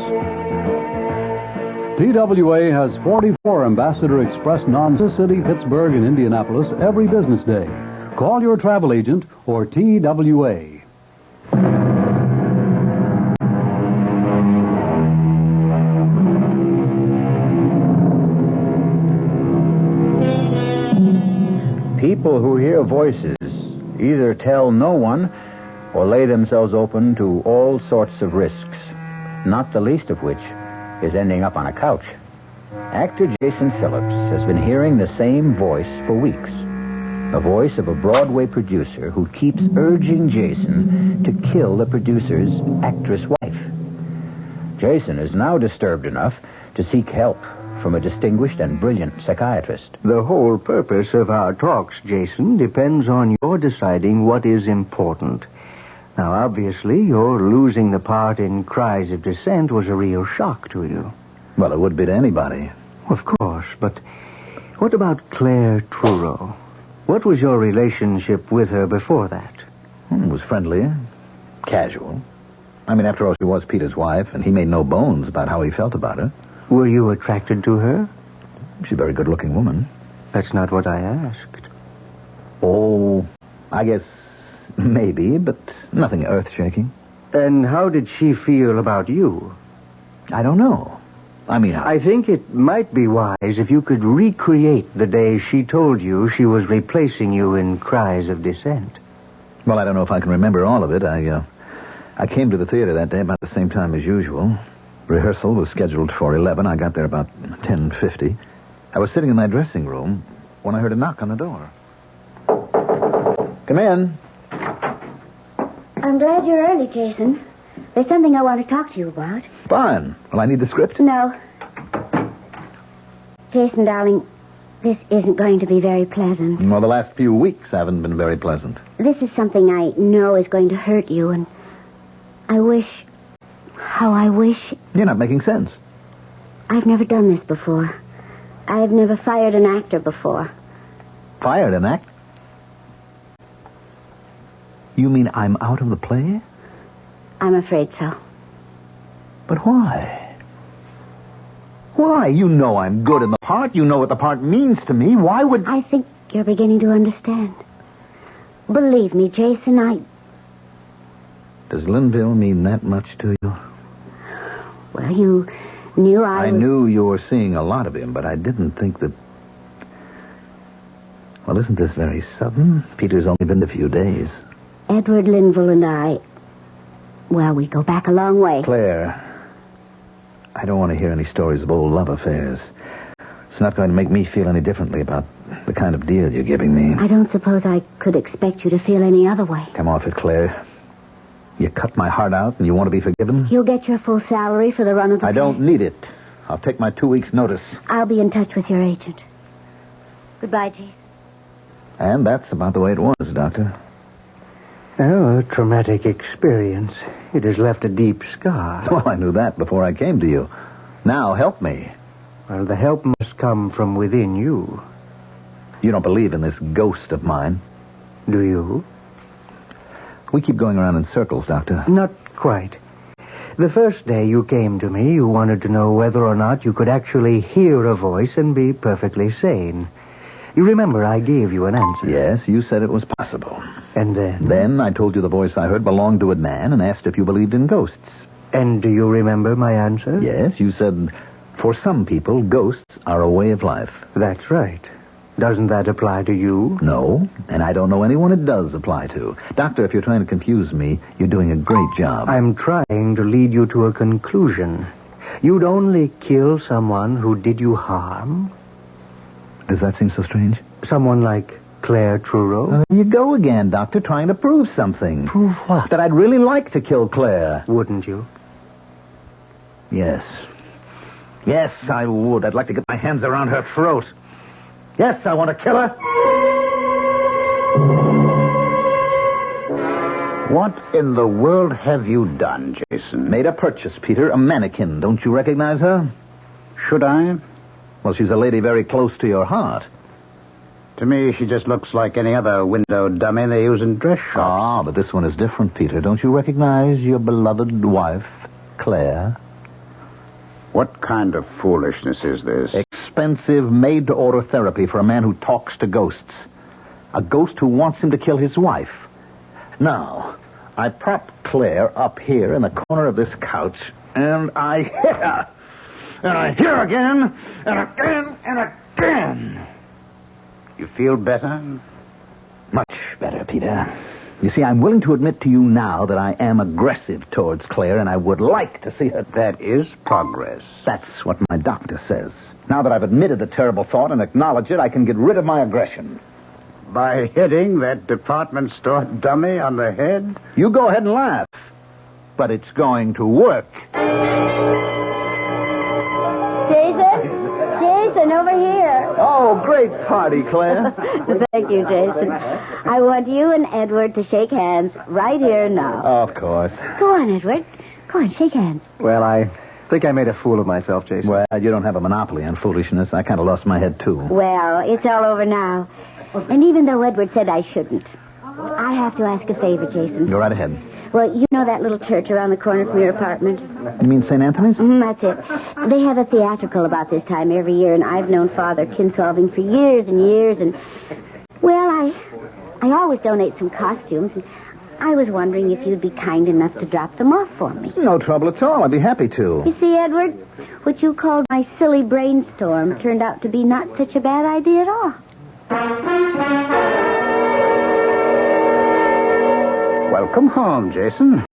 Speaker 4: TWA has 44 Ambassador Express non-city, Pittsburgh, and Indianapolis every business day. Call your travel agent or TWA.
Speaker 1: People who hear voices either tell no one or lay themselves open to all sorts of risks, not the least of which is ending up on a couch. Actor Jason Phillips has been hearing the same voice for weeks. The voice of a Broadway producer who keeps urging Jason to kill the producer's actress wife. Jason is now disturbed enough to seek help from a distinguished and brilliant psychiatrist.
Speaker 5: The whole purpose of our talks, Jason, depends on your deciding what is important. Now, obviously, your losing the part in Cries of Dissent was a real shock to you.
Speaker 7: Well, it would be to anybody.
Speaker 5: Of course, but what about Claire Truro? What was your relationship with her before that?
Speaker 7: It was friendly, casual. I mean, after all, she was Peter's wife, and he made no bones about how he felt about her.
Speaker 5: Were you attracted to her?
Speaker 7: She's a very good-looking woman.
Speaker 5: That's not what I asked.
Speaker 7: Oh, I guess maybe, but nothing earth-shaking.
Speaker 5: And how did she feel about you?
Speaker 7: I don't know.
Speaker 5: I think it might be wise if you could recreate the day she told you she was replacing you in Cries of Dissent.
Speaker 7: Well, I don't know if I can remember all of it. I came to the theater that day about the same time as usual. Rehearsal was scheduled for 11. I got there about 10:50. I was sitting in my dressing room when I heard a knock on the door. Come in.
Speaker 21: I'm glad you're early, Jason. There's something I want to talk to you about.
Speaker 7: Fine. Well, I need the script.
Speaker 21: No. Jason, darling, this isn't going to be very pleasant.
Speaker 7: Well, the last few weeks haven't been very pleasant.
Speaker 21: This is something I know is going to hurt you, and I wish...
Speaker 7: You're not making sense.
Speaker 21: I've never done this before. I've never fired an actor before.
Speaker 7: Fired an act? You mean I'm out of the play?
Speaker 21: I'm afraid so.
Speaker 7: But why? Why? You know I'm good in the part. You know what the part means to me. Why would...
Speaker 21: I think you're beginning to understand. Believe me, Jason,
Speaker 7: Does Linville mean that much to you?
Speaker 21: Well, you knew
Speaker 7: I knew you were seeing a lot of him, but I didn't think that... Well, isn't this very sudden? Peter's only been a few days.
Speaker 21: Edward Linville and I... Well, we go back a long way.
Speaker 7: Claire, I don't want to hear any stories of old love affairs. It's not going to make me feel any differently about the kind of deal you're giving me.
Speaker 21: I don't suppose I could expect you to feel any other way.
Speaker 7: Come off it, Claire. You cut my heart out and you want to be forgiven?
Speaker 21: You'll get your full salary for the run of the
Speaker 7: I don't need it. I'll take my 2 weeks' notice.
Speaker 21: I'll be in touch with your agent. Goodbye, Jason.
Speaker 7: And that's about the way it was, Doctor.
Speaker 5: Oh, a traumatic experience. It has left a deep scar.
Speaker 7: Well, I knew that before I came to you. Now, help me.
Speaker 5: Well, the help must come from within you.
Speaker 7: You don't believe in this ghost of mine?
Speaker 5: Do you?
Speaker 7: We keep going around in circles, Doctor.
Speaker 5: Not quite. The first day you came to me, you wanted to know whether or not you could actually hear a voice and be perfectly sane. You remember I gave you an answer.
Speaker 7: Yes, you said it was possible.
Speaker 5: And then?
Speaker 7: Then I told you the voice I heard belonged to a man and asked if you believed in ghosts.
Speaker 5: And do you remember my answer?
Speaker 7: Yes, you said, for some people, ghosts are a way of life.
Speaker 5: That's right. Doesn't that apply to you?
Speaker 7: No, and I don't know anyone it does apply to. Doctor, if you're trying to confuse me, you're doing a great job.
Speaker 5: I'm trying to lead you to a conclusion. You'd only kill someone who did you harm?
Speaker 7: Does that seem so strange?
Speaker 5: Someone like Claire Truro?
Speaker 7: There you go again, Doctor, trying to prove something.
Speaker 5: Prove what?
Speaker 7: That I'd really like to kill Claire.
Speaker 5: Wouldn't you?
Speaker 7: Yes. Yes, I would. I'd like to get my hands around her throat. Yes, I want to kill her.
Speaker 18: What in the world have you done, Jason?
Speaker 7: Made a purchase, Peter. A mannequin. Don't you recognize her?
Speaker 18: Should I?
Speaker 7: Well, she's a lady very close to your heart.
Speaker 18: To me, she just looks like any other window dummy they use in dress shops.
Speaker 7: Ah, but this one is different, Peter. Don't you recognize your beloved wife, Claire?
Speaker 18: What kind of foolishness is this?
Speaker 7: Expensive, made-to-order therapy for a man who talks to ghosts. A ghost who wants him to kill his wife. Now, I prop Claire up here in the corner of this couch, and I hit her. And I hit her again, and again, and again.
Speaker 18: You feel better?
Speaker 7: Much better, Peter. You see, I'm willing to admit to you now that I am aggressive towards Claire, and I would like to see her...
Speaker 18: That is progress.
Speaker 7: That's what my doctor says. Now that I've admitted the terrible thought and acknowledged it, I can get rid of my aggression.
Speaker 18: By hitting that department store dummy on the head?
Speaker 7: You go ahead and laugh. But it's going to work.
Speaker 21: Jason, over here.
Speaker 7: Oh, great party, Claire.
Speaker 21: Thank you, Jason. I want you and Edward to shake hands right here now.
Speaker 7: Of course.
Speaker 21: Go on, Edward. Go on, shake hands.
Speaker 22: Well, I think I made a fool of myself, Jason.
Speaker 7: Well, you don't have a monopoly on foolishness. I kind of lost my head, too.
Speaker 21: Well, it's all over now. And even though Edward said I shouldn't, I have to ask a favor, Jason.
Speaker 7: Go right ahead.
Speaker 21: Well, you know that little church around the corner from your apartment?
Speaker 7: You mean St. Anthony's?
Speaker 21: That's it. They have a theatrical about this time every year, and I've known Father Kinsolving for years and years, and... Well, I always donate some costumes, and I was wondering if you'd be kind enough to drop them off for me.
Speaker 7: No trouble at all. I'd be happy to.
Speaker 21: You see, Edward, what you called my silly brainstorm turned out to be not such a bad idea at all.
Speaker 18: Welcome home, Jason.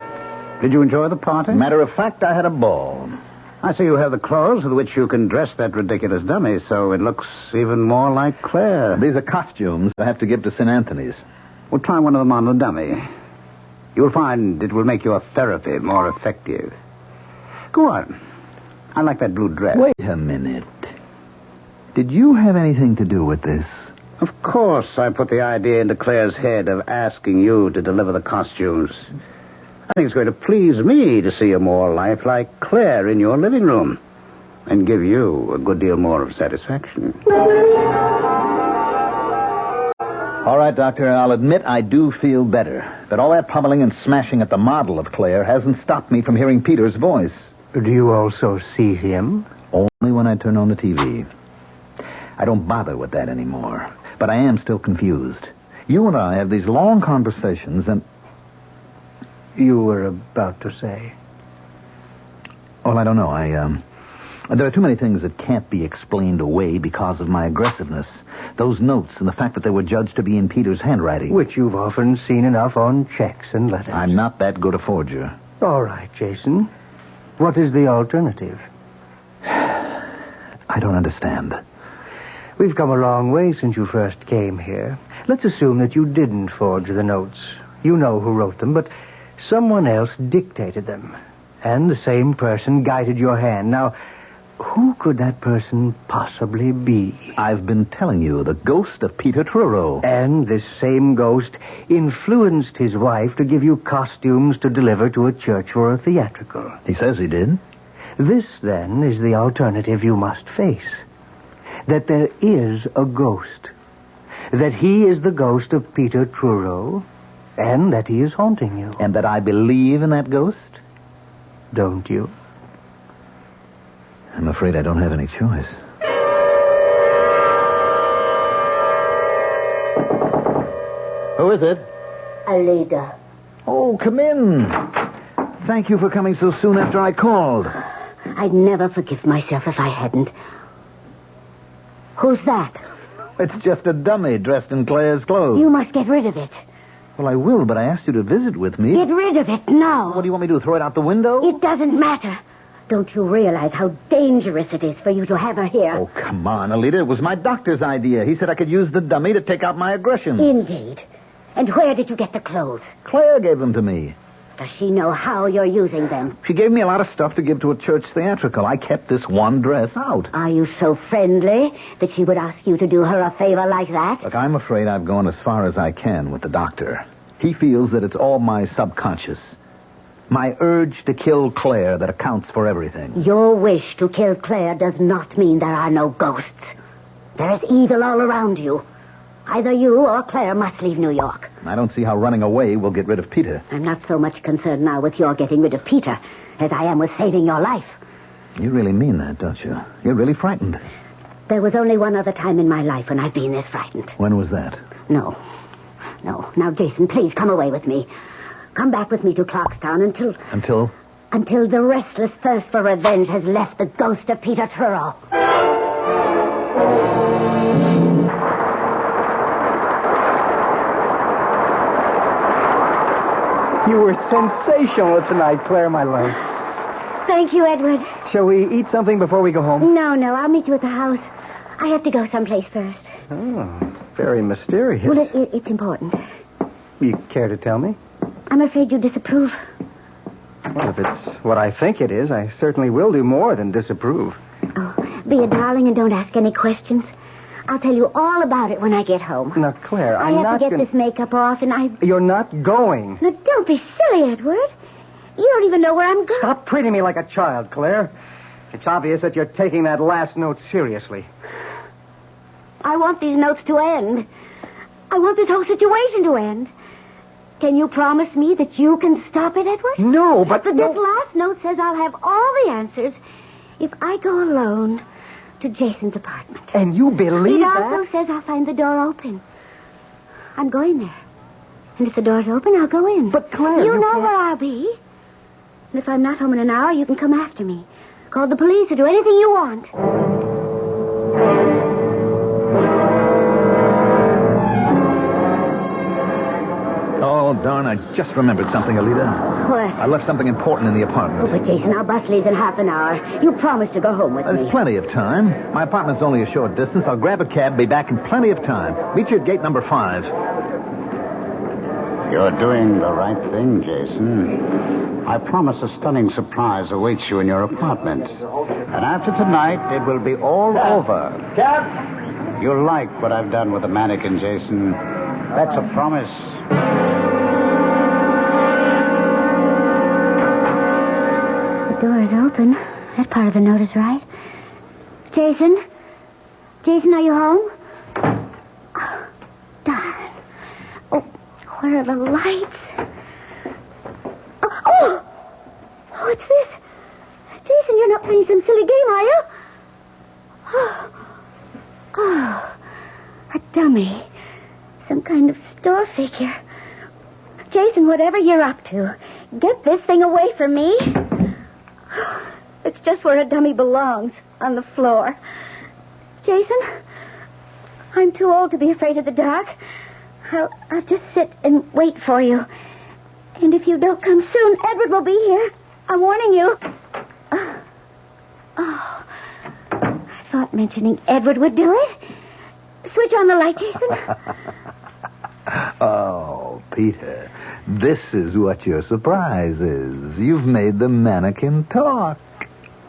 Speaker 18: Did you enjoy the party?
Speaker 7: Matter of fact, I had a ball.
Speaker 18: I see you have the clothes with which you can dress that ridiculous dummy, so it looks even more like Claire.
Speaker 7: These are costumes I have to give to St. Anthony's.
Speaker 18: Well, try one of them on the dummy. You'll find it will make your therapy more effective. Go on. I like that blue dress.
Speaker 7: Wait a minute. Did you have anything to do with this?
Speaker 18: Of course, I put the idea into Claire's head of asking you to deliver the costumes. I think it's going to please me to see a more lifelike Claire in your living room and give you a good deal more of satisfaction.
Speaker 7: All right, Doctor, I'll admit I do feel better. But all that pummeling and smashing at the model of Claire hasn't stopped me from hearing Peter's voice.
Speaker 5: Do you also see him?
Speaker 7: Only when I turn on the TV. I don't bother with that anymore. But I am still confused. You and I have these long conversations and...
Speaker 5: You were about to say?
Speaker 7: Well, I don't know. There are too many things that can't be explained away because of my aggressiveness. Those notes and the fact that they were judged to be in Peter's handwriting.
Speaker 5: Which you've often seen enough on checks and letters.
Speaker 7: I'm not that good a forger.
Speaker 5: All right, Jason. What is the alternative?
Speaker 7: I don't understand.
Speaker 5: We've come a long way since you first came here. Let's assume that you didn't forge the notes. You know who wrote them, but someone else dictated them. And the same person guided your hand. Now, who could that person possibly be?
Speaker 7: I've been telling you, the ghost of Peter Truro.
Speaker 5: And this same ghost influenced his wife to give you costumes to deliver to a church for a theatrical.
Speaker 7: He says he did.
Speaker 5: This, then, is the alternative you must face. That there is a ghost. That he is the ghost of Peter Truro, and that he is haunting you.
Speaker 7: And that I believe in that ghost?
Speaker 5: Don't you?
Speaker 7: I'm afraid I don't have any choice. Who is it?
Speaker 21: Alida.
Speaker 7: Oh, come in. Thank you for coming so soon after I called.
Speaker 21: I'd never forgive myself if I hadn't. Who's that?
Speaker 7: It's just a dummy dressed in Claire's clothes.
Speaker 21: You must get rid of it.
Speaker 7: Well, I will, but I asked you to visit with me.
Speaker 21: Get rid of it now.
Speaker 7: What do you want me to do, throw it out the window?
Speaker 21: It doesn't matter. Don't you realize how dangerous it is for you to have her here?
Speaker 7: Oh, come on, Alida. It was my doctor's idea. He said I could use the dummy to take out my aggression.
Speaker 21: Indeed. And where did you get the clothes?
Speaker 7: Claire gave them to me.
Speaker 21: Does she know how you're using them?
Speaker 7: She gave me a lot of stuff to give to a church theatrical. I kept this one dress out.
Speaker 21: Are you so friendly that she would ask you to do her a favor like that?
Speaker 7: Look, I'm afraid I've gone as far as I can with the doctor. He feels that it's all my subconscious. My urge to kill Claire that accounts for everything.
Speaker 21: Your wish to kill Claire does not mean there are no ghosts. There is evil all around you. Either you or Claire must leave New York.
Speaker 7: I don't see how running away will get rid of Peter.
Speaker 21: I'm not so much concerned now with your getting rid of Peter as I am with saving your life.
Speaker 7: You really mean that, don't you? You're really frightened.
Speaker 21: There was only one other time in my life when I've been this frightened.
Speaker 7: When was that?
Speaker 21: No. Now, Jason, please come away with me. Come back with me to Clarkstown until... Until the restless thirst for revenge has left the ghost of Peter Truro.
Speaker 22: You were sensational tonight, Claire, my love.
Speaker 21: Thank you, Edward.
Speaker 22: Shall we eat something before we go home?
Speaker 21: No, I'll meet you at the house. I have to go someplace first.
Speaker 22: Oh, very mysterious.
Speaker 21: Well, it's important.
Speaker 22: You care to tell me?
Speaker 21: I'm afraid you disapprove.
Speaker 22: Well, if it's what I think it is, I certainly will do more than disapprove.
Speaker 21: Oh, be a darling and don't ask any questions. I'll tell you all about it when I get home.
Speaker 22: Now, Claire,
Speaker 21: I have to get this makeup off, and
Speaker 22: You're not going.
Speaker 21: Now, don't be silly, Edward. You don't even know where I'm going.
Speaker 22: Stop treating me like a child, Claire. It's obvious that you're taking that last note seriously.
Speaker 21: I want these notes to end. I want this whole situation to end. Can you promise me that you can stop it, Edward?
Speaker 22: No, but...
Speaker 21: This last note says I'll have all the answers if I go alone to Jason's apartment.
Speaker 22: And you believe that?
Speaker 21: It also says I'll find the door open. I'm going there. And if the door's open, I'll go in.
Speaker 22: But, Claire,
Speaker 21: you know
Speaker 22: can't...
Speaker 21: where I'll be. And if I'm not home in an hour, you can come after me. Call the police or do anything you want.
Speaker 7: Oh, darn, I just remembered something, Alita.
Speaker 21: What?
Speaker 7: I left something important in the apartment.
Speaker 21: Oh, but Jason, our bus leaves in half an hour. You promised to go home with me.
Speaker 7: There's plenty of time. My apartment's only a short distance. I'll grab a cab, be back in plenty of time. Meet you at gate number 5.
Speaker 18: You're doing the right thing, Jason. I promise a stunning surprise awaits you in your apartment. And after tonight, it will be all over.
Speaker 22: Cab!
Speaker 18: You'll like what I've done with the mannequin, Jason. That's a promise.
Speaker 21: The door is open. That part of the note is right. Jason? Jason, are you home? Oh, darn. Oh, where are the lights? Oh! What's this? Jason, you're not playing some silly game, are you? Oh, a dummy. Some kind of store figure. Jason, whatever you're up to, get this thing away from me. It's just where a dummy belongs, on the floor. Jason, I'm too old to be afraid of the dark. I'll just sit and wait for you. And if you don't come soon, Edward will be here. I'm warning you. Oh, I thought mentioning Edward would do it. Switch on the light, Jason.
Speaker 7: Oh, Peter, this is what your surprise is. You've made the mannequin talk.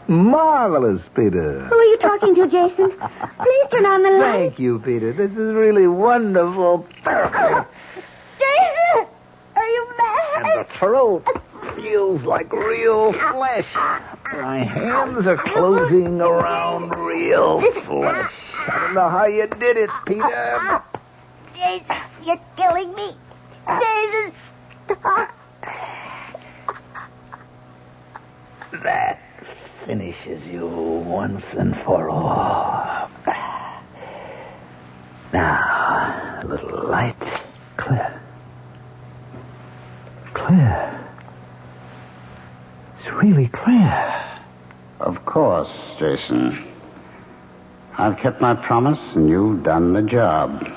Speaker 7: Marvelous, Peter.
Speaker 21: Who are you talking to, Jason? Please turn on the light.
Speaker 7: Thank you, Peter. This is really wonderful. Perfect.
Speaker 21: Jason! Are you mad?
Speaker 7: And the throat feels like real flesh. My hands are closing around real flesh. I don't know how you did it, Peter.
Speaker 21: Jason, you're killing me. Jason, stop.
Speaker 7: That finishes you once and for all. Now, a little light. Clear. Clear. It's really clear.
Speaker 18: Of course, Jason. I've kept my promise, and you've done the job.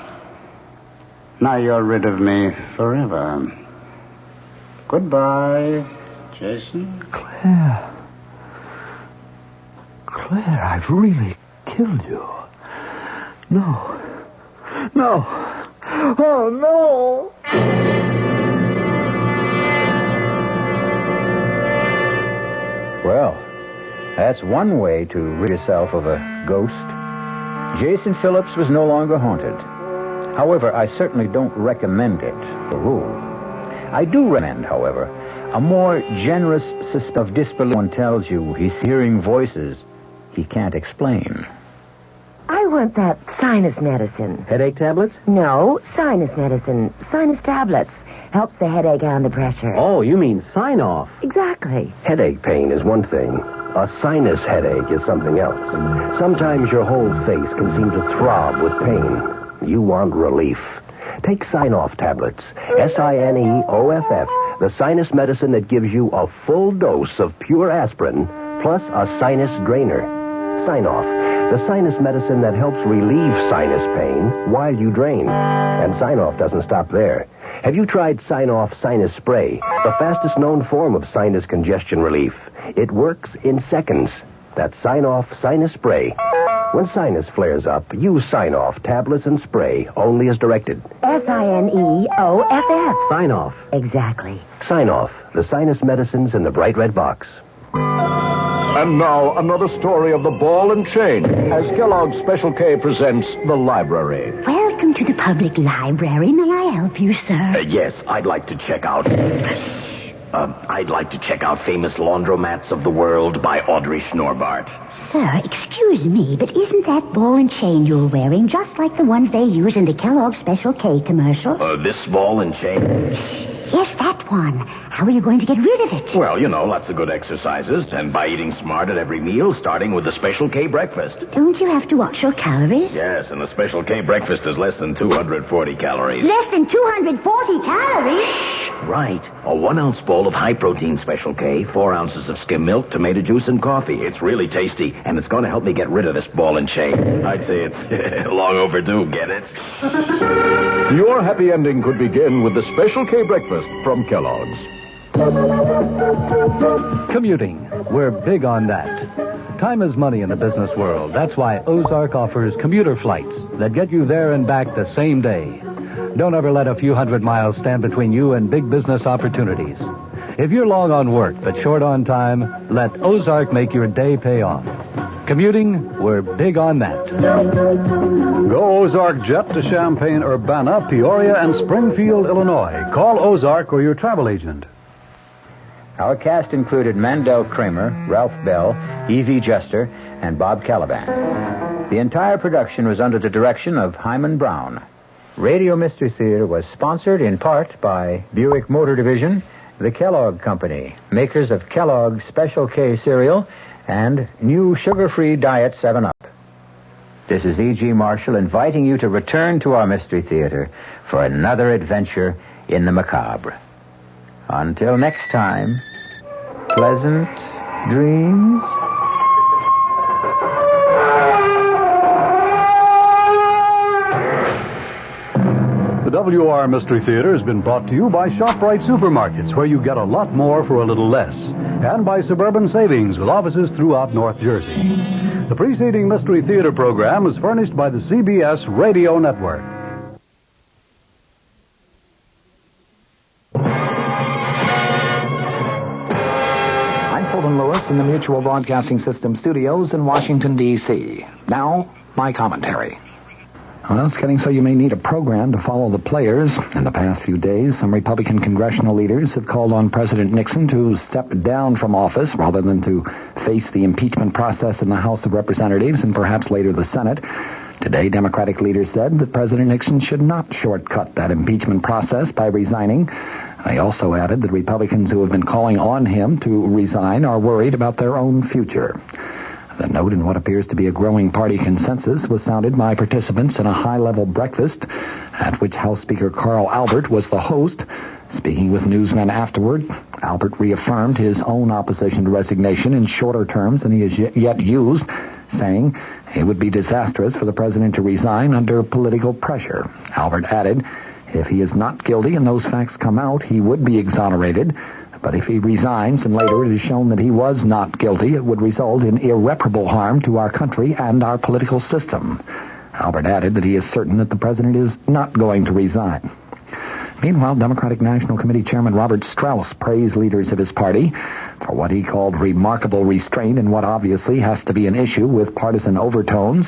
Speaker 18: Now you're rid of me forever. Goodbye, Jason.
Speaker 7: Claire. Claire, I've really killed you. No. No. Oh, no.
Speaker 1: Well, that's one way to rid yourself of a ghost. Jason Phillips was no longer haunted. However, I certainly don't recommend it, for rule. I do recommend, however, a more generous suspicion of disbelief. One tells you he's hearing voices he can't explain.
Speaker 2: I want that sinus medicine.
Speaker 22: Headache tablets?
Speaker 2: No, sinus medicine. Sinus tablets. Helps the headache and the pressure.
Speaker 22: Oh, you mean sign-off.
Speaker 2: Exactly.
Speaker 9: Headache pain is one thing. A sinus headache is something else. Sometimes your whole face can seem to throb with pain. You want relief. Take Sign-Off tablets. SINEOFF. The sinus medicine that gives you a full dose of pure aspirin plus a sinus drainer. Sign-Off. The sinus medicine that helps relieve sinus pain while you drain. And Sign-Off doesn't stop there. Have you tried Sign-Off Sinus Spray, the fastest known form of sinus congestion relief? It works in seconds. That's Sign-Off Sinus Spray. When sinus flares up, use Sign-Off tablets and spray, only as directed.
Speaker 2: Signoff.
Speaker 9: Sign-Off.
Speaker 2: Exactly.
Speaker 9: Sign-Off, the sinus medicines in the bright red box.
Speaker 11: And now, another story of the ball and chain, as Kellogg's Special K presents The Library.
Speaker 21: Welcome to the public library. May I help you, sir?
Speaker 9: Yes, I'd like to check out... Famous Laundromats of the World by Audrey Schnorbart.
Speaker 21: Sir, excuse me, but isn't that ball and chain you're wearing just like the ones they use in the Kellogg's Special K commercials?
Speaker 9: This ball and chain?
Speaker 21: Yes, that one. How are you going to get rid of it?
Speaker 9: Well, lots of good exercises, and by eating smart at every meal, starting with the Special K breakfast.
Speaker 21: Don't you have to watch your calories?
Speaker 9: Yes, and the Special K breakfast is less than 240 calories.
Speaker 21: Less than 240 calories?
Speaker 9: Right. A 1-ounce bowl of high-protein Special K, 4 ounces of skim milk, tomato juice, and coffee. It's really tasty, and it's going to help me get rid of this ball and chain. I'd say it's long overdue, get it?
Speaker 11: Your happy ending could begin with the Special K breakfast from Kellogg's.
Speaker 4: Commuting. We're big on that. Time is money in the business world. That's why Ozark offers commuter flights that get you there and back the same day. Don't ever let a few hundred miles stand between you and big business opportunities. If you're long on work but short on time, let Ozark make your day pay off. Commuting, we're big on that.
Speaker 15: Go Ozark Jet to Champaign, Urbana, Peoria, and Springfield, Illinois. Call Ozark or your travel agent.
Speaker 1: Our cast included Mandel Kramer, Ralph Bell, Evie Juster, and Bob Caliban. The entire production was under the direction of Hyman Brown. Radio Mystery Theater was sponsored in part by Buick Motor Division, the Kellogg Company, makers of Kellogg's Special K cereal, and new sugar-free Diet 7-Up. This is E.G. Marshall inviting you to return to our Mystery Theater for another adventure in the macabre. Until next time, pleasant dreams.
Speaker 15: The WR Mystery Theater has been brought to you by ShopRite Supermarkets, where you get a lot more for a little less, and by Suburban Savings, with offices throughout North Jersey. The preceding Mystery Theater program is furnished by the CBS Radio Network.
Speaker 16: I'm Fulton Lewis in the Mutual Broadcasting System studios in Washington, D.C. Now, my commentary. Well, it's getting so you may need a program to follow the players. In the past few days, some Republican congressional leaders have called on President Nixon to step down from office rather than to face the impeachment process in the House of Representatives and perhaps later the Senate. Today, Democratic leaders said that President Nixon should not shortcut that impeachment process by resigning. They also added that Republicans who have been calling on him to resign are worried about their own future. The note in what appears to be a growing party consensus was sounded by participants in a high-level breakfast at which House Speaker Carl Albert was the host. Speaking with newsmen afterward, Albert reaffirmed his own opposition to resignation in shorter terms than he has yet used, saying it would be disastrous for the president to resign under political pressure. Albert added, if he is not guilty and those facts come out, he would be exonerated. But if he resigns and later it is shown that he was not guilty, it would result in irreparable harm to our country and our political system. Albert added that he is certain that the president is not going to resign. Meanwhile, Democratic National Committee Chairman Robert Strauss praised leaders of his party for what he called remarkable restraint in what obviously has to be an issue with partisan overtones.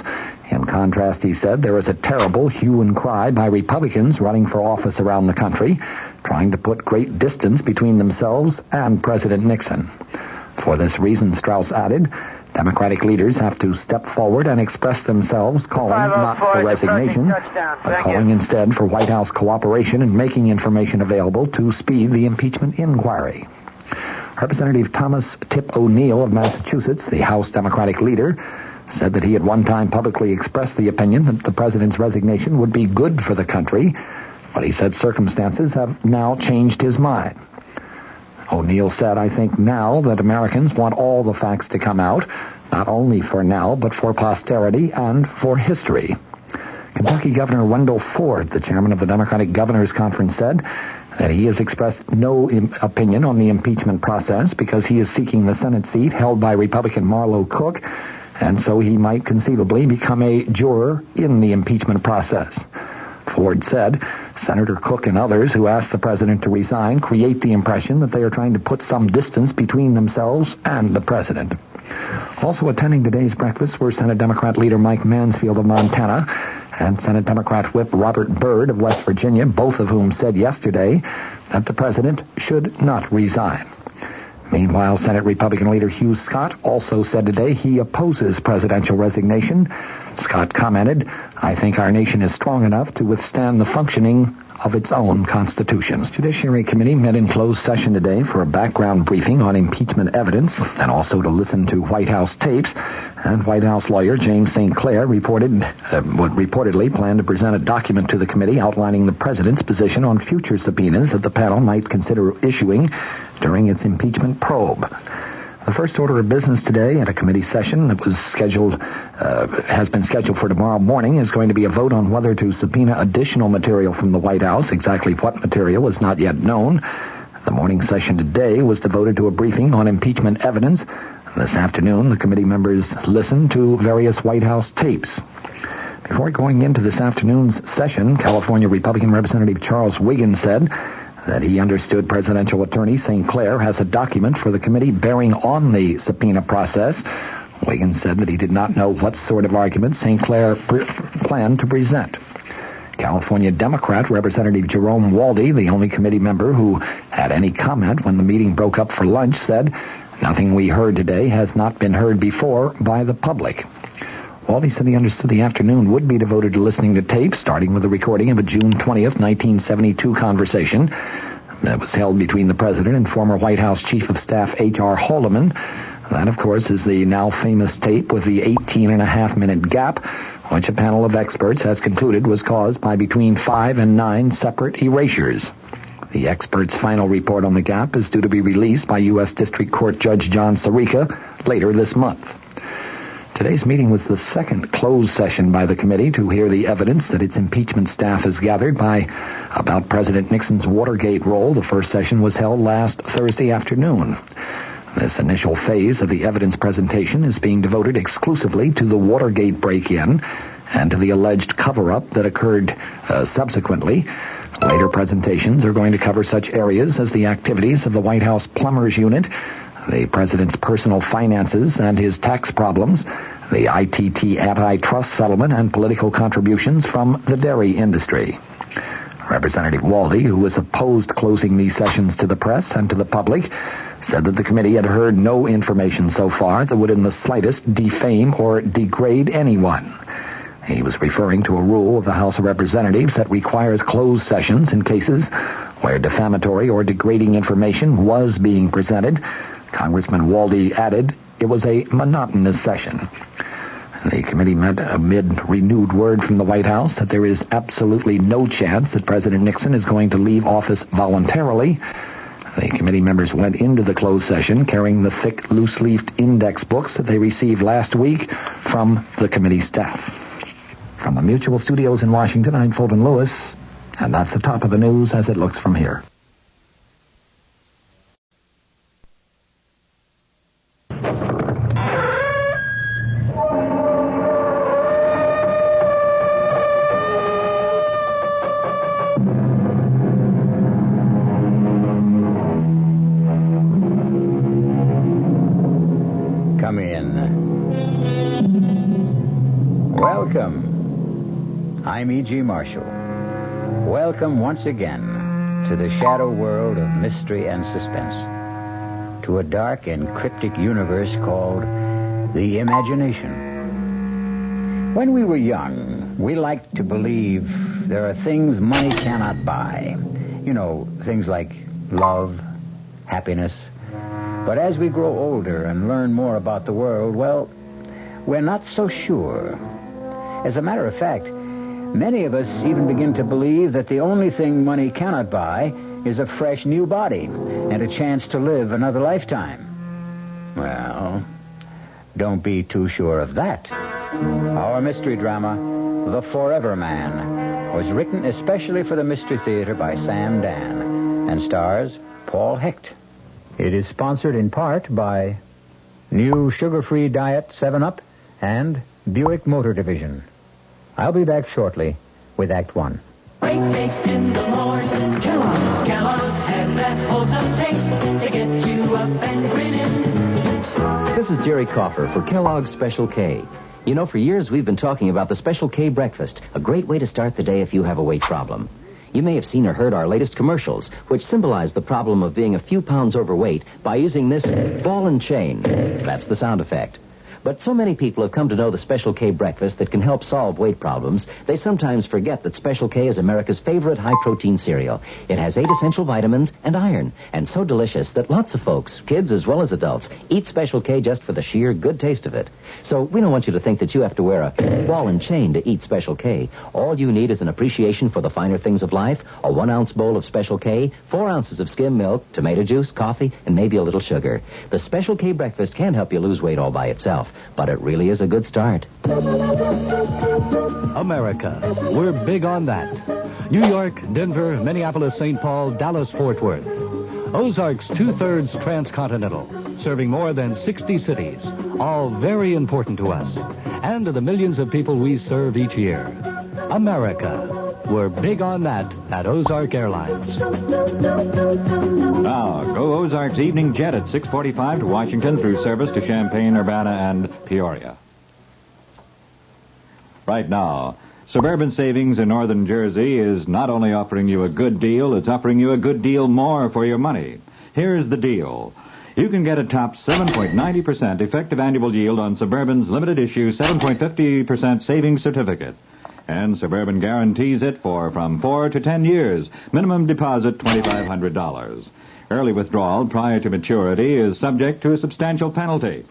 Speaker 16: In contrast, he said, there is a terrible hue and cry by Republicans running for office around the country, trying to put great distance between themselves and President Nixon. For this reason, Strauss added, Democratic leaders have to step forward and express themselves, calling not for resignation, but calling instead for White House cooperation and making information available to speed the impeachment inquiry. Representative Thomas Tip O'Neill of Massachusetts, the House Democratic leader, said that he had one time publicly expressed the opinion that the president's resignation would be good for the country, but he said circumstances have now changed his mind. O'Neill said, I think now that Americans want all the facts to come out, not only for now, but for posterity and for history. Kentucky Governor Wendell Ford, the chairman of the Democratic Governors Conference, said that he has expressed no opinion on the impeachment process because he is seeking the Senate seat held by Republican Marlo Cook, and so he might conceivably become a juror in the impeachment process. Ford said Senator Cook and others who asked the president to resign create the impression that they are trying to put some distance between themselves and the president. Also attending today's breakfast were Senate Democrat leader Mike Mansfield of Montana and Senate Democrat Whip Robert Byrd of West Virginia, both of whom said yesterday that the president should not resign. Meanwhile, Senate Republican leader Hugh Scott also said today he opposes presidential resignation. Scott commented, "I think our nation is strong enough to withstand the functioning of its own constitution." The Judiciary Committee met in closed session today for a background briefing on impeachment evidence and also to listen to White House tapes. And White House lawyer James St. Clair reportedly planned to present a document to the committee outlining the president's position on future subpoenas that the panel might consider issuing during its impeachment probe. The first order of business today at a committee session that has been scheduled for tomorrow morning is going to be a vote on whether to subpoena additional material from the White House. Exactly what material is not yet known. The morning session today was devoted to a briefing on impeachment evidence. This afternoon, the committee members listened to various White House tapes. Before going into this afternoon's session, California Republican Representative Charles Wiggins said that he understood presidential attorney St. Clair has a document for the committee bearing on the subpoena process. Wiggins said that he did not know what sort of argument St. Clair planned to present. California Democrat Representative Jerome Waldy, the only committee member who had any comment when the meeting broke up for lunch, said, "Nothing we heard today has not been heard before by the public." Waldy said he understood the afternoon would be devoted to listening to tapes, starting with a recording of a June 20th, 1972 conversation that was held between the president and former White House Chief of Staff H.R. Haldeman. That, of course, is the now famous tape with the 18.5-minute gap, which a panel of experts has concluded was caused by between 5 and 9 separate erasures. The experts' final report on the gap is due to be released by U.S. District Court Judge John Sirica later this month. Today's meeting was the second closed session by the committee to hear the evidence that its impeachment staff has gathered about President Nixon's Watergate role. The first session was held last Thursday afternoon. This initial phase of the evidence presentation is being devoted exclusively to the Watergate break-in and to the alleged cover-up that occurred subsequently. Later presentations are going to cover such areas as the activities of the White House Plumbers Unit, the president's personal finances and his tax problems, the ITT antitrust settlement, and political contributions from the dairy industry. Representative Waldy, who was opposed closing these sessions to the press and to the public, said that the committee had heard no information so far that would in the slightest defame or degrade anyone. He was referring to a rule of the House of Representatives that requires closed sessions in cases where defamatory or degrading information was being presented. Congressman Waldy added it was a monotonous session. The committee met amid renewed word from the White House that there is absolutely no chance that President Nixon is going to leave office voluntarily. The committee members went into the closed session carrying the thick, loose-leafed index books that they received last week from the committee staff. From the Mutual Studios in Washington, I'm Fulton Lewis, and that's the top of the news as it looks from here.
Speaker 1: Come in. Welcome. I'm E.G. Marshall. Welcome once again to the shadow world of mystery and suspense, to a dark and cryptic universe called the imagination. When we were young, we liked to believe there are things money cannot buy. You know, things like love, happiness. But as we grow older and learn more about the world, well, we're not so sure. As a matter of fact, many of us even begin to believe that the only thing money cannot buy is a fresh new body and a chance to live another lifetime. Well, don't be too sure of that. Our mystery drama, The Forever Man, was written especially for the Mystery Theater by Sam Dan and stars Paul Hecht. It is sponsored in part by New Sugar-Free Diet 7-Up and Buick Motor Division. I'll be back shortly with Act 1.
Speaker 10: Great taste in the morning. Kellogg's has that wholesome taste to get you up and grinning.
Speaker 14: This is Jerry Coffer for Kellogg's Special K. You know, for years we've been talking about the Special K breakfast, a great way to start the day if you have a weight problem. You may have seen or heard our latest commercials, which symbolize the problem of being a few pounds overweight by using this ball and chain. That's the sound effect. But so many people have come to know the Special K breakfast that can help solve weight problems, they sometimes forget that Special K is America's favorite high-protein cereal. It has 8 essential vitamins and iron, and so delicious that lots of folks, kids as well as adults, eat Special K just for the sheer good taste of it. So we don't want you to think that you have to wear a ball and chain to eat Special K. All you need is an appreciation for the finer things of life, a 1-ounce bowl of Special K, 4 ounces of skim milk, tomato juice, coffee, and maybe a little sugar. The Special K breakfast can help you lose weight all by itself, but it really is a good start.
Speaker 17: America. We're big on that. New York, Denver, Minneapolis, St. Paul, Dallas, Fort Worth. Ozarks 2/3 transcontinental, serving more than 60 cities, all very important to us, and to the millions of people we serve each year. America. We're big on that at Ozark Airlines.
Speaker 23: Now, go Ozarks Evening Jet at 6:45 to Washington through service to Champaign, Urbana, and Peoria. Right now, Suburban Savings in Northern Jersey is not only offering you a good deal, it's offering you a good deal more for your money. Here's the deal. You can get a top 7.90% effective annual yield on Suburban's limited issue 7.50% savings certificate. And Suburban guarantees it for from 4 to 10 years. Minimum deposit $2,500. Early withdrawal prior to maturity is subject to a substantial penalty.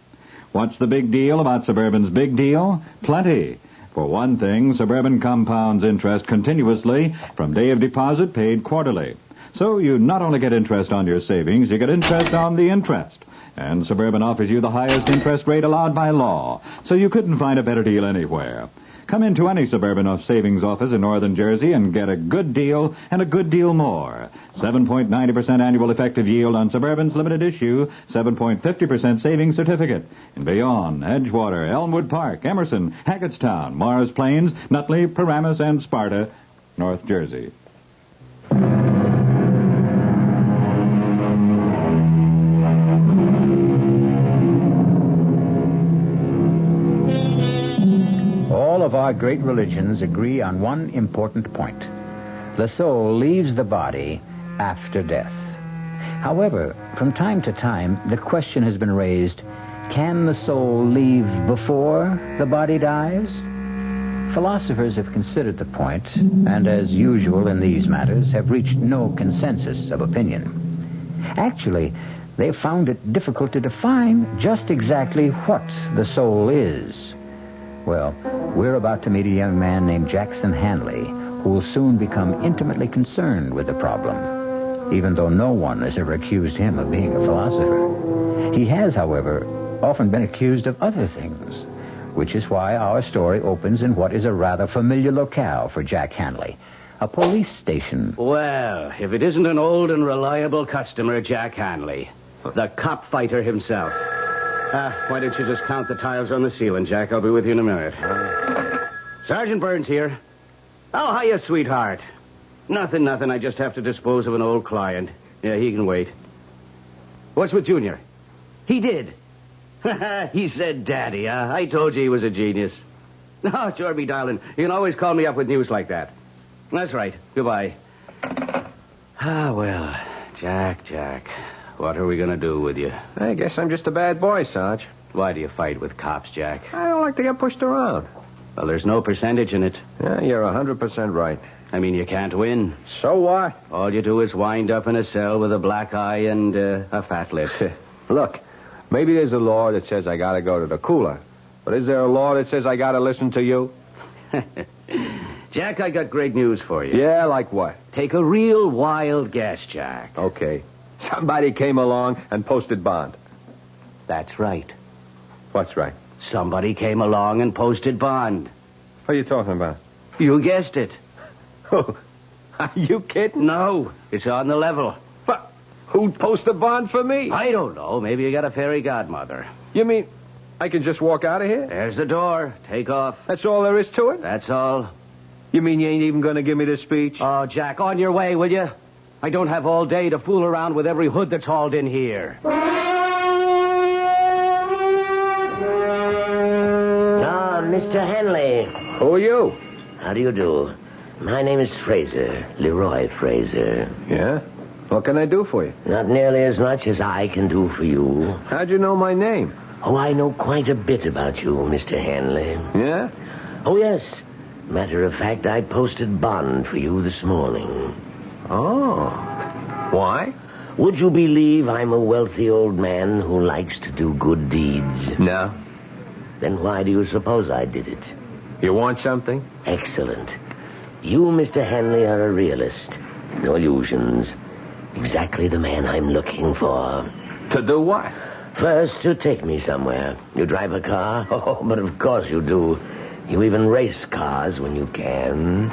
Speaker 23: What's the big deal about Suburban's big deal? Plenty. For one thing, Suburban compounds interest continuously from day of deposit paid quarterly. So you not only get interest on your savings, you get interest on the interest. And Suburban offers you the highest interest rate allowed by law. So you couldn't find a better deal anywhere. Come into any Suburban savings office in Northern Jersey and get a good deal and a good deal more. 7.90% annual effective yield on Suburban's limited issue, 7.50% savings certificate. In Bayonne, Edgewater, Elmwood Park, Emerson, Hackettstown, Mars Plains, Nutley, Paramus, and Sparta, North Jersey.
Speaker 1: All of our great religions agree on one important point. The soul leaves the body after death. However, from time to time, the question has been raised, can the soul leave before the body dies? Philosophers have considered the point, and as usual in these matters, have reached no consensus of opinion. Actually, they've found it difficult to define just exactly what the soul is. Well, we're about to meet a young man named Jackson Hanley, who will soon become intimately concerned with the problem, even though no one has ever accused him of being a philosopher. He has, however, often been accused of other things, which is why our story opens in what is a rather familiar locale for Jack Hanley, a police station.
Speaker 24: Well, if it isn't an old and reliable customer, Jack Hanley, the cop fighter himself. Why don't you just count the tiles on the ceiling, Jack? I'll be with you in a minute. Sergeant Burns here. Oh, hiya, sweetheart. Nothing. I just have to dispose of an old client. Yeah, he can wait. What's with Junior? He did. He said daddy, huh? I told you he was a genius. No, sure, me darling. You can always call me up with news like that. That's right. Goodbye. Well, Jack. What are we going to do with you?
Speaker 12: I guess I'm just a bad boy, Sarge.
Speaker 24: Why do you fight with cops, Jack?
Speaker 12: I don't like to get pushed around.
Speaker 24: Well, there's no percentage in it.
Speaker 12: Yeah, you're 100% right.
Speaker 24: I mean, you can't win.
Speaker 12: So what?
Speaker 24: All you do is wind up in a cell with a black eye and a fat lip.
Speaker 12: Look, maybe there's a law that says I got to go to the cooler. But is there a law that says I got to listen to you?
Speaker 24: Jack, I got great news for you.
Speaker 12: Yeah, like what?
Speaker 24: Take a real wild guess, Jack.
Speaker 12: Okay. Somebody came along and posted bond.
Speaker 24: That's right.
Speaker 12: What's right?
Speaker 24: Somebody came along and posted bond.
Speaker 6: What are you talking about?
Speaker 24: You guessed it.
Speaker 6: Are you kidding?
Speaker 24: No, it's on the level.
Speaker 6: But who'd post a bond for me?
Speaker 24: I don't know. Maybe you got a fairy godmother.
Speaker 6: You mean I can just walk out of here?
Speaker 24: There's the door. Take off.
Speaker 6: That's all there is to it?
Speaker 24: That's all.
Speaker 6: You mean you ain't even going to give me the speech?
Speaker 24: Oh, Jack, on your way, will you? I don't have all day to fool around with every hood that's hauled in here.
Speaker 3: Mr. Henley.
Speaker 6: Who are you?
Speaker 3: How do you do? My name is Fraser, Leroy Fraser.
Speaker 6: Yeah? What can I do for you?
Speaker 3: Not nearly as much as I can do for you.
Speaker 6: How'd you know my name?
Speaker 3: Oh, I know quite a bit about you, Mr. Henley.
Speaker 6: Yeah?
Speaker 3: Oh, yes. Matter of fact, I posted bond for you this morning.
Speaker 6: Oh. Why?
Speaker 3: Would you believe I'm a wealthy old man who likes to do good deeds?
Speaker 6: No.
Speaker 3: Then why do you suppose I did it?
Speaker 6: You want something?
Speaker 3: Excellent. You, Mr. Henley, are a realist. No illusions. Exactly the man I'm looking for.
Speaker 6: To do what?
Speaker 3: First, to take me somewhere. You drive a car? Oh, but of course you do. You even race cars when you can.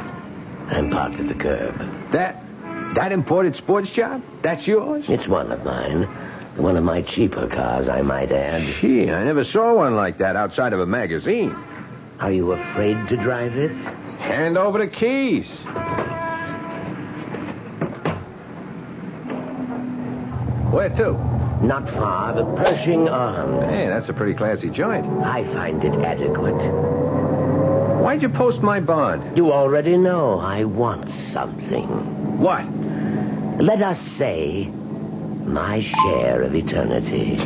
Speaker 3: I'm parked at the curb.
Speaker 6: That imported sports job? That's yours?
Speaker 3: It's one of mine. One of my cheaper cars, I might add.
Speaker 6: Gee, I never saw one like that outside of a magazine.
Speaker 3: Are you afraid to drive it?
Speaker 6: Hand over the keys. Where to?
Speaker 3: Not far, the Pershing Arms.
Speaker 6: Hey, that's a pretty classy joint.
Speaker 3: I find it adequate.
Speaker 6: Why'd you post my bond?
Speaker 3: You already know I want something.
Speaker 6: What?
Speaker 3: Let us say my share of eternity.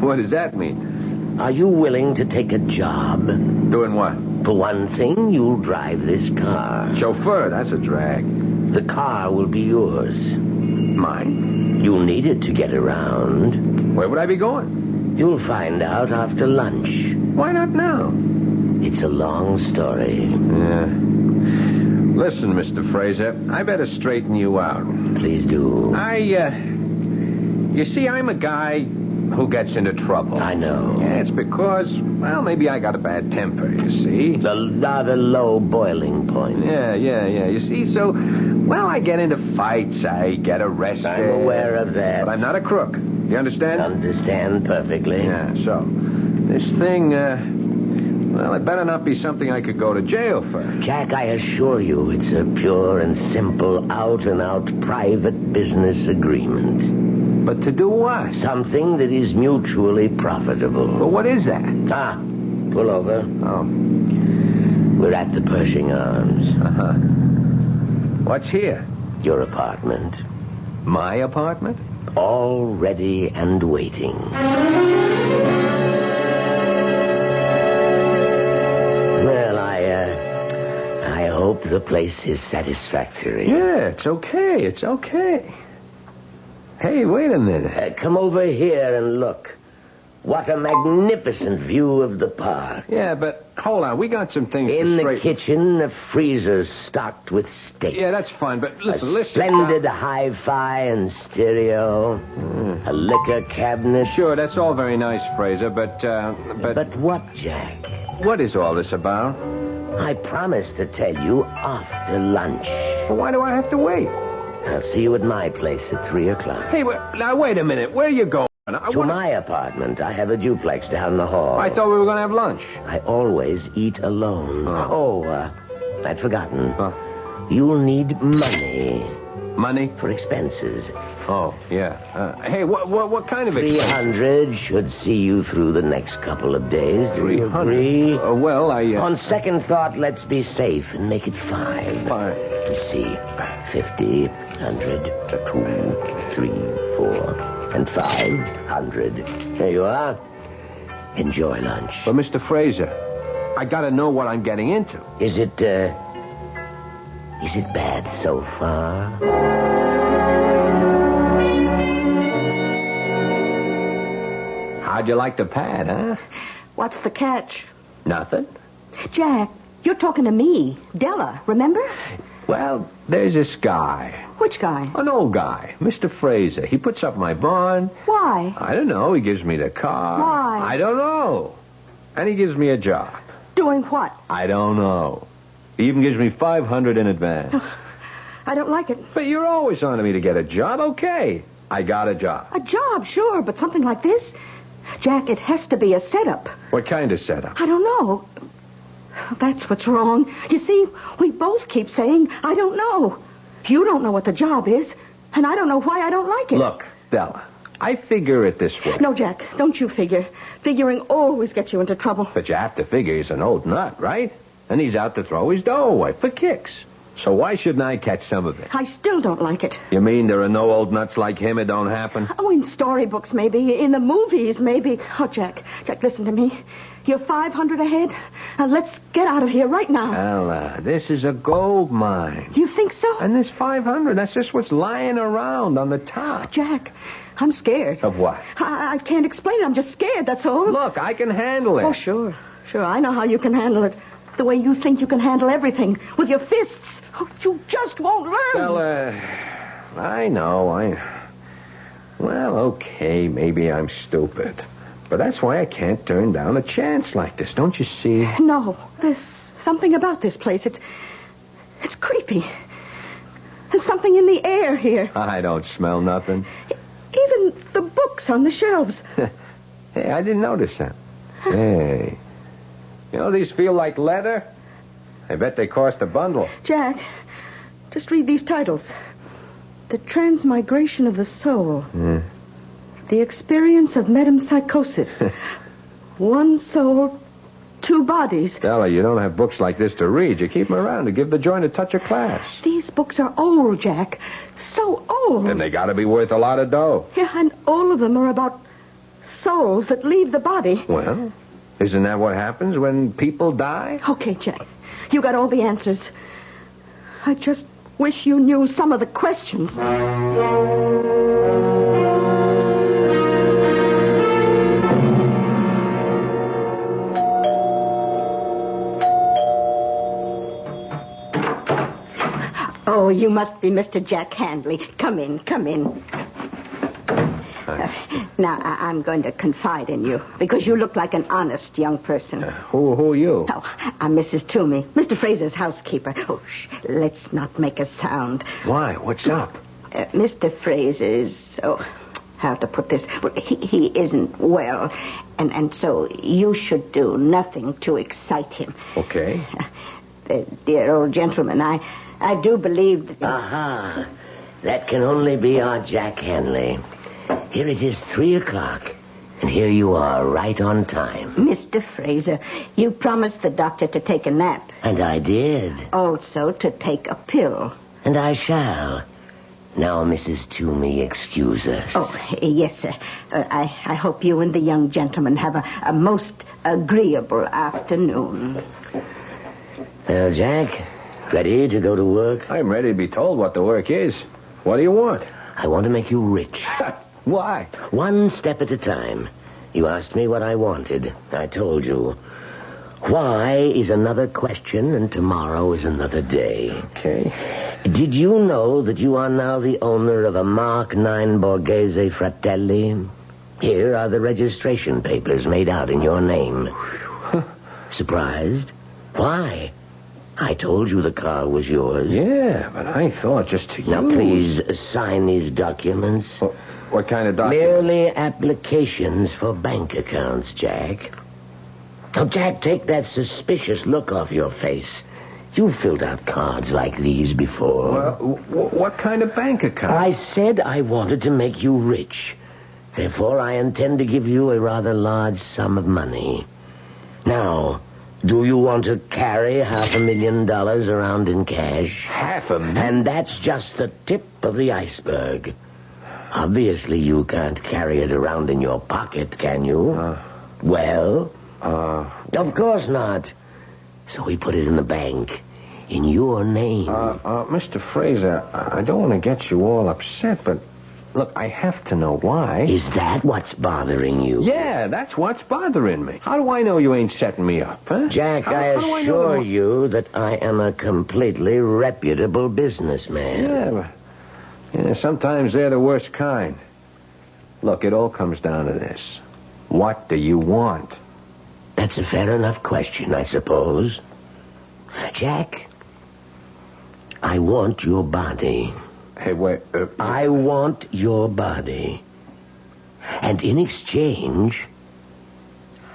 Speaker 6: What does that mean?
Speaker 3: Are you willing to take a job?
Speaker 6: Doing what?
Speaker 3: For one thing, you'll drive this car.
Speaker 6: Chauffeur, that's a drag.
Speaker 3: The car will be yours.
Speaker 6: Mine?
Speaker 3: You'll need it to get around.
Speaker 6: Where would I be going?
Speaker 3: You'll find out after lunch.
Speaker 6: Why not now?
Speaker 3: It's a long story.
Speaker 6: Yeah. Listen, Mr. Fraser, I better straighten you out.
Speaker 3: Please do.
Speaker 6: You see, I'm a guy who gets into trouble.
Speaker 3: I know.
Speaker 6: Yeah, it's because, well, maybe I got a bad temper, you see.
Speaker 3: The rather low boiling point.
Speaker 6: Yeah. You see, so, well, I get into fights, I get arrested.
Speaker 3: I'm aware of that.
Speaker 6: But I'm not a crook. You understand?
Speaker 3: Understand perfectly.
Speaker 6: Yeah, so, this thing, well, it better not be something I could go to jail for.
Speaker 3: Jack, I assure you, it's a pure and simple, out-and-out private business agreement.
Speaker 6: But to do what?
Speaker 3: Something that is mutually profitable.
Speaker 6: But what is that?
Speaker 3: Pull over.
Speaker 6: Oh.
Speaker 3: We're at the Pershing Arms.
Speaker 6: Uh-huh. What's here?
Speaker 3: Your apartment.
Speaker 6: My apartment?
Speaker 3: All ready and waiting. Well, I hope the place is satisfactory.
Speaker 6: Yeah, it's okay. Hey, wait a minute.
Speaker 3: Come over here and look. What a magnificent view of the park.
Speaker 6: Yeah, but hold on. We got some things
Speaker 3: In
Speaker 6: to straighten.
Speaker 3: the kitchen, a freezer stocked with steaks.
Speaker 6: Yeah, that's fine, but listen.
Speaker 3: Splendid hi-fi and stereo. A liquor cabinet.
Speaker 6: Sure, that's all very nice, Fraser, but...
Speaker 3: But what, Jack?
Speaker 6: What is all this about?
Speaker 3: I promised to tell you after lunch.
Speaker 6: Well, why do I have to wait?
Speaker 3: I'll see you at my place at 3 o'clock.
Speaker 6: Hey, now, wait a minute. Where are you going?
Speaker 3: To my apartment. I have a duplex down the hall.
Speaker 6: I thought we were going to have lunch.
Speaker 3: I always eat alone. I'd forgotten.
Speaker 6: Huh?
Speaker 3: You'll need money.
Speaker 6: Money?
Speaker 3: For expenses.
Speaker 6: Oh, yeah. Hey, what kind of expenses?
Speaker 3: 300 should see you through the next couple of days. Do you agree?
Speaker 6: Well,
Speaker 3: On second thought, let's be safe and make it 5.
Speaker 6: 5.
Speaker 3: Let me see. 50, 100, 2, 3, 4, and 500. There you are. Enjoy lunch.
Speaker 6: But, Mr. Fraser, I got to know what I'm getting into.
Speaker 3: Is it bad so far?
Speaker 6: How'd you like the pad, huh?
Speaker 8: What's the catch?
Speaker 6: Nothing.
Speaker 8: Jack, you're talking to me. Della, remember?
Speaker 6: Well, there's this guy.
Speaker 8: Which guy?
Speaker 6: An old guy, Mr. Fraser. He puts up my bond.
Speaker 8: Why?
Speaker 6: I don't know. He gives me the car.
Speaker 8: Why?
Speaker 6: I don't know. And he gives me a job.
Speaker 8: Doing what?
Speaker 6: I don't know. He even gives me $500 in advance.
Speaker 8: I don't like it.
Speaker 6: But you're always on to me to get a job. Okay, I got a job.
Speaker 8: A job, sure, but something like this? Jack, it has to be a setup.
Speaker 6: What kind of setup?
Speaker 8: I don't know. That's what's wrong. You see, we both keep saying, I don't know. You don't know what the job is, and I don't know why I don't like it.
Speaker 6: Look, Della, I figure it this way.
Speaker 8: No, Jack, don't you figure. Figuring always gets you into trouble.
Speaker 6: But you have to figure he's an old nut, right? And he's out to throw his dough away for kicks. So why shouldn't I catch some of it?
Speaker 8: I still don't like it.
Speaker 6: You mean there are no old nuts like him? It don't happen?
Speaker 8: Oh, in storybooks, maybe. In the movies, maybe. Oh, Jack, listen to me. You're 500 ahead. Now, let's get out of here right now.
Speaker 6: Ella, this is a gold mine.
Speaker 8: You think so?
Speaker 6: And this 500, that's just what's lying around on the top.
Speaker 8: Jack, I'm scared.
Speaker 6: Of what?
Speaker 8: I can't explain it. I'm just scared, that's all.
Speaker 6: Look, I can handle it.
Speaker 8: Oh, sure. Sure, I know how you can handle it. The way you think you can handle everything. With your fists. Oh, you just won't learn.
Speaker 6: Well, I know. Well, okay, maybe I'm stupid. But that's why I can't turn down a chance like this, don't you see?
Speaker 8: No, there's something about this place. It's creepy. There's something in the air here.
Speaker 6: I don't smell nothing.
Speaker 8: Even the books on the shelves.
Speaker 6: Hey, I didn't notice that. Hey. You know, these feel like leather. I bet they cost a bundle.
Speaker 8: Jack, just read these titles. The Transmigration of the Soul. The Experience of Metempsychosis. One soul, two bodies.
Speaker 6: Stella, you don't have books like this to read. You keep them around to give the joint a touch of class.
Speaker 8: These books are old, Jack. So old.
Speaker 6: And they gotta be worth a lot of dough.
Speaker 8: Yeah, and all of them are about souls that leave the body.
Speaker 6: Well, isn't that what happens when people die?
Speaker 8: Okay, Jack. You got all the answers. I just wish you knew some of the questions. Oh, you must be Mr. Jack Handley. Come in. Now, I'm going to confide in you, because you look like an honest young person.
Speaker 6: Who are you?
Speaker 8: Oh, I'm Mrs. Toomey, Mr. Fraser's housekeeper. Oh, let's not make a sound.
Speaker 6: Why? What's up?
Speaker 8: Mr. Fraser is, how to put this? Well, he isn't well, and so you should do nothing to excite him.
Speaker 6: Okay.
Speaker 8: The dear old gentleman, I do believe that...
Speaker 3: Aha. That can only be our Jack Hanley. Here it is 3:00, and here you are, right on time.
Speaker 8: Mr. Fraser, you promised the doctor to take a nap.
Speaker 3: And I did.
Speaker 8: Also to take a pill.
Speaker 3: And I shall. Now, Mrs. Toomey, excuse us.
Speaker 8: Oh, yes, sir. I hope you and the young gentleman have a most agreeable afternoon.
Speaker 3: Well, Jack, ready to go to work?
Speaker 6: I'm ready to be told what the work is. What do you want?
Speaker 3: I want to make you rich.
Speaker 6: Why?
Speaker 3: One step at a time. You asked me what I wanted. I told you. Why is another question, and tomorrow is another day.
Speaker 6: Okay.
Speaker 3: Did you know that you are now the owner of a Mark IX Borghese Fratelli? Here are the registration papers made out in your name. Surprised? Why? I told you the car was yours.
Speaker 6: Yeah, but I thought just to
Speaker 3: Now, please sign these documents.
Speaker 6: What kind of documents?
Speaker 3: Merely applications for bank accounts, Jack. Now, Jack, take that suspicious look off your face. You've filled out cards like these before.
Speaker 6: Well, what kind of bank account?
Speaker 3: I said I wanted to make you rich. Therefore, I intend to give you a rather large sum of money. Now, do you want to carry $500,000 around in cash?
Speaker 6: $500,000?
Speaker 3: And that's just the tip of the iceberg. Obviously, you can't carry it around in your pocket, can you? Of course not. So we put it in the bank, in your name.
Speaker 6: Mr. Fraser, I don't want to get you all upset, but look, I have to know why.
Speaker 3: Is that what's bothering you?
Speaker 6: Yeah, that's what's bothering me. How do I know you ain't setting me up, huh?
Speaker 3: Jack, I assure you that I am a completely reputable businessman.
Speaker 6: Yeah, sometimes they're the worst kind. Look, it all comes down to this. What do you want?
Speaker 3: That's a fair enough question, I suppose. Jack, I want your body.
Speaker 6: Hey, wait.
Speaker 3: I want your body. And in exchange,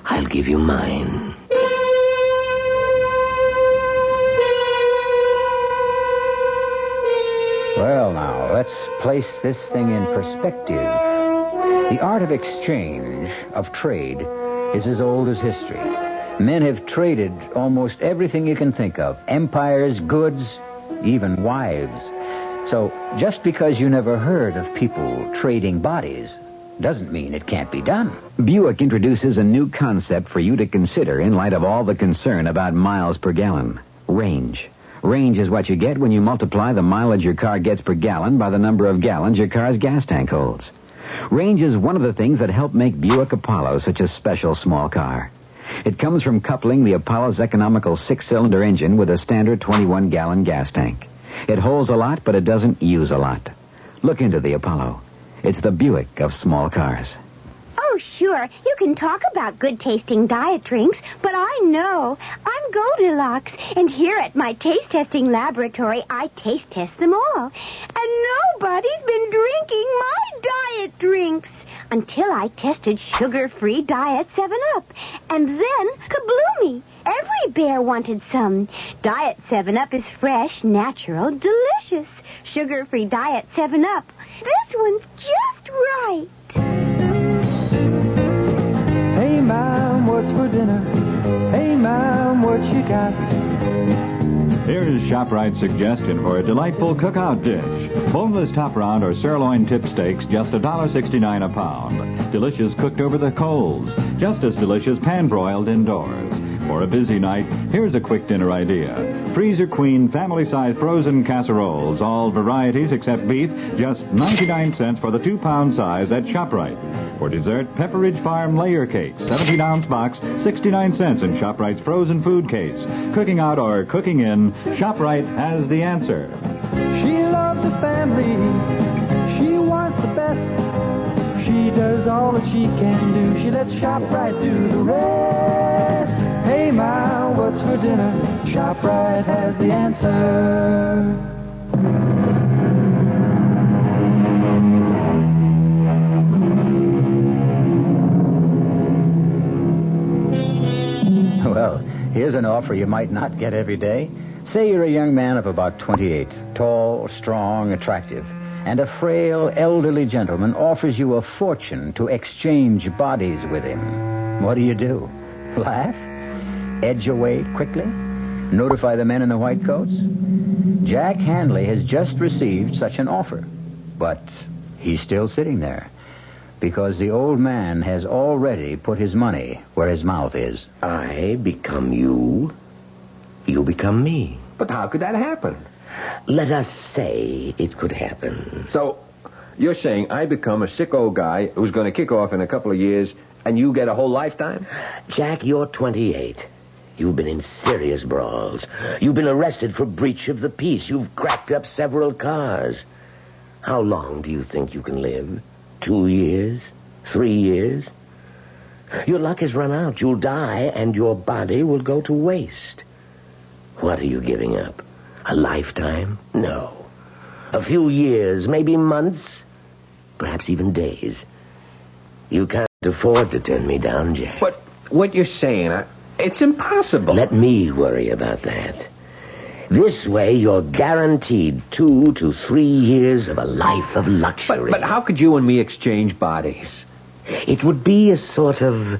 Speaker 3: I'll give you mine.
Speaker 1: Well, now, let's place this thing in perspective. The art of exchange, of trade, is as old as history. Men have traded almost everything you can think of. Empires, goods, even wives. So, just because you never heard of people trading bodies doesn't mean it can't be done.
Speaker 14: Buick introduces a new concept for you to consider in light of all the concern about miles per gallon. Range. Range is what you get when you multiply the mileage your car gets per gallon by the number of gallons your car's gas tank holds. Range is one of the things that help make Buick Apollo such a special small car. It comes from coupling the Apollo's economical 6-cylinder engine with a standard 21-gallon gas tank. It holds a lot, but it doesn't use a lot. Look into the Apollo. It's the Buick of small cars.
Speaker 21: Oh, sure. You can talk about good-tasting diet drinks, but I know. I'm Goldilocks, and here at my taste-testing laboratory, I taste-test them all. And nobody's been drinking my diet drinks until I tested sugar-free Diet 7-Up. And then, kabloomy! Every bear wanted some. Diet 7-Up is fresh, natural, delicious. Sugar-free Diet 7-Up. This one's just right.
Speaker 10: Hey, Mom, what's for dinner? Hey, Mom, what you got?
Speaker 23: Here's ShopRite's suggestion for a delightful cookout dish. Boneless top round or sirloin tip steaks, just $1.69 a pound. Delicious cooked over the coals. Just as delicious pan-broiled indoors. For a busy night, here's a quick dinner idea. Freezer Queen family-size frozen casseroles, all varieties except beef, just 99 cents for the 2-pound size at ShopRite. For dessert, Pepperidge Farm layer cake, 17-ounce box, 69 cents in ShopRite's frozen food case. Cooking out or cooking in, ShopRite has the answer.
Speaker 10: She loves the family. She wants the best. She does all that she can do. She lets ShopRite do the rest. Hey, Ma, what's for dinner? ShopRite has the answer.
Speaker 1: Well, here's an offer you might not get every day. Say you're a young man of about 28, tall, strong, attractive, and a frail, elderly gentleman offers you a fortune to exchange bodies with him. What do? Laugh? Edge away quickly? Notify the men in the white coats? Jack Hanley has just received such an offer, but he's still sitting there because the old man has already put his money where his mouth is.
Speaker 3: I become you. You become me.
Speaker 6: But how could that happen?
Speaker 3: Let us say it could happen.
Speaker 6: So, you're saying I become a sick old guy who's going to kick off in a couple of years, and you get a whole lifetime?
Speaker 3: Jack, you're 28. You've been in serious brawls. You've been arrested for breach of the peace. You've cracked up several cars. How long do you think you can live? 2 years? 3 years? Your luck has run out. You'll die, and your body will go to waste. What are you giving up? A lifetime? No. A few years, maybe months, perhaps even days. You can't afford to turn me down, Jack.
Speaker 6: But what you're saying, it's impossible.
Speaker 3: Let me worry about that. This way, you're guaranteed 2 to 3 years of a life of luxury.
Speaker 6: But how could you and me exchange bodies?
Speaker 3: It would be a sort of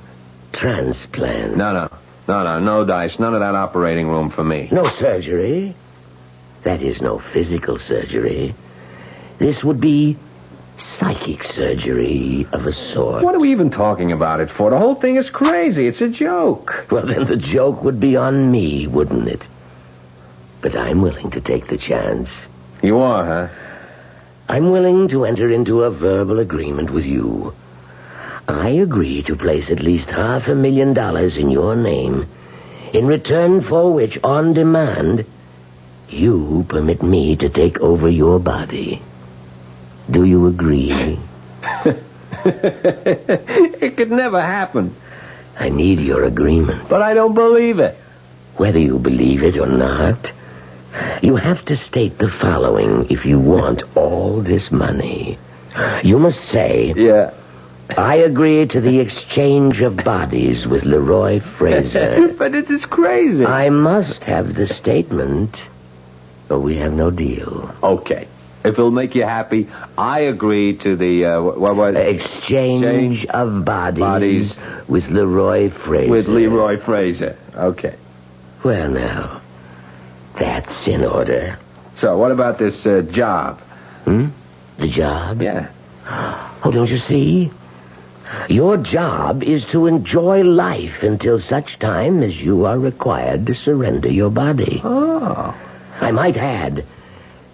Speaker 3: transplant.
Speaker 6: No dice. None of that operating room for me.
Speaker 3: No surgery. That is no physical surgery. This would be psychic surgery of a sort.
Speaker 6: What are we even talking about it for? The whole thing is crazy. It's a joke.
Speaker 3: Well, then the joke would be on me, wouldn't it? But I'm willing to take the chance.
Speaker 6: You are, huh?
Speaker 3: I'm willing to enter into a verbal agreement with you. I agree to place at least $500,000 in your name, in return for which, on demand, you permit me to take over your body. Do you agree?
Speaker 6: It could never happen.
Speaker 3: I need your agreement.
Speaker 12: But I don't believe it.
Speaker 3: Whether you believe it or not, you have to state the following if you want all this money. You must say...
Speaker 12: Yeah.
Speaker 3: I agree to the exchange of bodies with Leroy Fraser.
Speaker 12: But it is crazy.
Speaker 3: I must have the statement, or we have no deal.
Speaker 12: Okay. If it'll make you happy, I agree to the,
Speaker 3: exchange of bodies with Leroy Fraser.
Speaker 12: With Leroy Fraser. Okay.
Speaker 3: Well, now, that's in order.
Speaker 12: So, what about this job?
Speaker 3: The job?
Speaker 12: Yeah.
Speaker 3: Oh, don't you see? Your job is to enjoy life until such time as you are required to surrender your body.
Speaker 12: Oh.
Speaker 3: I might add,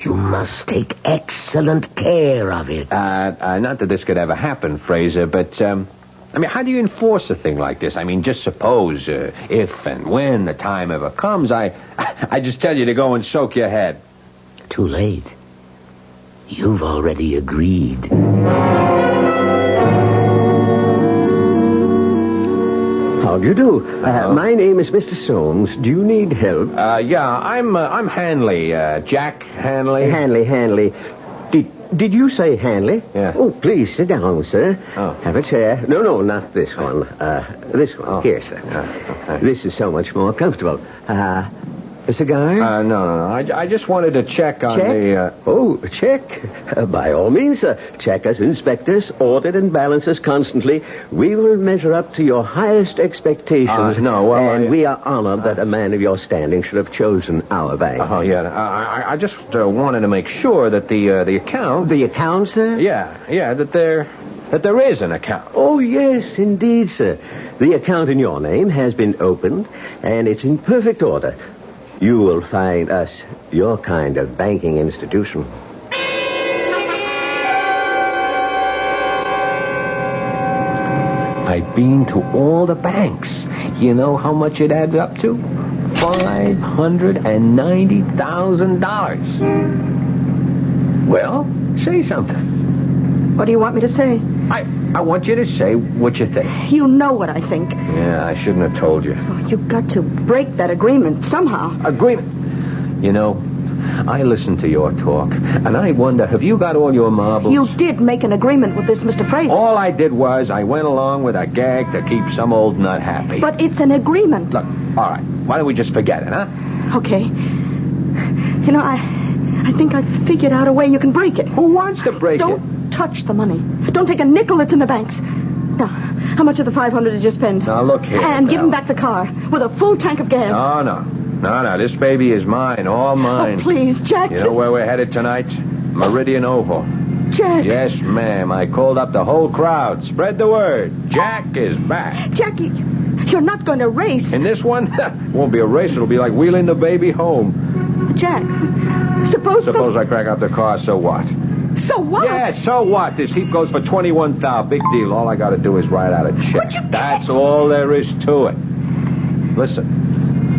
Speaker 3: you must take excellent care of it.
Speaker 12: Not that this could ever happen, Fraser, but, how do you enforce a thing like this? Just suppose, if and when the time ever comes, I just tell you to go and soak your head.
Speaker 3: Too late. You've already agreed.
Speaker 5: How do you do? My name is Mr. Soames. Do you need help?
Speaker 12: Yeah, I'm Hanley, Jack Hanley.
Speaker 5: Hanley. Did you say Hanley?
Speaker 12: Yeah.
Speaker 5: Oh, please, sit down, sir.
Speaker 12: Oh.
Speaker 5: Have a chair. No, not this one. This one.
Speaker 12: Oh.
Speaker 5: Here, sir. This is so much more comfortable. A cigar?
Speaker 12: No. I just wanted to check on the...
Speaker 5: Oh, check. By all means, sir. Check us, inspectors, audit and balance us constantly. We will measure up to your highest expectations. We are honored that a man of your standing should have chosen our bank.
Speaker 12: Oh, yeah. I just wanted to make sure that the account...
Speaker 5: The account, sir?
Speaker 12: Yeah, that there is an account.
Speaker 5: Oh, yes, indeed, sir. The account in your name has been opened, and it's in perfect order. You will find us your kind of banking institution.
Speaker 12: I've been to all the banks. You know how much it adds up to? $590,000. Well, say something.
Speaker 8: What do you want me to say?
Speaker 12: I want you to say what you think.
Speaker 8: You know what I think.
Speaker 12: Yeah, I shouldn't have told you.
Speaker 8: Oh, you've got to break that agreement somehow.
Speaker 12: Agreement? You know, I listened to your talk, and I wonder, have you got all your marbles?
Speaker 8: You did make an agreement with this Mr. Fraser.
Speaker 12: All I did was I went along with a gag to keep some old nut happy.
Speaker 8: But it's an agreement.
Speaker 12: Look, all right, why don't we just forget it, huh?
Speaker 8: Okay. You know, I think I've figured out a way you can break it.
Speaker 12: Who wants to break it?
Speaker 8: Don't touch the money. Don't take a nickel that's in the banks. Now, how much of the $500 did you spend?
Speaker 12: Now, look here.
Speaker 8: And give him back the car with a full tank of gas.
Speaker 12: No. This baby is mine, all mine.
Speaker 8: Oh, please, Jack.
Speaker 12: You know where we're headed tonight? Meridian Oval.
Speaker 8: Jack.
Speaker 12: Yes, ma'am. I called up the whole crowd. Spread the word. Jack is back.
Speaker 8: Jackie, you're not going to race.
Speaker 12: In this one? It won't be a race. It'll be like wheeling the baby home.
Speaker 8: Jack, suppose
Speaker 12: I crack up the car, so what?
Speaker 8: So what?
Speaker 12: Yeah, so what? This heap goes for $21,000. Big deal. All I got to do is write out a check. That's all there is to it. Listen,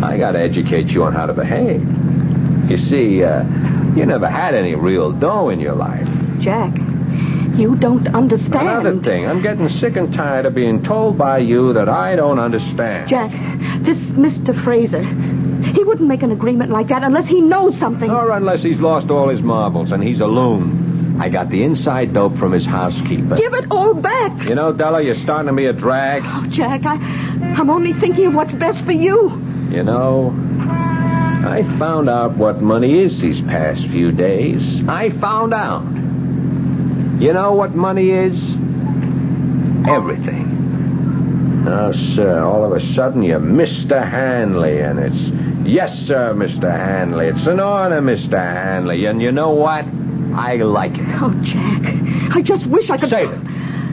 Speaker 12: I got to educate you on how to behave. You see, you never had any real dough in your life.
Speaker 8: Jack, you don't understand.
Speaker 12: Another thing, I'm getting sick and tired of being told by you that I don't understand.
Speaker 8: Jack, this Mr. Fraser, he wouldn't make an agreement like that unless he knows something.
Speaker 12: Or unless he's lost all his marbles and he's a loon. I got the inside dope from his housekeeper.
Speaker 8: Give it all back.
Speaker 12: You know, Della, you're starting to be a drag.
Speaker 8: Oh, Jack, I'm only thinking of what's best for you.
Speaker 12: You know, I found out what money is these past few days. I found out. You know what money is? Everything. Now, sir, all of a sudden you're Mr. Hanley, and it's, yes, sir, Mr. Hanley. It's an honor, Mr. Hanley. And you know what? I like it.
Speaker 8: Oh, Jack, I just wish I could...
Speaker 12: Save it.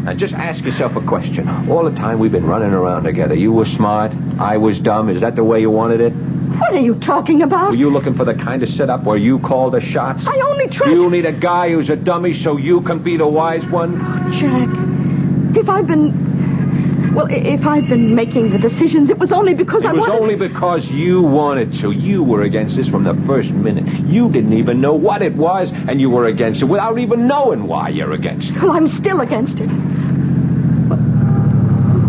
Speaker 12: Now, just ask yourself a question. All the time we've been running around together, you were smart, I was dumb. Is that the way you wanted it?
Speaker 8: What are you talking about?
Speaker 12: Were you looking for the kind of setup where you call the shots?
Speaker 8: I only tried...
Speaker 12: You need a guy who's a dummy so you can be the wise one?
Speaker 8: Oh, Jack, if I've been making the decisions, it was only because
Speaker 12: It was only because you wanted to. You were against this from the first minute. You didn't even know what it was, and you were against it without even knowing why you're against it.
Speaker 8: Well, I'm still against it.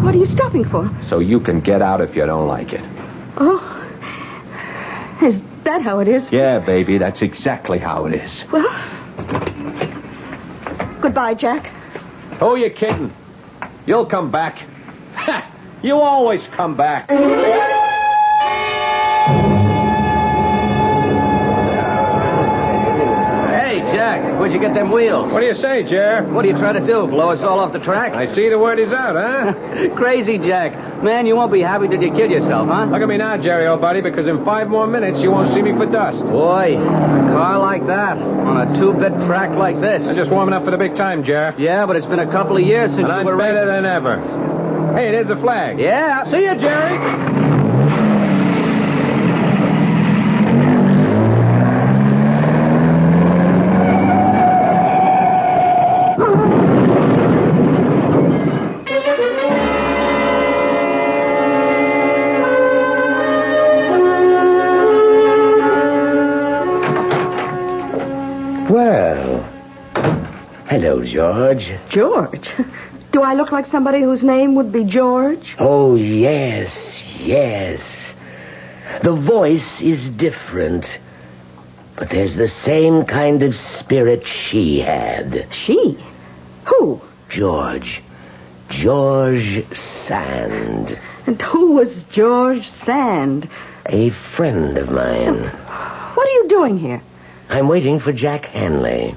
Speaker 13: What are you stopping for?
Speaker 5: So you can get out if you don't like it.
Speaker 13: Oh, is that how it is?
Speaker 5: Yeah, baby, that's exactly how it is.
Speaker 13: Well, goodbye, Jack.
Speaker 5: Who you kidding? You'll come back. Ha! You always come back.
Speaker 24: Jack, where'd you get them wheels?
Speaker 12: What do you say, Jer?
Speaker 24: What are you trying to do, blow us all off the track?
Speaker 12: I see the word is out, huh?
Speaker 24: Crazy, Jack. Man, you won't be happy till you kill yourself, huh?
Speaker 12: Look at me now, Jerry, old buddy, because in 5 more minutes you won't see me for dust.
Speaker 24: Boy, a car like that, on a 2-bit track like this.
Speaker 12: I'm just warming up for the big time, Jer.
Speaker 24: Yeah, but it's been a couple of years since
Speaker 12: and
Speaker 24: you were
Speaker 12: I'm better than ever. Hey, there's the flag.
Speaker 24: Yeah.
Speaker 12: See you, Jerry.
Speaker 3: Well, hello, George.
Speaker 13: George? Do I look like somebody whose name would be George?
Speaker 3: Oh, yes, yes. The voice is different, but there's the same kind of spirit she had.
Speaker 13: She? Who?
Speaker 3: George. George Sand.
Speaker 13: And who was George Sand?
Speaker 3: A friend of mine.
Speaker 13: What are you doing here?
Speaker 3: I'm waiting for Jack Hanley.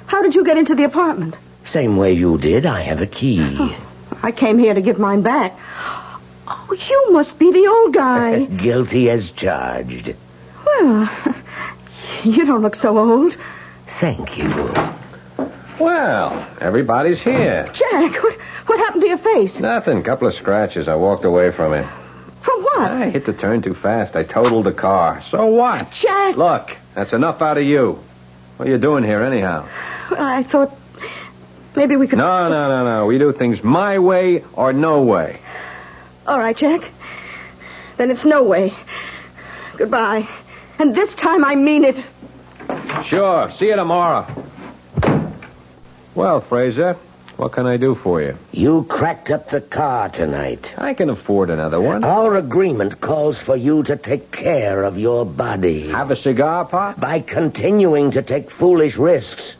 Speaker 13: How did you get into the apartment?
Speaker 3: Same way you did. I have a key.
Speaker 13: Oh, I came here to give mine back. Oh, you must be the old guy.
Speaker 3: Guilty as charged.
Speaker 13: Well, you don't look so old.
Speaker 3: Thank you.
Speaker 12: Well, everybody's here.
Speaker 13: Jack, what happened to your face?
Speaker 12: Nothing. Couple of scratches. I walked away from it.
Speaker 13: From what?
Speaker 12: I hit the turn too fast. I totaled the car. So what?
Speaker 13: Jack!
Speaker 12: Look, that's enough out of you. What are you doing here anyhow?
Speaker 13: Well, I thought maybe we could...
Speaker 12: No. We do things my way or no way.
Speaker 13: All right, Jack. Then it's no way. Goodbye. And this time I mean it.
Speaker 12: Sure. See you tomorrow. Well, Fraser, what can I do for you?
Speaker 3: You cracked up the car tonight.
Speaker 12: I can afford another one.
Speaker 3: Our agreement calls for you to take care of your body.
Speaker 12: Have a cigar, Pop?
Speaker 3: By continuing to take foolish risks,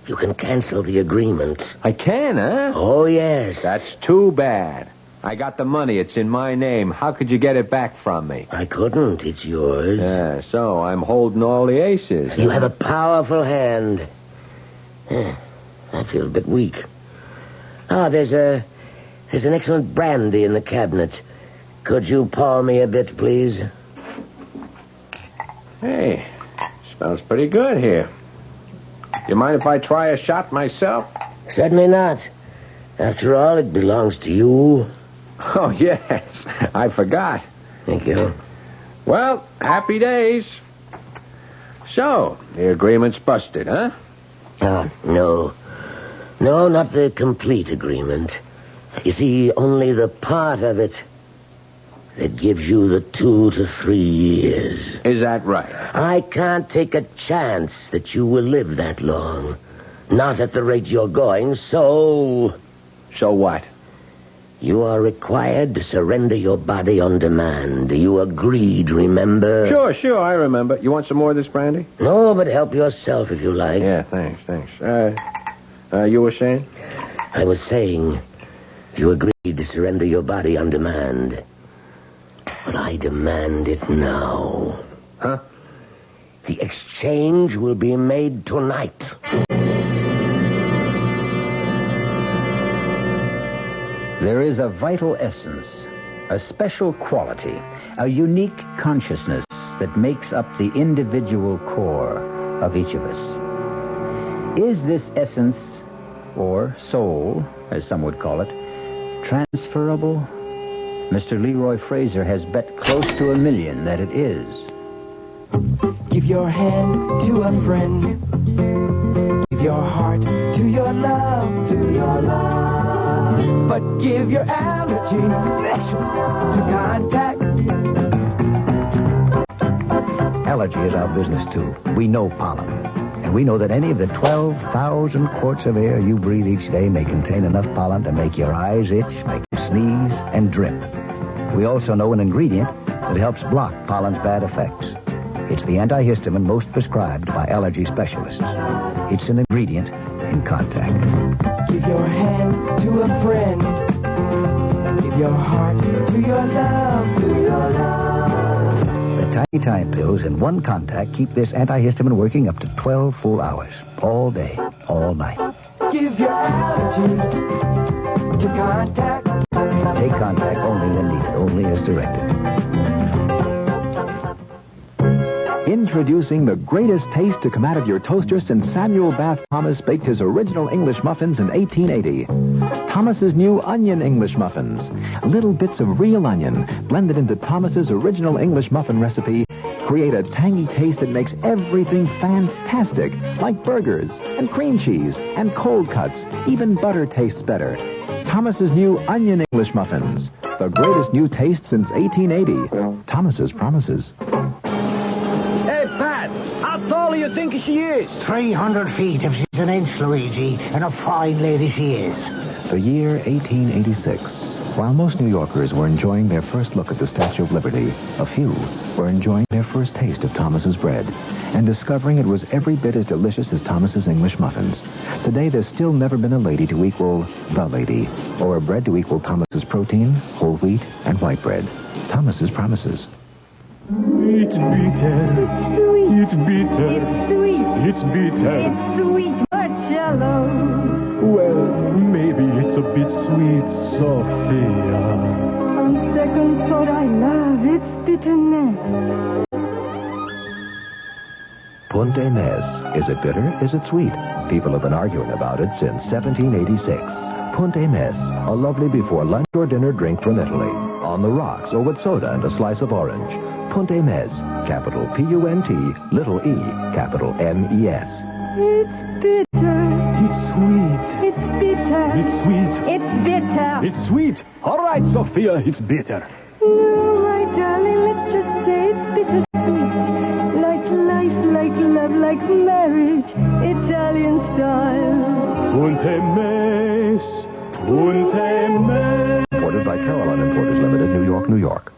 Speaker 3: you can cancel the agreement.
Speaker 12: I can, huh?
Speaker 3: Oh, yes.
Speaker 12: That's too bad. I got the money. It's in my name. How could you get it back from me?
Speaker 3: I couldn't. It's yours.
Speaker 12: Yeah, so I'm holding all the aces.
Speaker 3: You have a powerful hand. I feel a bit weak. There's an excellent brandy in the cabinet. Could you pour me a bit, please?
Speaker 12: Hey, smells pretty good here. You mind if I try a shot myself?
Speaker 3: Certainly not. After all, it belongs to you.
Speaker 12: Oh, yes. I forgot.
Speaker 3: Thank you.
Speaker 12: Well, happy days. So, the agreement's busted, huh?
Speaker 3: No. No, not the complete agreement. You see, only the part of it that gives you the 2 to 3 years.
Speaker 12: Is that right?
Speaker 3: I can't take a chance that you will live that long. Not at the rate you're going, so...
Speaker 12: So what?
Speaker 3: You are required to surrender your body on demand. You agreed, remember?
Speaker 12: Sure, I remember. You want some more of this brandy?
Speaker 3: No, but help yourself if you like.
Speaker 12: Yeah, thanks. You were saying?
Speaker 3: I was saying you agreed to surrender your body on demand. But I demand it now.
Speaker 12: Huh?
Speaker 3: The exchange will be made tonight.
Speaker 1: There is a vital essence, a special quality, a unique consciousness that makes up the individual core of each of us. Is this essence, or soul, as some would call it, transferable? Mr. Leroy Fraser has bet close to $1 million that it is.
Speaker 10: Give your hand to a friend. Give your heart to your love, But give your allergy to contact.
Speaker 18: Allergy is our business, too. We know pollen. And we know that any of the 12,000 quarts of air you breathe each day may contain enough pollen to make your eyes itch, make you sneeze, and drip. We also know an ingredient that helps block pollen's bad effects. It's the antihistamine most prescribed by allergy specialists. It's an ingredient in contact.
Speaker 10: Give your hand to a friend. Give your heart to your love, to your love.
Speaker 18: The tiny time pills in one contact keep this antihistamine working up to 12 full hours. All day, all night.
Speaker 10: Give your allergies to contact.
Speaker 18: Take contact only when needed, only as directed.
Speaker 7: Introducing the greatest taste to come out of your toaster since Samuel Bath Thomas baked his original English muffins in 1880. Thomas's new onion English muffins. Little bits of real onion blended into Thomas's original English muffin recipe create a tangy taste that makes everything fantastic, like burgers and cream cheese and cold cuts. Even butter tastes better. Thomas's new onion English muffins. The greatest new taste since 1880. Thomas's promises.
Speaker 19: Hey, Pat, how tall do you think she is?
Speaker 20: 300 feet if she's an inch, Luigi, and a fine lady she is.
Speaker 7: The year 1886. While most New Yorkers were enjoying their first look at the Statue of Liberty, a few were enjoying their first taste of Thomas's bread and discovering it was every bit as delicious as Thomas's English muffins. Today, there's still never been a lady to equal the lady, or a bread to equal Thomas's protein, whole wheat, and white bread. Thomas's promises.
Speaker 10: It's bitter. It's sweet. It's bitter. It's sweet. It's bitter. It's sweet, Marcello.
Speaker 22: Well, maybe it's a bit sweet, Sophia.
Speaker 10: On second thought, I love its bitterness.
Speaker 9: Punte Mes. Is it bitter? Is it sweet? People have been arguing about it since 1786. Punte Mes, a lovely before lunch or dinner drink from Italy. On the rocks or with soda and a slice of orange. Punte Mes, capital P-U-N-T, little e, capital M-E-S.
Speaker 10: It's bitter.
Speaker 22: It's sweet.
Speaker 10: It's bitter.
Speaker 22: It's sweet.
Speaker 10: It's bitter.
Speaker 22: It's sweet. All right, Sophia, it's bitter.
Speaker 10: No, my darling, let's just say it's bittersweet. Like life, like love, like marriage, Italian style.
Speaker 22: Punte Mes. Punte Mes.
Speaker 9: Imported by Caroline Importers Limited, New York, New York.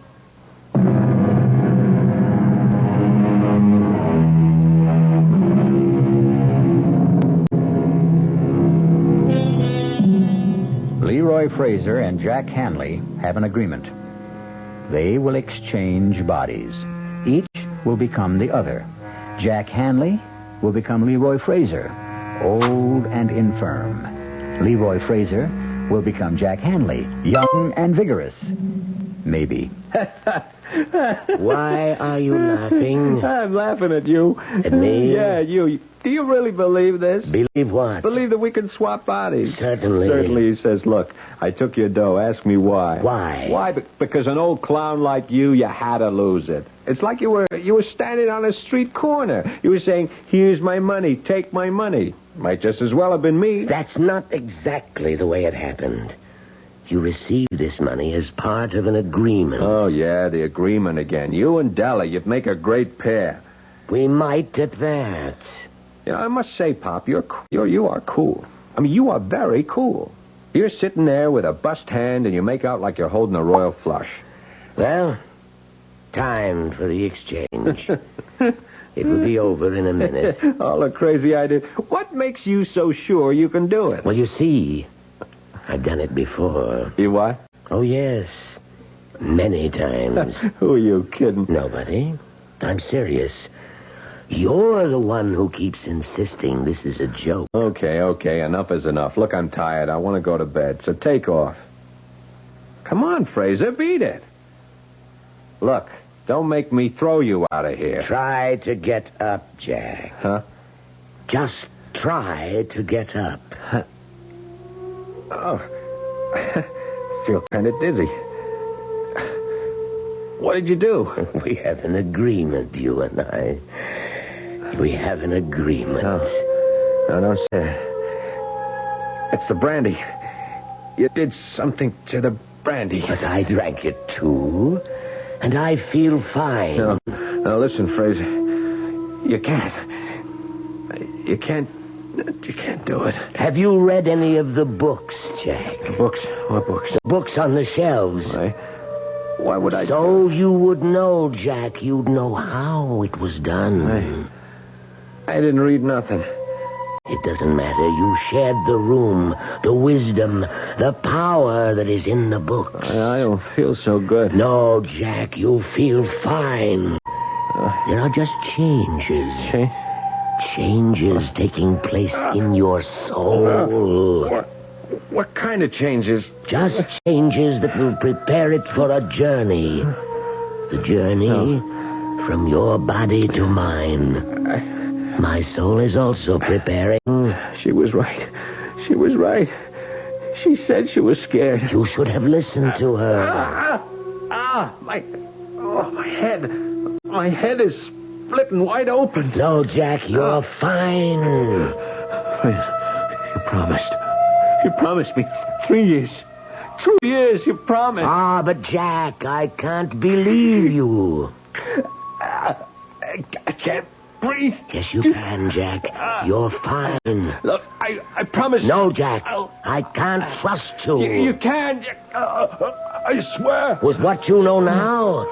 Speaker 1: Leroy Fraser and Jack Hanley have an agreement. They will exchange bodies. Each will become the other. Jack Hanley will become Leroy Fraser, old and infirm. Leroy Fraser will become Jack Hanley, young and vigorous. Maybe.
Speaker 3: Why are you laughing?
Speaker 5: I'm laughing at you.
Speaker 3: At me?
Speaker 5: Yeah, you. Do you really believe this?
Speaker 3: Believe what?
Speaker 5: Believe that we can swap bodies.
Speaker 3: Certainly.
Speaker 5: Certainly, he says, look, I took your dough. Ask me why.
Speaker 3: Why?
Speaker 5: Why? Because an old clown like you had to lose it. It's like you were standing on a street corner. You were saying, here's my money, take my money. Might just as well have been me.
Speaker 3: That's not exactly the way it happened. You received this money as part of an agreement.
Speaker 5: Oh, yeah, the agreement again. You and Della, you'd make a great pair.
Speaker 3: We might at that.
Speaker 5: You know, I must say, Pop, you are cool. I mean, you are very cool. You're sitting there with a bust hand and you make out like you're holding a royal flush.
Speaker 3: Well, time for the exchange. It will be over in a minute.
Speaker 5: All the crazy ideas. What makes you so sure you can do it?
Speaker 3: Well, you see, I've done it before.
Speaker 5: You what?
Speaker 3: Oh, yes. Many times.
Speaker 5: Who are you kidding?
Speaker 3: Nobody. I'm serious. You're the one who keeps insisting this is a joke.
Speaker 5: Okay, enough is enough. Look, I'm tired. I want to go to bed, so take off. Come on, Fraser, beat it. Look, don't make me throw you out of here.
Speaker 3: Try to get up, Jack.
Speaker 5: Huh?
Speaker 3: Just try to get up.
Speaker 5: Oh, feel kind of dizzy. What did you do?
Speaker 3: We have an agreement, you and I. We have an agreement.
Speaker 5: No, don't say. It's the brandy. You did something to the brandy.
Speaker 3: But I drank it too, and I feel fine.
Speaker 5: No, listen, Fraser. You can't You can't do it.
Speaker 3: Have you read any of the books, Jack?
Speaker 5: Books? What books?
Speaker 3: The books on the shelves.
Speaker 5: Why would I...
Speaker 3: So you would know, Jack. You'd know how it was done.
Speaker 5: I didn't read nothing.
Speaker 3: It doesn't matter. You shared the room, the wisdom, the power that is in the books.
Speaker 5: I don't feel so good.
Speaker 3: No, Jack, you feel fine. There are just changes. Changes taking place in your soul.
Speaker 5: What kind of changes?
Speaker 3: Just changes that will prepare it for a journey. The journey from your body to mine. My soul is also preparing.
Speaker 5: She was right. She was right. She said she was scared.
Speaker 3: You should have listened to her.
Speaker 5: My head. My head is splitting wide open.
Speaker 3: No, Jack, you're fine.
Speaker 5: Please, you promised. You promised me 3 years. 2 years, you promised.
Speaker 3: But Jack, I can't believe you.
Speaker 5: I can't breathe.
Speaker 3: Yes, you can, Jack. You're fine.
Speaker 5: Look, I promise.
Speaker 3: No, Jack. I can't trust you.
Speaker 5: You can. I swear.
Speaker 3: With what you know now,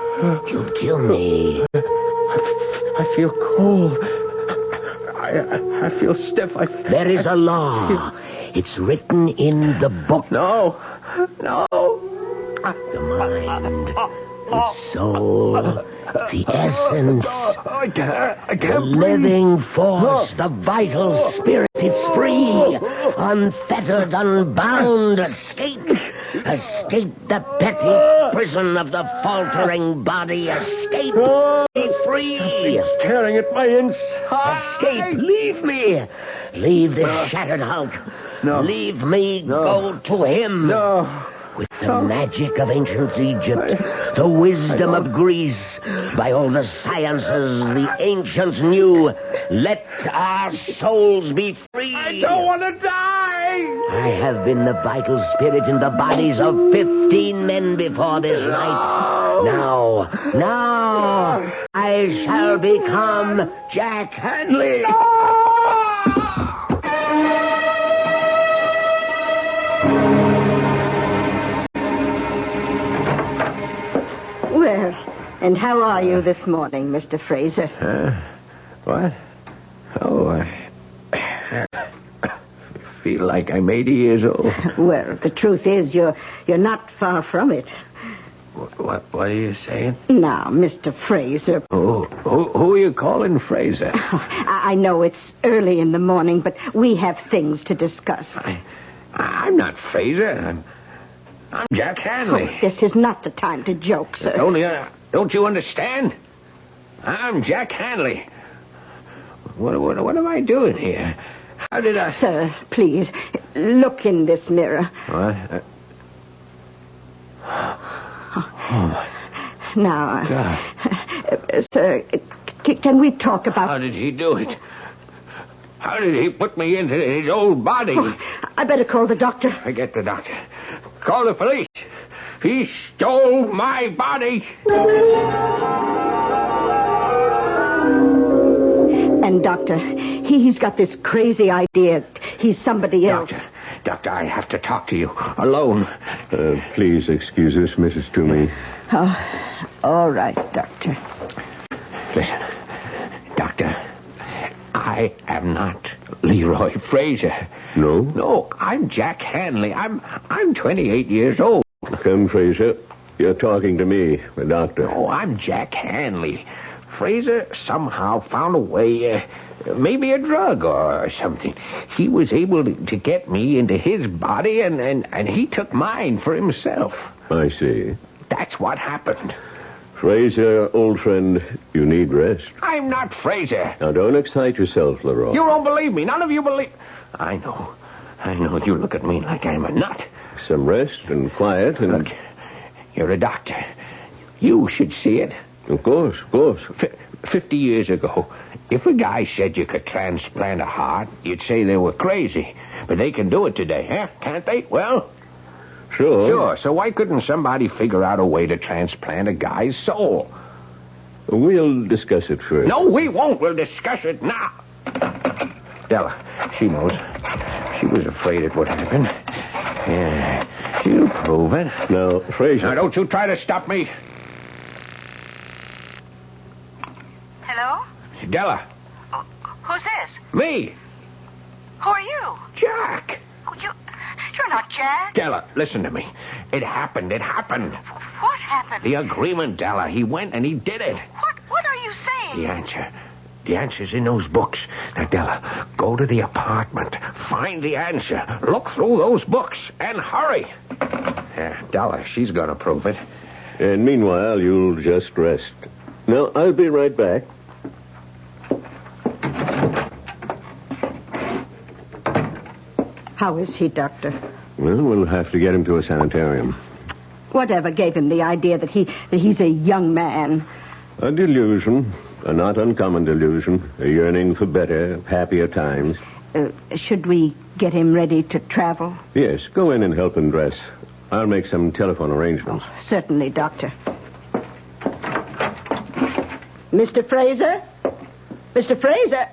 Speaker 3: you'd kill me.
Speaker 5: I feel cold. I feel stiff.
Speaker 3: There is a law. It's written in the book.
Speaker 5: No.
Speaker 3: The mind, the soul, the essence, the living force, the vital spirit. It's free, unfettered, unbound. Escape the petty prison of the faltering body. Escape, be free.
Speaker 5: It's tearing at my inside.
Speaker 3: Escape, leave me. Leave this shattered hulk.
Speaker 5: No.
Speaker 3: Leave me, go to him.
Speaker 5: No.
Speaker 3: With the magic of ancient Egypt, the wisdom of Greece, by all the sciences the ancients knew, let our souls be free.
Speaker 5: I don't want to die.
Speaker 3: I have been the vital spirit in the bodies of 15 men before this night. Now, I shall become Jack Hanley.
Speaker 8: Well, and how are you this morning, Mr. Fraser?
Speaker 5: What? Oh, I feel like I'm 80 years old.
Speaker 8: Well, the truth is, you're not far from it.
Speaker 5: What are you saying?
Speaker 8: Now, Mr. Fraser.
Speaker 5: Who are you calling Fraser?
Speaker 8: I know it's early in the morning, but we have things to discuss.
Speaker 5: I'm not Fraser. I'm Jack Hanley.
Speaker 8: Oh, this is not the time to joke, sir.
Speaker 5: Don't you understand? I'm Jack Hanley. What am I doing here? How did I...
Speaker 8: Sir, please, look in this mirror.
Speaker 5: What?
Speaker 8: Now,
Speaker 5: God.
Speaker 8: Sir, can we talk about...
Speaker 5: How did he do it? How did he put me into his old body?
Speaker 8: I better call the doctor.
Speaker 5: Forget the doctor. Call the police. He stole my body.
Speaker 8: And, Doctor, he's got this crazy idea. He's somebody else.
Speaker 5: Doctor, I have to talk to you. Alone.
Speaker 2: Please excuse us, Mrs. Toomey.
Speaker 8: Oh, all right, Doctor.
Speaker 5: Listen, Doctor, I am not Leroy Fraser.
Speaker 2: No?
Speaker 5: No, I'm Jack Hanley. I'm 28 years old.
Speaker 2: Come, Fraser. You're talking to me, the doctor.
Speaker 5: Oh, I'm Jack Hanley. Fraser somehow found a way, maybe a drug or something. He was able to get me into his body, and he took mine for himself.
Speaker 2: I see.
Speaker 5: That's what happened.
Speaker 2: Fraser, old friend, you need rest.
Speaker 5: I'm not Fraser.
Speaker 2: Now, don't excite yourself, Leroy.
Speaker 5: You don't believe me. None of you believe... I know. You look at me like I'm a nut.
Speaker 2: Some rest and quiet and...
Speaker 5: Look, you're a doctor. You should see it.
Speaker 2: Of course.
Speaker 5: 50 years ago, if a guy said you could transplant a heart, you'd say they were crazy. But they can do it today, huh? Can't they? Well...
Speaker 2: Sure.
Speaker 5: So why couldn't somebody figure out a way to transplant a guy's soul?
Speaker 2: We'll discuss it first.
Speaker 5: No, we won't. We'll discuss it now.
Speaker 4: Della, she knows. She was afraid it would happen. Yeah, she'll prove it.
Speaker 2: No, Fraser.
Speaker 4: Now, don't you try to stop me.
Speaker 11: Hello?
Speaker 4: Della.
Speaker 11: Who's this?
Speaker 4: Me.
Speaker 11: Who are you?
Speaker 4: Jack.
Speaker 11: Oh, you're not Jack.
Speaker 4: Della, listen to me. It happened.
Speaker 11: What happened?
Speaker 4: The agreement, Della. He went and he did it.
Speaker 11: What are you saying?
Speaker 4: The answer's in those books. Now, Della, go to the apartment. Find the answer. Look through those books. And hurry. Della, she's going to prove it.
Speaker 2: And meanwhile, you'll just rest. Now, I'll be right back.
Speaker 8: How is he, Doctor?
Speaker 2: Well, we'll have to get him to a sanitarium.
Speaker 8: Whatever gave him the idea that he's a young man?
Speaker 2: A delusion. A not uncommon delusion. A yearning for better, happier times.
Speaker 8: Should we get him ready to travel?
Speaker 2: Yes, go in and help him dress. I'll make some telephone arrangements.
Speaker 8: Oh, certainly, Doctor. Mr. Fraser? Mr. Fraser?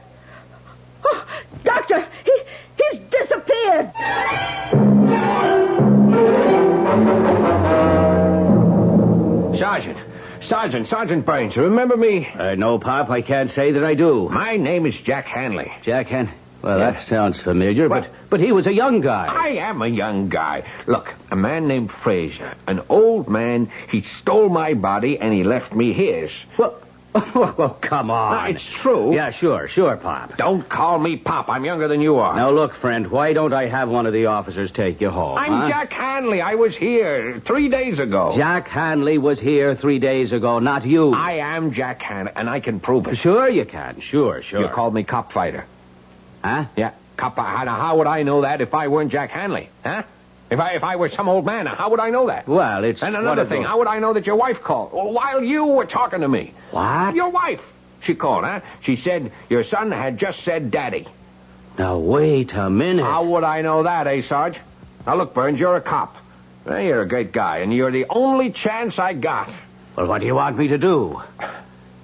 Speaker 8: Oh, Doctor, he's disappeared.
Speaker 4: Sergeant Burns, you remember me?
Speaker 24: No, Pop, I can't say that I do.
Speaker 4: My name is Jack Hanley.
Speaker 24: Jack Hanley? Well, that sounds familiar, but he was a young guy.
Speaker 4: I am a young guy. Look, a man named Fraser, an old man, he stole my body and he left me his.
Speaker 24: Well, come on.
Speaker 4: No, it's true.
Speaker 24: Yeah, sure, Pop.
Speaker 4: Don't call me Pop. I'm younger than you are.
Speaker 24: Now, look, friend, why don't I have one of the officers take you home?
Speaker 4: I'm Jack Hanley. I was here 3 days ago.
Speaker 24: Jack Hanley was here 3 days ago, not you.
Speaker 4: I am Jack Hanley, and I can prove it.
Speaker 24: Sure you can. Sure.
Speaker 4: You called me cop fighter.
Speaker 24: Huh?
Speaker 4: Yeah, cop. How would I know that if I weren't Jack Hanley? Huh? If I were some old man, how would I know that?
Speaker 24: Well, it's...
Speaker 4: And another thing, how would I know that your wife called? Well, while you were talking to me.
Speaker 24: What?
Speaker 4: Your wife. She called, huh? She said your son had just said daddy.
Speaker 24: Now, wait a minute.
Speaker 4: How would I know that, Sarge? Now, look, Burns, you're a cop. Well, you're a great guy, and you're the only chance I got.
Speaker 24: Well, what do you want me to do?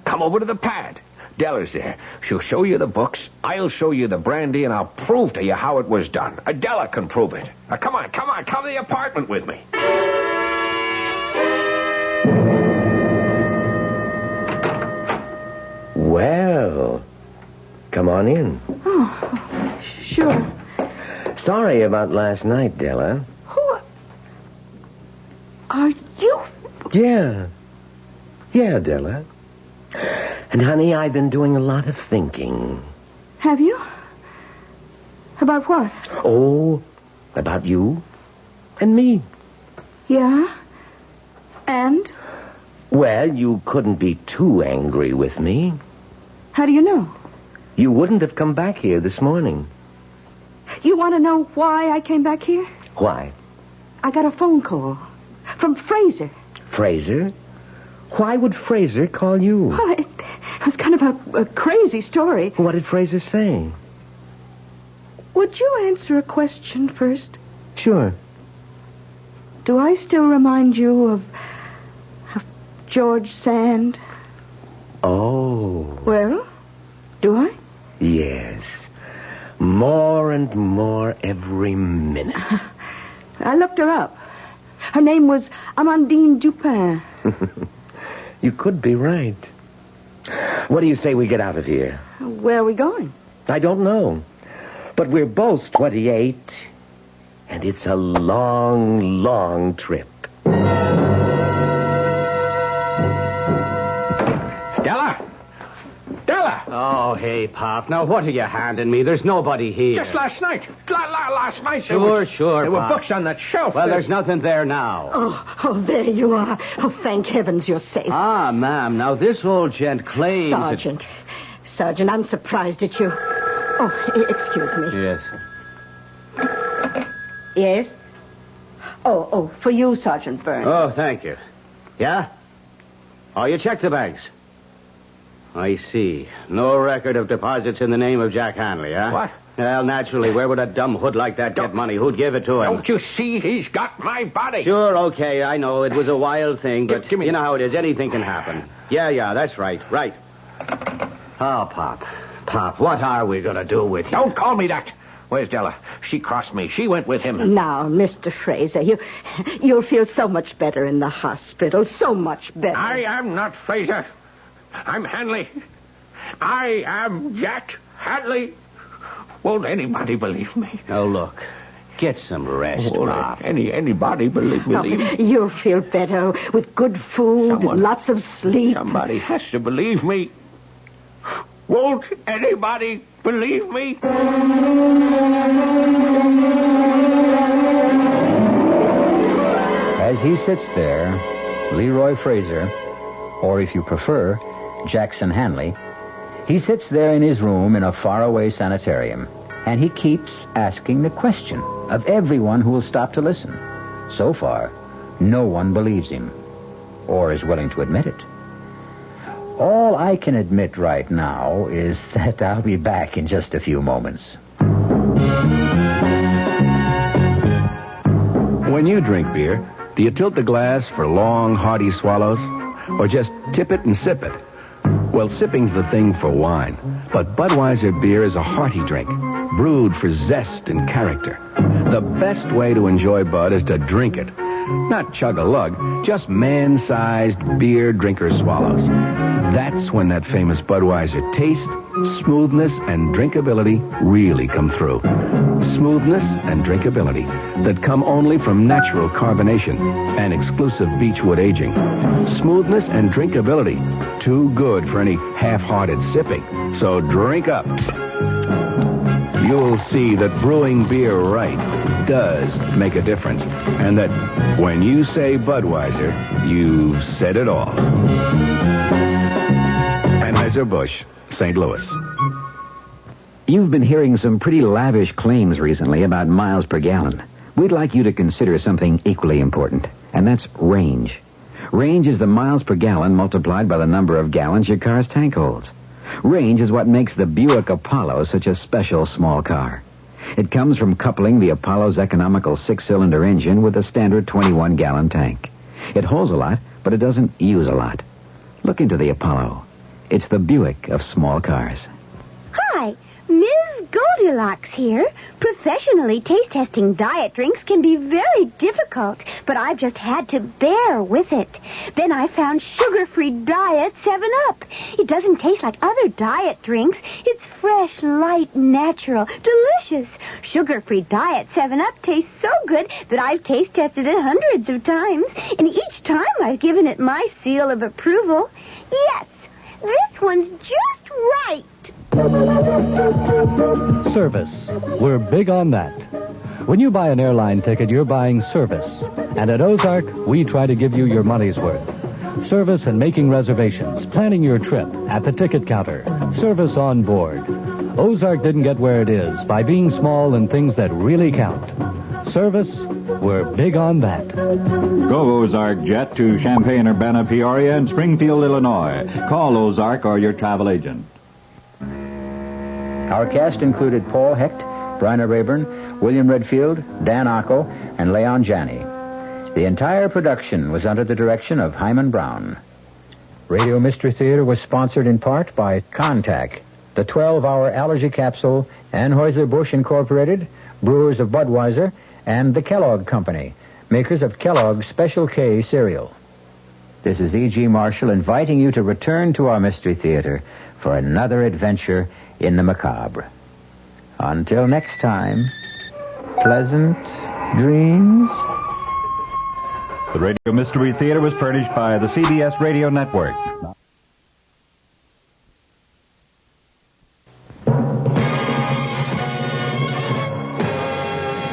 Speaker 4: Come over to the pad. Della's there. She'll show you the books. I'll show you the brandy, and I'll prove to you how it was done. Della can prove it. Now, come on. Come to the apartment with me.
Speaker 3: Well, come on in.
Speaker 13: Oh, sure.
Speaker 3: Sorry about last night, Della.
Speaker 13: Who are you?
Speaker 3: Yeah, Della. And, honey, I've been doing a lot of thinking.
Speaker 13: Have you? About what?
Speaker 3: Oh, about you and me.
Speaker 13: Yeah? And?
Speaker 3: Well, you couldn't be too angry with me.
Speaker 13: How do you know?
Speaker 3: You wouldn't have come back here this morning.
Speaker 13: You want to know why I came back here?
Speaker 3: Why?
Speaker 13: I got a phone call from Fraser.
Speaker 3: Fraser? Why would Fraser call you?
Speaker 13: Well, it was kind of a crazy story.
Speaker 3: What did Fraser say?
Speaker 13: Would you answer a question first?
Speaker 3: Sure.
Speaker 13: Do I still remind you of George Sand?
Speaker 3: Oh.
Speaker 13: Well, do I?
Speaker 3: Yes. More and more every minute.
Speaker 13: I looked her up. Her name was Amandine Dupin.
Speaker 3: You could be right. What do you say we get out of here?
Speaker 13: Where are we going?
Speaker 3: I don't know. But we're both 28, and it's a long, long trip.
Speaker 4: Della!
Speaker 24: Oh, hey, Pop. Now, what are you handing me? There's nobody here.
Speaker 4: Just last night. Last night.
Speaker 24: Sure,
Speaker 4: There were
Speaker 24: Pop.
Speaker 4: books on that shelf.
Speaker 24: Well, there's nothing there now.
Speaker 8: Oh, there you are. Oh, thank heavens you're safe.
Speaker 24: Ah, ma'am, now this old gent claims...
Speaker 8: Sergeant, I'm surprised at you. Oh, excuse me.
Speaker 24: Yes.
Speaker 8: Yes? Oh, for you, Sergeant Burns.
Speaker 24: Oh, thank you. Yeah? Oh, you checked the banks. I see. No record of deposits in the name of Jack Hanley, huh?
Speaker 4: What?
Speaker 24: Well, naturally, where would a dumb hood like that get money? Who'd give it to him?
Speaker 4: Don't you see he's got my body?
Speaker 24: Sure, okay, I know. It was a wild thing, but
Speaker 4: Give me
Speaker 24: you know how it is. Anything can happen. Yeah, that's right. Right. Oh, Pop. Pop, what are we going to do with you? Don't call me that. Where's Della? She crossed me. She went with him.
Speaker 8: Now, Mr. Fraser, you'll feel so much better in the hospital. So much better.
Speaker 4: I am not Fraser. I'm Hanley. I am Jack Hanley. Won't anybody believe me?
Speaker 24: Oh, look. Get some rest, Pop.
Speaker 4: Anybody believe me?
Speaker 8: You'll feel better with good food and lots of sleep.
Speaker 4: Somebody has to believe me. Won't anybody believe me?
Speaker 1: As he sits there, Leroy Fraser, or if you prefer, Jackson Hanley, he sits there in his room in a faraway sanitarium, and he keeps asking the question of everyone who will stop to listen. So far, no one believes him, or is willing to admit it. All I can admit right now is that I'll be back in just a few moments.
Speaker 6: When you drink beer, do you tilt the glass for long, hearty swallows? Or just tip it and sip it? Well, sipping's the thing for wine. But Budweiser beer is a hearty drink, brewed for zest and character. The best way to enjoy Bud is to drink it. Not chug-a-lug, just man-sized beer drinker swallows. That's when that famous Budweiser taste, smoothness, and drinkability really come through. Smoothness and drinkability that come only from natural carbonation and exclusive beechwood aging. Smoothness and drinkability, too good for any half-hearted sipping. So drink up. You'll see that brewing beer right does make a difference. And that when you say Budweiser, you've said it all. Anheuser-Busch, St. Louis.
Speaker 7: You've been hearing some pretty lavish claims recently about miles per gallon. We'd like you to consider something equally important, and that's range. Range is the miles per gallon multiplied by the number of gallons your car's tank holds. Range is what makes the Buick Apollo such a special small car. It comes from coupling the Apollo's economical 6-cylinder engine with a standard 21-gallon tank. It holds a lot, but it doesn't use a lot. Look into the Apollo. It's the Buick of small cars.
Speaker 21: Hi, Ms. Goldilocks here. Professionally taste-testing diet drinks can be very difficult, but I've just had to bear with it. Then I found sugar-free Diet 7-Up. It doesn't taste like other diet drinks. It's fresh, light, natural, delicious. Sugar-free Diet 7-Up tastes so good that I've taste-tested it hundreds of times, and each time I've given it my seal of approval. Yes, this one's just right.
Speaker 14: Service. We're big on that. When you buy an airline ticket, you're buying service. And at Ozark, we try to give you your money's worth. Service in making reservations, planning your trip, at the ticket counter, service on board. Ozark didn't get where it is by being small in things that really count. Service, we're big on that.
Speaker 23: Go Ozark Jet to Champaign, Urbana, Peoria, and Springfield, Illinois. Call Ozark or your travel agent.
Speaker 1: Our cast included Paul Hecht, Bryna Rayburn, William Redfield, Dan Ocko, and Leon Janney. The entire production was under the direction of Hyman Brown. Radio Mystery Theater was sponsored in part by Contac, the 12-hour allergy capsule, Anheuser-Busch Incorporated, brewers of Budweiser, and the Kellogg Company, makers of Kellogg's Special K cereal. This is E.G. Marshall inviting you to return to our Mystery Theater for another adventure in the macabre. Until next time, pleasant dreams.
Speaker 23: The Radio Mystery Theater was furnished by the CBS Radio Network.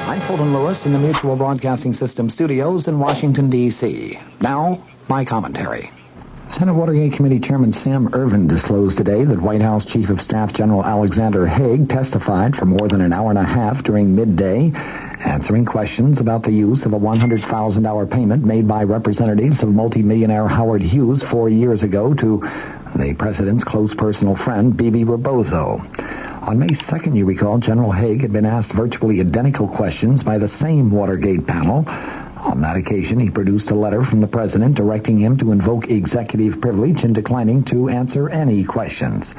Speaker 15: I'm Fulton Lewis in the Mutual Broadcasting System studios in Washington, D.C. Now, my commentary. Senate Watergate Committee Chairman Sam Ervin disclosed today that White House Chief of Staff General Alexander Haig testified for more than an hour and a half during midday, answering questions about the use of a $100,000 payment made by representatives of multimillionaire Howard Hughes 4 years ago to the president's close personal friend, Bibi Rebozo. On May 2nd, you recall, General Haig had been asked virtually identical questions by the same Watergate panel. On that occasion, he produced a letter from the president directing him to invoke executive privilege and declining to answer any questions.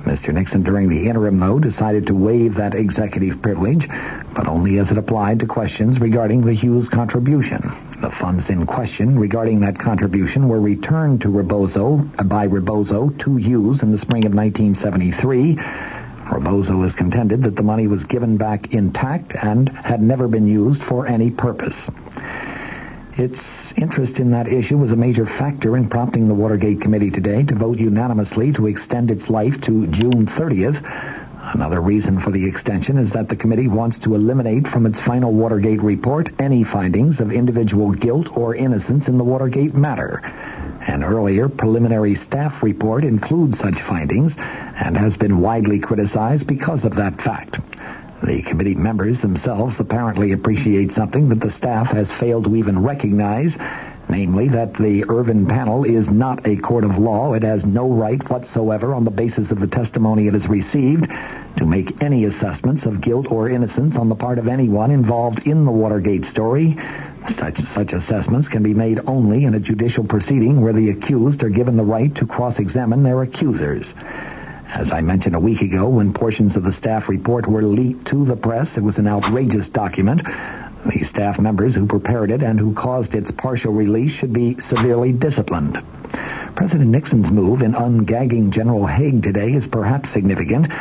Speaker 15: Mr. Nixon, during the interim, though, decided to waive that executive privilege, but only as it applied to questions regarding the Hughes contribution. The funds in question regarding that contribution were returned to by Rebozo to Hughes in the spring of 1973. Rebozo has contended that the money was given back intact and had never been used for any purpose. Its interest in that issue was a major factor in prompting the Watergate Committee today to vote unanimously to extend its life to June 30th. Another reason for the extension is that the committee wants to eliminate from its final Watergate report any findings of individual guilt or innocence in the Watergate matter. An earlier preliminary staff report includes such findings and has been widely criticized because of that fact. The committee members themselves apparently appreciate something that the staff has failed to even recognize, namely that the Irvin panel is not a court of law. It has no right whatsoever, on the basis of the testimony it has received, to make any assessments of guilt or innocence on the part of anyone involved in the Watergate story. Such assessments can be made only in a judicial proceeding where the accused are given the right to cross-examine their accusers. As I mentioned a week ago, when portions of the staff report were leaked to the press, it was an outrageous document. The staff members who prepared it and who caused its partial release should be severely disciplined. President Nixon's move in ungagging General Haig today is perhaps significant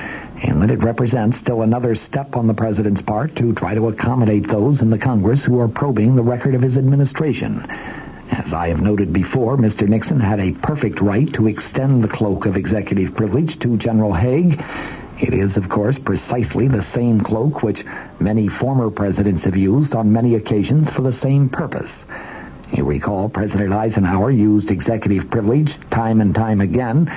Speaker 15: in that it represents still another step on the president's part to try to accommodate those in the Congress who are probing the record of his administration. As I have noted before, Mr. Nixon had a perfect right to extend the cloak of executive privilege to General Haig. It is, of course, precisely the same cloak which many former presidents have used on many occasions for the same purpose. You recall President Eisenhower used executive privilege time and time again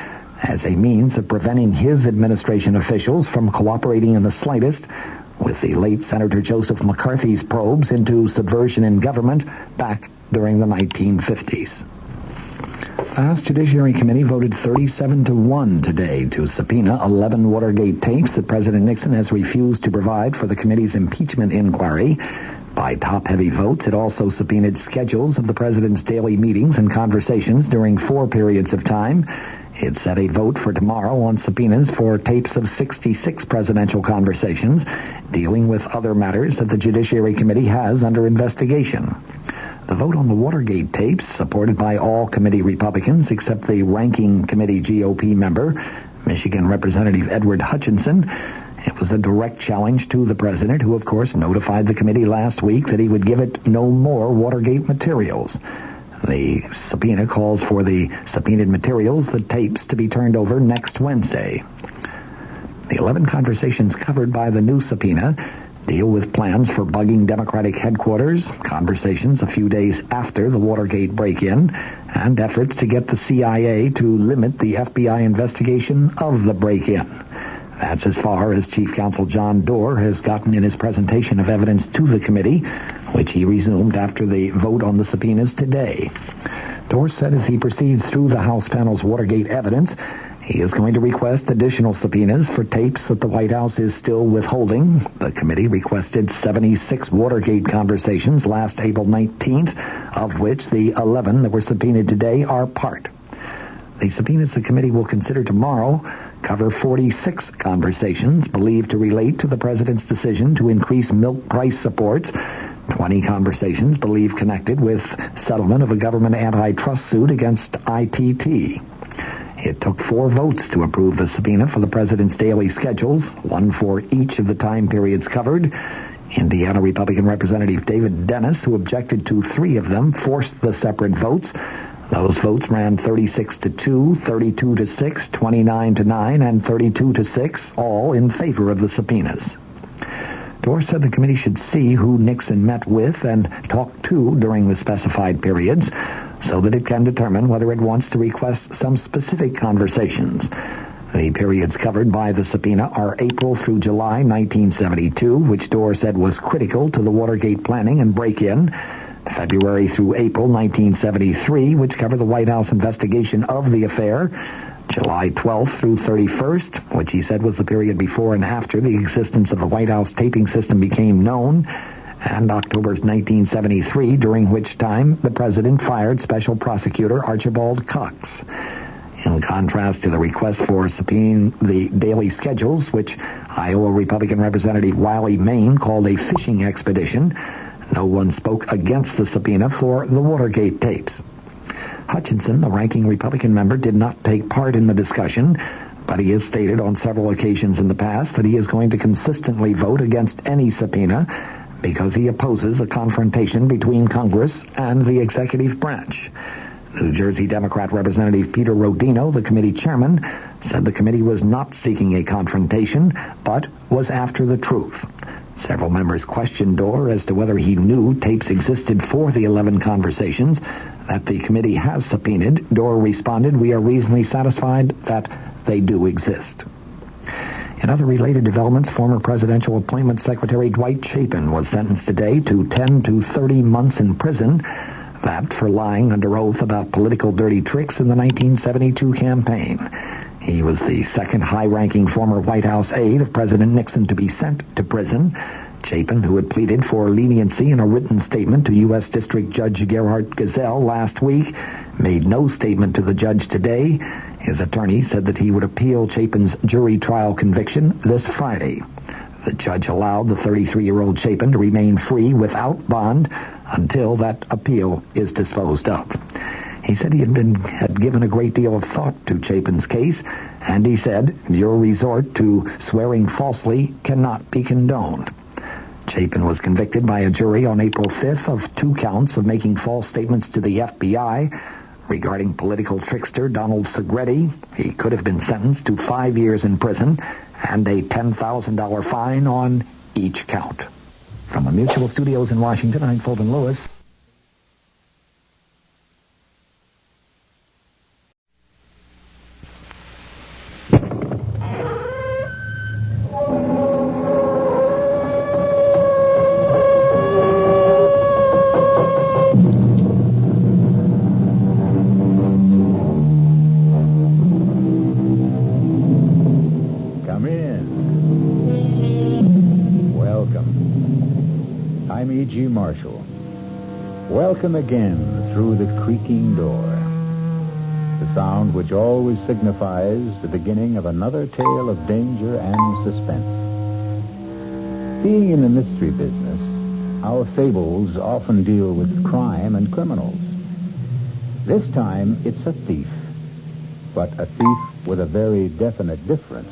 Speaker 15: as a means of preventing his administration officials from cooperating in the slightest with the late Senator Joseph McCarthy's probes into subversion in government back during the 1950s. The House Judiciary Committee voted 37-1 today to subpoena 11 Watergate tapes that President Nixon has refused to provide for the committee's impeachment inquiry. By top-heavy votes, it also subpoenaed schedules of the president's daily meetings and conversations during 4 periods of time. It set a vote for tomorrow on subpoenas for tapes of 66 presidential conversations dealing with other matters that the Judiciary Committee has under investigation. The vote on the Watergate tapes, supported by all committee Republicans except the ranking committee GOP member, Michigan Representative Edward Hutchinson, it was a direct challenge to the president, who, of course, notified the committee last week that he would give it no more Watergate materials. The subpoena calls for the subpoenaed materials, the tapes, to be turned over next Wednesday. The 11 conversations covered by the new subpoena deal with plans for bugging Democratic headquarters, conversations a few days after the Watergate break-in, and efforts to get the CIA to limit the FBI investigation of the break-in. That's as far as Chief Counsel John Doerr has gotten in his presentation of evidence to the committee, which he resumed after the vote on the subpoenas today. Doerr said as he proceeds through the House panel's Watergate evidence, he is going to request additional subpoenas for tapes that the White House is still withholding. The committee requested 76 Watergate conversations last April 19th, of which the 11 that were subpoenaed today are part. The subpoenas the committee will consider tomorrow cover 46 conversations believed to relate to the president's decision to increase milk price supports, 20 conversations believed connected with settlement of a government antitrust suit against ITT. It took 4 votes to approve the subpoena for the president's daily schedules, 1 for each of the time periods covered. Indiana Republican Representative David Dennis, who objected to 3 of them, forced the separate votes. Those votes ran 36-2, 32-6, 29-9, and 32-6, all in favor of the subpoenas. Doerr said the committee should see who Nixon met with and talked to during the specified periods so that it can determine whether it wants to request some specific conversations. The periods covered by the subpoena are April through July 1972, which Doerr said was critical to the Watergate planning and break-in, February through April 1973, which cover the White House investigation of the affair, July 12th through 31st, which he said was the period before and after the existence of the White House taping system became known, and October 1973, during which time the president fired Special Prosecutor Archibald Cox. In contrast to the request for subpoenaing the daily schedules, which Iowa Republican Representative Wiley Main called a fishing expedition, no one spoke against the subpoena for the Watergate tapes. Hutchinson, the ranking Republican member, did not take part in the discussion, but he has stated on several occasions in the past that he is going to consistently vote against any subpoena because he opposes a confrontation between Congress and the executive branch. New Jersey Democrat Representative Peter Rodino, the committee chairman, said the committee was not seeking a confrontation, but was after the truth. Several members questioned Dorr as to whether he knew tapes existed for the 11 conversations that the committee has subpoenaed. Dorr responded, "We are reasonably satisfied that they do exist." In other related developments, former presidential appointment secretary Dwight Chapin was sentenced today to 10 to 30 months in prison, that for lying under oath about political dirty tricks in the 1972 campaign. He was the second high-ranking former White House aide of President Nixon to be sent to prison. Chapin, who had pleaded for leniency in a written statement to U.S. District Judge Gerhard Gesell last week, made no statement to the judge today. His attorney said that he would appeal Chapin's jury trial conviction this Friday. The judge allowed the 33-year-old Chapin to remain free without bond until that appeal is disposed of. He said he had given a great deal of thought to Chapin's case, and he said, "Your resort to swearing falsely cannot be condoned." Chapin was convicted by a jury on April 5th of 2 counts of making false statements to the FBI regarding political trickster Donald Segretti. He could have been sentenced to 5 years in prison and a $10,000 fine on each count. From the Mutual Studios in Washington, I'm Fulton Lewis.
Speaker 1: Welcome again through the creaking door. The sound which always signifies the beginning of another tale of danger and suspense. Being in the mystery business, our fables often deal with crime and criminals. This time, it's a thief, but a thief with a very definite difference.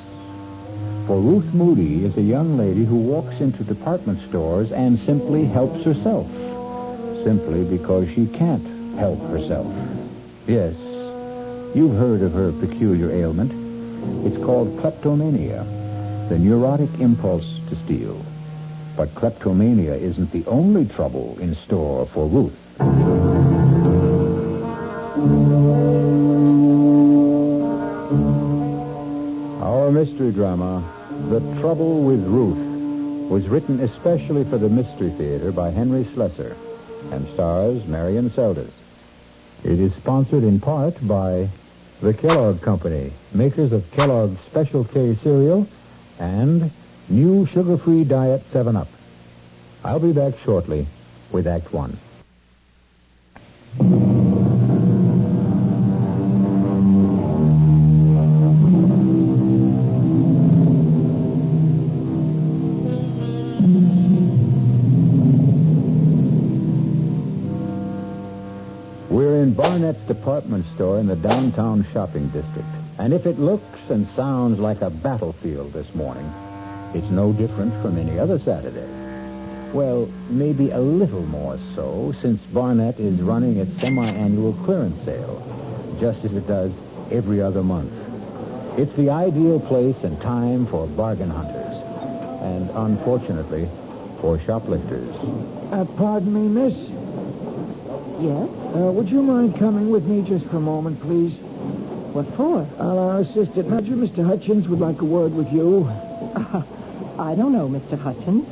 Speaker 1: For Ruth Moody is a young lady who walks into department stores and simply helps herself. Simply because she can't help herself. Yes, you've heard of her peculiar ailment. It's called kleptomania, the neurotic impulse to steal. But kleptomania isn't the only trouble in store for Ruth. Our mystery drama, The Trouble with Ruth, was written especially for the Mystery Theater by Henry Slessor and stars Marion Seldes. It is sponsored in part by the Kellogg Company, makers of Kellogg's Special K cereal and new sugar-free diet 7-Up. I'll be back shortly with Act 1. Barnett's department store in the downtown shopping district. And if it looks and sounds like a battlefield this morning, it's no different from any other Saturday. Well, maybe a little more so, since Barnett is running its semi-annual clearance sale, just as it does every other month. It's the ideal place and time for bargain hunters, and unfortunately, for shoplifters.
Speaker 12: Pardon me, miss?
Speaker 8: Yes?
Speaker 12: Would you mind coming with me just for a moment, please?
Speaker 8: What for?
Speaker 12: Our assistant manager, Mr. Hutchins, would like a word with you.
Speaker 8: I don't know, Mr. Hutchins.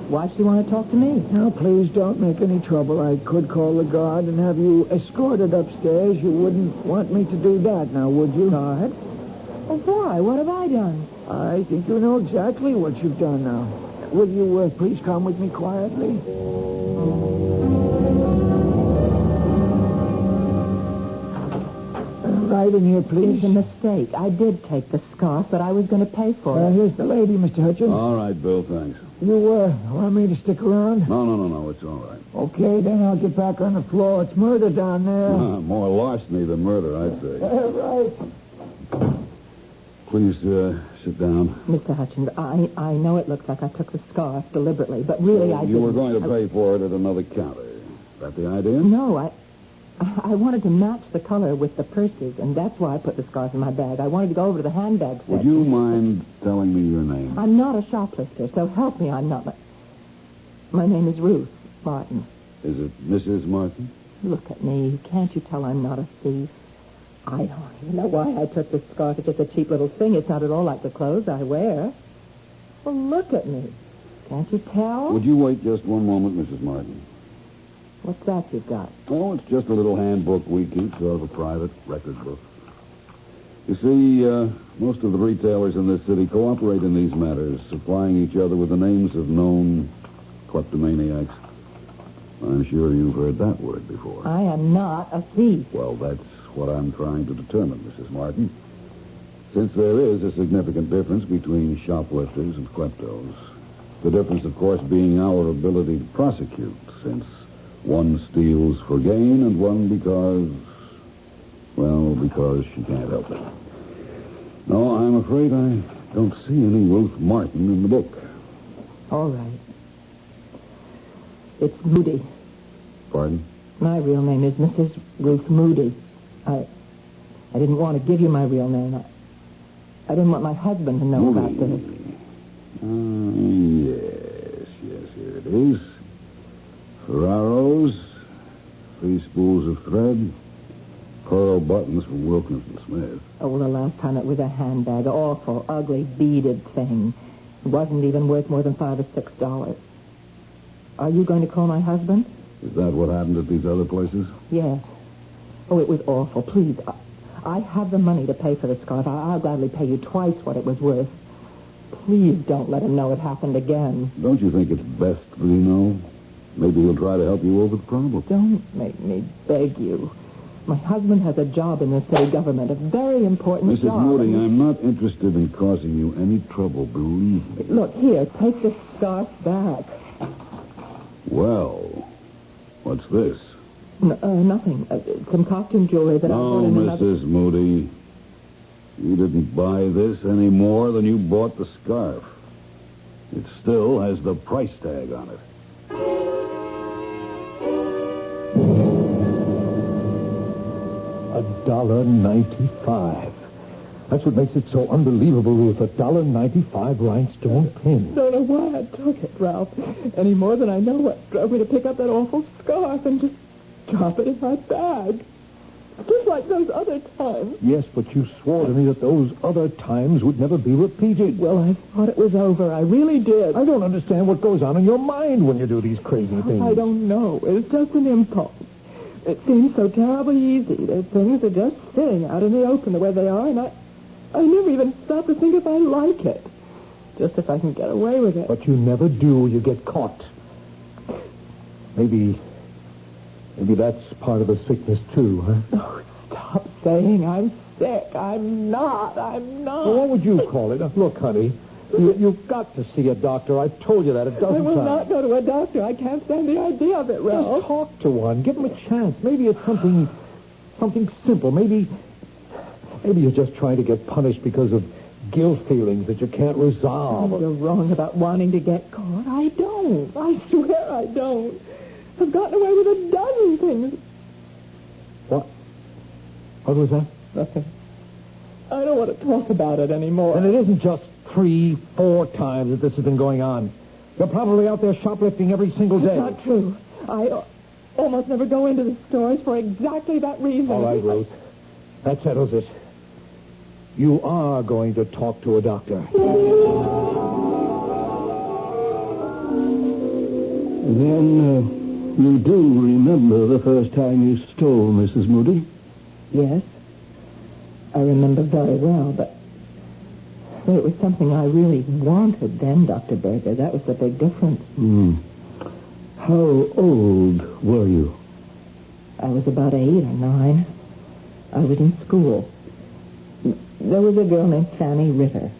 Speaker 8: Why does he want to talk to me?
Speaker 12: Now, please don't make any trouble. I could call the guard and have you escorted upstairs. You wouldn't want me to do that, now, would you?
Speaker 8: Guard? Oh, why? What have I done?
Speaker 12: I think you know exactly what you've done now. Will you please come with me quietly? right in here, please?
Speaker 16: It's a mistake. I did take the scarf, but I was going to pay for it.
Speaker 12: Here's the lady, Mr. Hutchins.
Speaker 17: All right, Bill, thanks.
Speaker 12: You want me to stick around?
Speaker 17: No, it's all right.
Speaker 12: Okay, then I'll get back on the floor. It's murder down there.
Speaker 17: More larceny than murder, I'd say.
Speaker 12: Right.
Speaker 17: Please, sit down.
Speaker 16: Mr. Hutchins, I know it looks like I took the scarf deliberately, but really I didn't.
Speaker 17: You were going to pay for it at another counter. Is that the idea?
Speaker 16: No, I wanted to match the color with the purses, and that's why I put the scarf in my bag. I wanted to go over to the handbag section.
Speaker 17: Would you mind telling me your name?
Speaker 16: I'm not a shoplifter, so help me, I'm not. My name is Ruth Martin.
Speaker 17: Is it Mrs. Martin?
Speaker 16: Look at me. Can't you tell I'm not a thief? I don't even know why I took this scarf. It's just a cheap little thing. It's not at all like the clothes I wear. Well, look at me. Can't you tell?
Speaker 17: Would you wait just one moment, Mrs. Martin?
Speaker 16: What's that you've got?
Speaker 17: Oh, it's just a little handbook we keep, sort of a private record book. You see, most of the retailers in this city cooperate in these matters, supplying each other with the names of known kleptomaniacs. I'm sure you've heard that word before.
Speaker 16: I am not a thief.
Speaker 17: Well, that's what I'm trying to determine, Mrs. Martin. Since there is a significant difference between shoplifters and kleptos, the difference, of course, being our ability to prosecute, since one steals for gain and one because she can't help it. No, I'm afraid I don't see any Ruth Martin in the book.
Speaker 16: All right. It's Moody.
Speaker 17: Pardon?
Speaker 16: My real name is Mrs. Ruth Moody. I didn't want to give you my real name. I didn't want my husband to know
Speaker 17: Moody.
Speaker 16: about this.
Speaker 17: Yes, here it is. Ferraro's, 3 spools of thread, pearl buttons from Wilkinson Smith.
Speaker 16: Oh, well, the last time it was a handbag. Awful, ugly, beaded thing. It wasn't even worth more than $5 or $6. Are you going to call my husband?
Speaker 17: Is that what happened at these other places?
Speaker 16: Yes. Oh, it was awful. Please, I have the money to pay for the scarf. I'll gladly pay you twice what it was worth. Please don't let him know it happened again.
Speaker 17: Don't you think it's best that he know? Maybe he'll try to help you over the problem.
Speaker 16: Don't make me beg you. My husband has a job in the city government, a very important job.
Speaker 17: Mrs. Moody, I'm not interested in causing you any trouble, believe me.
Speaker 16: Look, here, take this scarf back.
Speaker 17: Well, what's this?
Speaker 16: Nothing. Some costume jewelry that I bought in another...
Speaker 17: Mrs. Moody, you didn't buy this any more than you bought the scarf. It still has the price tag on it.
Speaker 22: $1.95. That's what makes it so unbelievable, Ruth. $1.95 rhinestone pin.
Speaker 16: Don't know why I took it, Ralph. Any more than I know what drove me to pick up that awful scarf and just drop it in my bag. Just like those other times.
Speaker 22: Yes, but you swore to me that those other times would never be repeated.
Speaker 16: Well, I thought it was over. I really did.
Speaker 22: I don't understand what goes on in your mind when you do these crazy things.
Speaker 16: I don't know. It's just an impulse. It seems so terribly easy. There's things that are just sitting out in the open the way they are, and I never even stop to think if I like it. Just if I can get away with it.
Speaker 22: But you never do. You get caught. Maybe that's part of the sickness, too, huh?
Speaker 16: Oh, stop saying I'm sick. I'm not.
Speaker 22: Well, what would you call it? Look, honey, you've got to see a doctor. I've told you that a dozen times.
Speaker 16: I will not go to a doctor. I can't stand the idea of it, Ralph.
Speaker 22: Just talk to one. Give him a chance. Maybe it's something simple. Maybe you're just trying to get punished because of guilt feelings that you can't resolve.
Speaker 16: Oh, you're wrong about wanting to get caught. I don't. I swear I don't. I've gotten away with a dozen things.
Speaker 22: What? What was that?
Speaker 16: Nothing. I don't want to talk about it anymore.
Speaker 22: And it isn't just 3-4 times that this has been going on. You're probably out there shoplifting every single day.
Speaker 16: That's not true. I almost never go into the stores for exactly that reason.
Speaker 22: All right, Ruth. That settles it. You are going to talk to a doctor. Then, you do remember the first time you stole, Mrs. Moody?
Speaker 16: Yes. I remember very well, but it was something I really wanted then, Dr. Berger. That was the big difference.
Speaker 22: How old were you?
Speaker 16: I was about 8 or 9. I was in school. There was a girl named Fanny Ritter.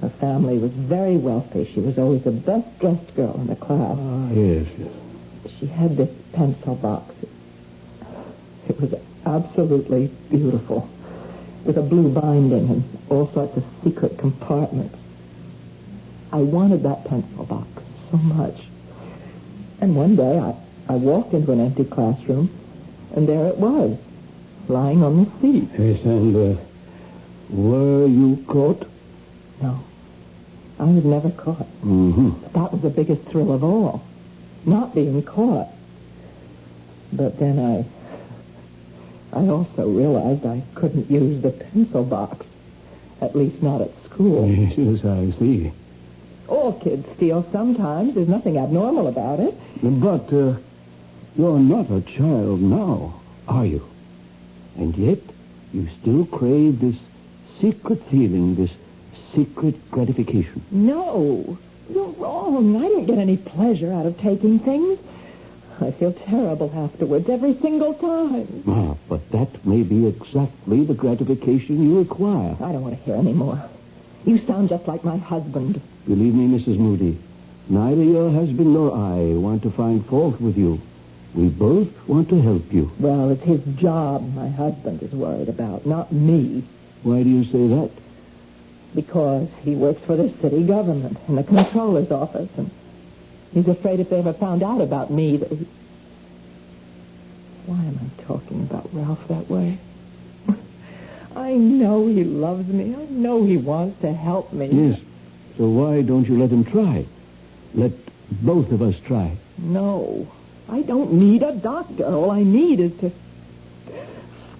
Speaker 16: Her family was very wealthy. She was always the best-dressed girl in the class.
Speaker 22: Ah, yes.
Speaker 16: She had this pencil box. It was absolutely beautiful, with a blue binding and all sorts of secret compartments. I wanted that pencil box so much. And one day I walked into an empty classroom, and there it was, lying on the seat.
Speaker 22: Yes, and were you caught?
Speaker 16: No. I was never caught.
Speaker 22: Mm-hmm.
Speaker 16: But that was the biggest thrill of all, not being caught. But then I also realized I couldn't use the pencil box, at least not at school.
Speaker 22: Yes, I see.
Speaker 16: All kids steal sometimes. There's nothing abnormal about it.
Speaker 22: But you're not a child now, are you? And yet you still crave this secret feeling, this secret gratification.
Speaker 16: No, you're wrong. I don't get any pleasure out of taking things. I feel terrible afterwards every single time.
Speaker 22: Ah, but that may be exactly the gratification you require.
Speaker 16: I don't want to hear any more. You sound just like my husband.
Speaker 22: Believe me, Mrs. Moody, neither your husband nor I want to find fault with you. We both want to help you.
Speaker 16: Well, it's his job my husband is worried about, not me.
Speaker 22: Why do you say that?
Speaker 16: Because he works for the city government in the controller's office, and he's afraid if they ever found out about me that he... Why am I talking about Ralph that way? I know he loves me. I know he wants to help me.
Speaker 22: Yes. So why don't you let him try? Let both of us try.
Speaker 16: No. I don't need a doctor. All I need is to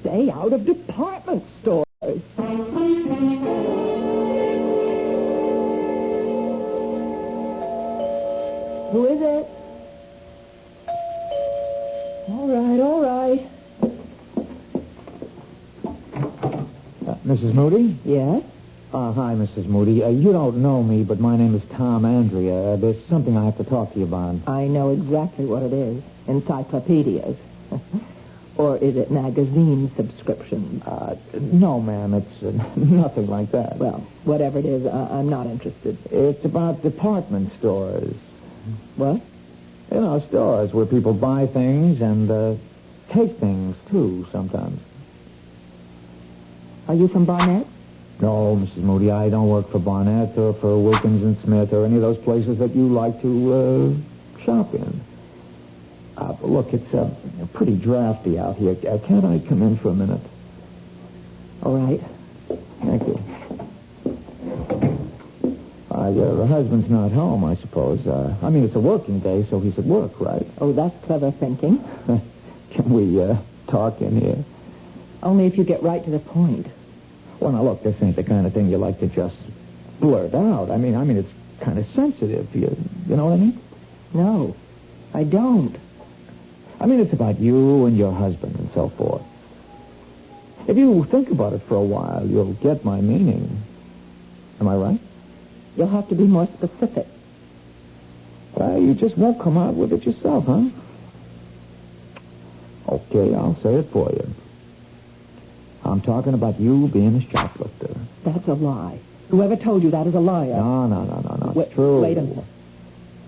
Speaker 16: stay out of department stores. Who is it? All right.
Speaker 10: Mrs. Moody?
Speaker 16: Yes?
Speaker 10: Hi, Mrs. Moody. You don't know me, but my name is Tom Andrea. There's something I have to talk to you about.
Speaker 16: I know exactly what it is. Encyclopedias. Or is it magazine subscriptions?
Speaker 10: No, ma'am. It's nothing like that.
Speaker 16: Well, whatever it is, I'm not interested.
Speaker 10: It's about department stores.
Speaker 16: What?
Speaker 10: You know, stores where people buy things and take things, too, sometimes.
Speaker 16: Are you from Barnett?
Speaker 10: No, Mrs. Moody, I don't work for Barnett or for Wilkins and Smith or any of those places that you like to shop in. Look, it's pretty drafty out here. Can't I come in for a minute?
Speaker 16: All right.
Speaker 10: Thank you. Your husband's not home, I suppose. I mean, it's a working day, so he's at work, right?
Speaker 16: Oh, that's clever thinking.
Speaker 10: Can we talk in here?
Speaker 16: Only if you get right to the point.
Speaker 10: Well, now, look, this ain't the kind of thing you like to just blurt out. I mean, it's kind of sensitive. You know what I mean?
Speaker 16: No, I don't.
Speaker 10: I mean, it's about you and your husband and so forth. If you think about it for a while, you'll get my meaning. Am I right?
Speaker 16: You'll have to be more specific.
Speaker 10: Well, you just won't come out with it yourself, huh? Okay, I'll say it for you. I'm talking about you being a shoplifter.
Speaker 16: That's a lie. Whoever told you that is a liar.
Speaker 10: No. It's true.
Speaker 16: Wait a minute.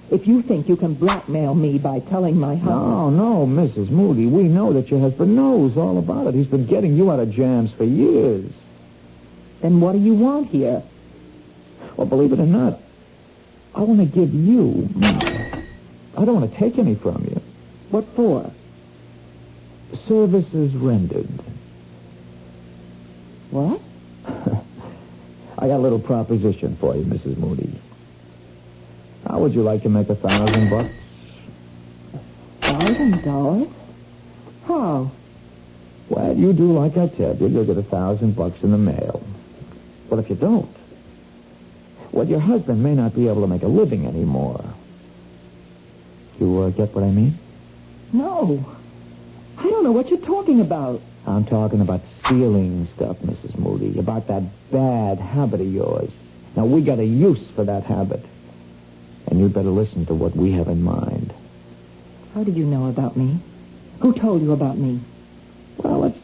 Speaker 16: If you think you can blackmail me by telling my husband...
Speaker 10: No, Mrs. Moody. We know that your husband knows all about it. He's been getting you out of jams for years.
Speaker 16: Then what do you want here?
Speaker 10: Well, believe it or not, I want to give you money. I don't want to take any from you.
Speaker 16: What for?
Speaker 10: Services rendered.
Speaker 16: What?
Speaker 10: I got a little proposition for you, Mrs. Moody. How would you like to make $1,000?
Speaker 16: $1,000? How?
Speaker 10: Well, you do like I said. You'll get $1,000 in the mail. But if you don't, well, your husband may not be able to make a living anymore. You get what I mean?
Speaker 16: No. I don't know what you're talking about.
Speaker 10: I'm talking about stealing stuff, Mrs. Moody, about that bad habit of yours. Now, we got a use for that habit. And you'd better listen to what we have in mind.
Speaker 16: How did you know about me? Who told you about me?
Speaker 10: Well, let's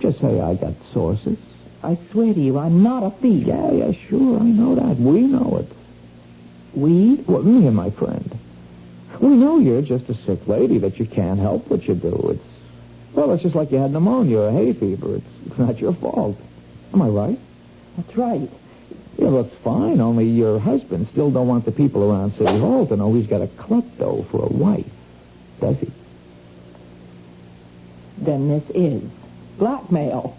Speaker 10: just say I got sources.
Speaker 12: I swear to you, I'm not a thief.
Speaker 10: Yeah, sure, I know that. We know it.
Speaker 12: We?
Speaker 10: Well, me and my friend. We know you're just a sick lady, that you can't help what you do. It's just like you had pneumonia or hay fever. It's not your fault. Am I right?
Speaker 12: That's right.
Speaker 10: Yeah, that's fine, only your husband still don't want the people around City Hall to know he's got a klepto for a wife. Does he?
Speaker 12: Then this is blackmail.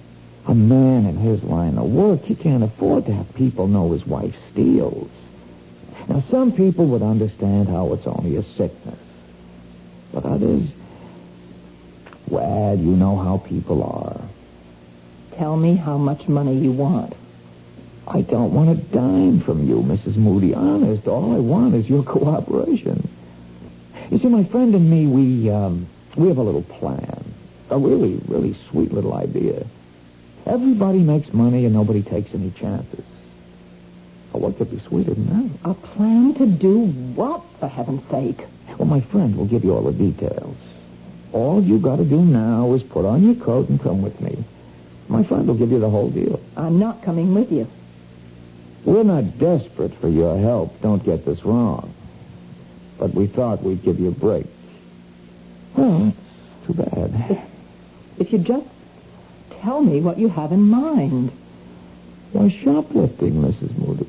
Speaker 10: A man in his line of work, he can't afford to have people know his wife steals. Now, some people would understand how it's only a sickness. But others, well, you know how people are.
Speaker 12: Tell me how much money you want.
Speaker 10: I don't want a dime from you, Mrs. Moody. Honest, all I want is your cooperation. You see, my friend and me, we have a little plan. A really, really sweet little idea. Everybody makes money and nobody takes any chances. Oh, what could be sweeter than that?
Speaker 12: A plan to do what, for heaven's sake?
Speaker 10: Well, my friend will give you all the details. All you got to do now is put on your coat and come with me. My friend will give you the whole deal.
Speaker 12: I'm not coming with you.
Speaker 10: We're not desperate for your help. Don't get this wrong. But we thought we'd give you a break. Well, it's too bad.
Speaker 12: If you just tell me what you have in mind.
Speaker 10: Why, shoplifting, Mrs. Moody.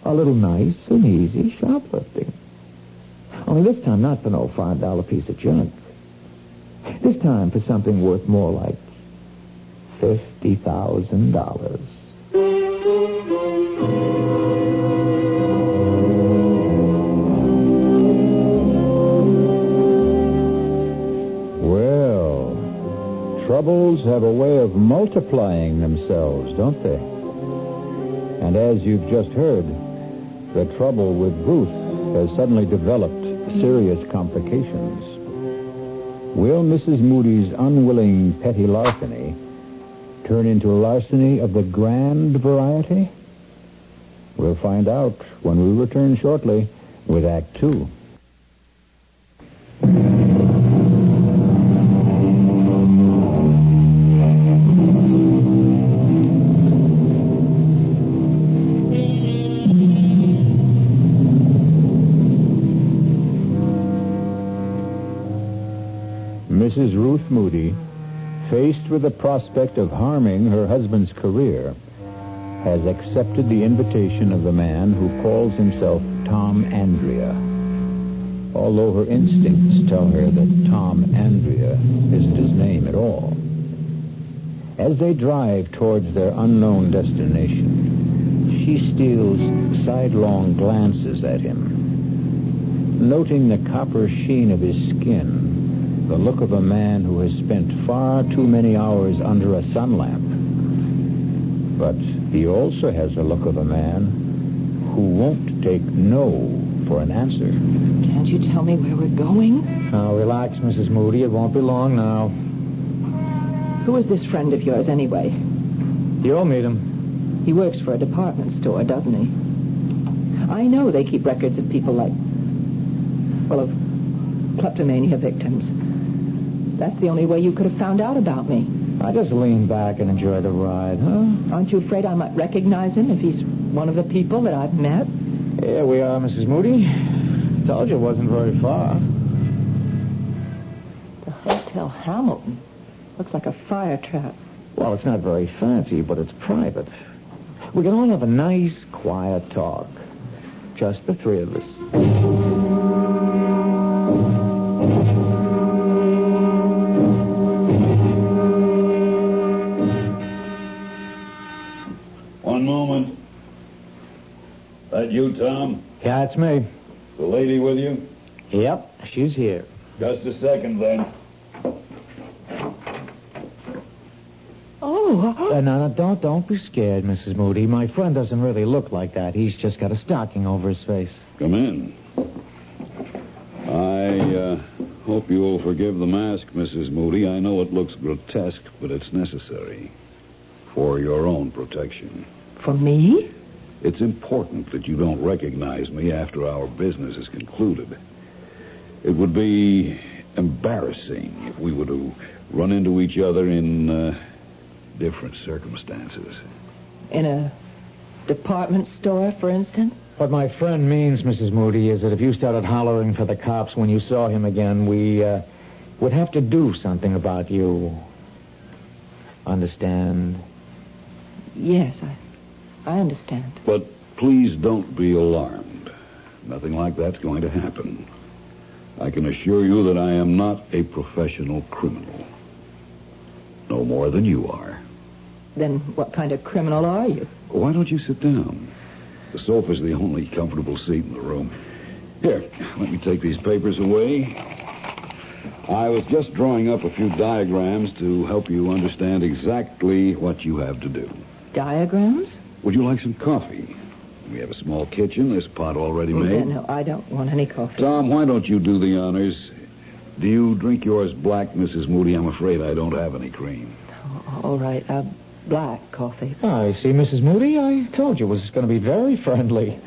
Speaker 10: A little nice and easy shoplifting. Only this time not for no $5 piece of junk. This time for something worth more like $50,000.
Speaker 23: Well, troubles have a way of multiplying themselves, don't they? And as you've just heard, the trouble with Ruth has suddenly developed serious complications. Will Mrs. Moody's unwilling petty larceny turn into larceny of the grand variety? We'll find out when we return shortly with Act 2. Mrs. Ruth Moody, faced with the prospect of harming her husband's career, has accepted the invitation of the man who calls himself Tom Andrea, although her instincts tell her that Tom Andrea isn't his name at all. As they drive towards their unknown destination, she steals sidelong glances at him, noting the copper sheen of his skin, the look of a man who has spent far too many hours under a sun lamp. But he also has the look of a man who won't take no for an answer.
Speaker 12: Can't you tell me where we're going?
Speaker 10: Now, relax, Mrs. Moody. It won't be long now.
Speaker 12: Who is this friend of yours, anyway?
Speaker 10: You'll meet him.
Speaker 12: He works for a department store, doesn't he? I know they keep records of people like, of kleptomania victims. That's the only way you could have found out about me.
Speaker 10: I just lean back and enjoy the ride, huh?
Speaker 12: Aren't you afraid I might recognize him if he's one of the people that I've met?
Speaker 10: Here we are, Mrs. Moody. Told you it wasn't very far.
Speaker 12: The Hotel Hamilton. Looks like a fire trap.
Speaker 10: Well, it's not very fancy, but it's private. We can all have a nice, quiet talk. Just the three of us.
Speaker 17: One moment. That you, Tom?
Speaker 10: Yeah, it's me.
Speaker 17: The lady with you?
Speaker 10: Yep, she's here.
Speaker 17: Just a second, then.
Speaker 10: No, don't be scared, Mrs. Moody. My friend doesn't really look like that. He's just got a stocking over his face.
Speaker 17: Come in. I hope you will forgive the mask, Mrs. Moody. I know it looks grotesque, but it's necessary for your own protection.
Speaker 12: For me?
Speaker 17: It's important that you don't recognize me after our business is concluded. It would be embarrassing if we were to run into each other in different circumstances.
Speaker 12: In a department store, for instance?
Speaker 10: What my friend means, Mrs. Moody, is that if you started hollering for the cops when you saw him again, we would have to do something about you. Understand?
Speaker 12: Yes, I understand.
Speaker 17: But please don't be alarmed. Nothing like that's going to happen. I can assure you that I am not a professional criminal. No more than you are.
Speaker 12: Then what kind of criminal are you?
Speaker 17: Why don't you sit down? The sofa's the only comfortable seat in the room. Here, let me take these papers away. I was just drawing up a few diagrams to help you understand exactly what you have to do.
Speaker 12: Diagrams?
Speaker 17: Would you like some coffee? We have a small kitchen, this pot already made.
Speaker 12: No, I don't want any coffee.
Speaker 17: Tom, why don't you do the honors? Do you drink yours black, Mrs. Moody? I'm afraid I don't have any cream.
Speaker 12: All right, black coffee.
Speaker 10: I see, Mrs. Moody. I told you it was going to be very friendly.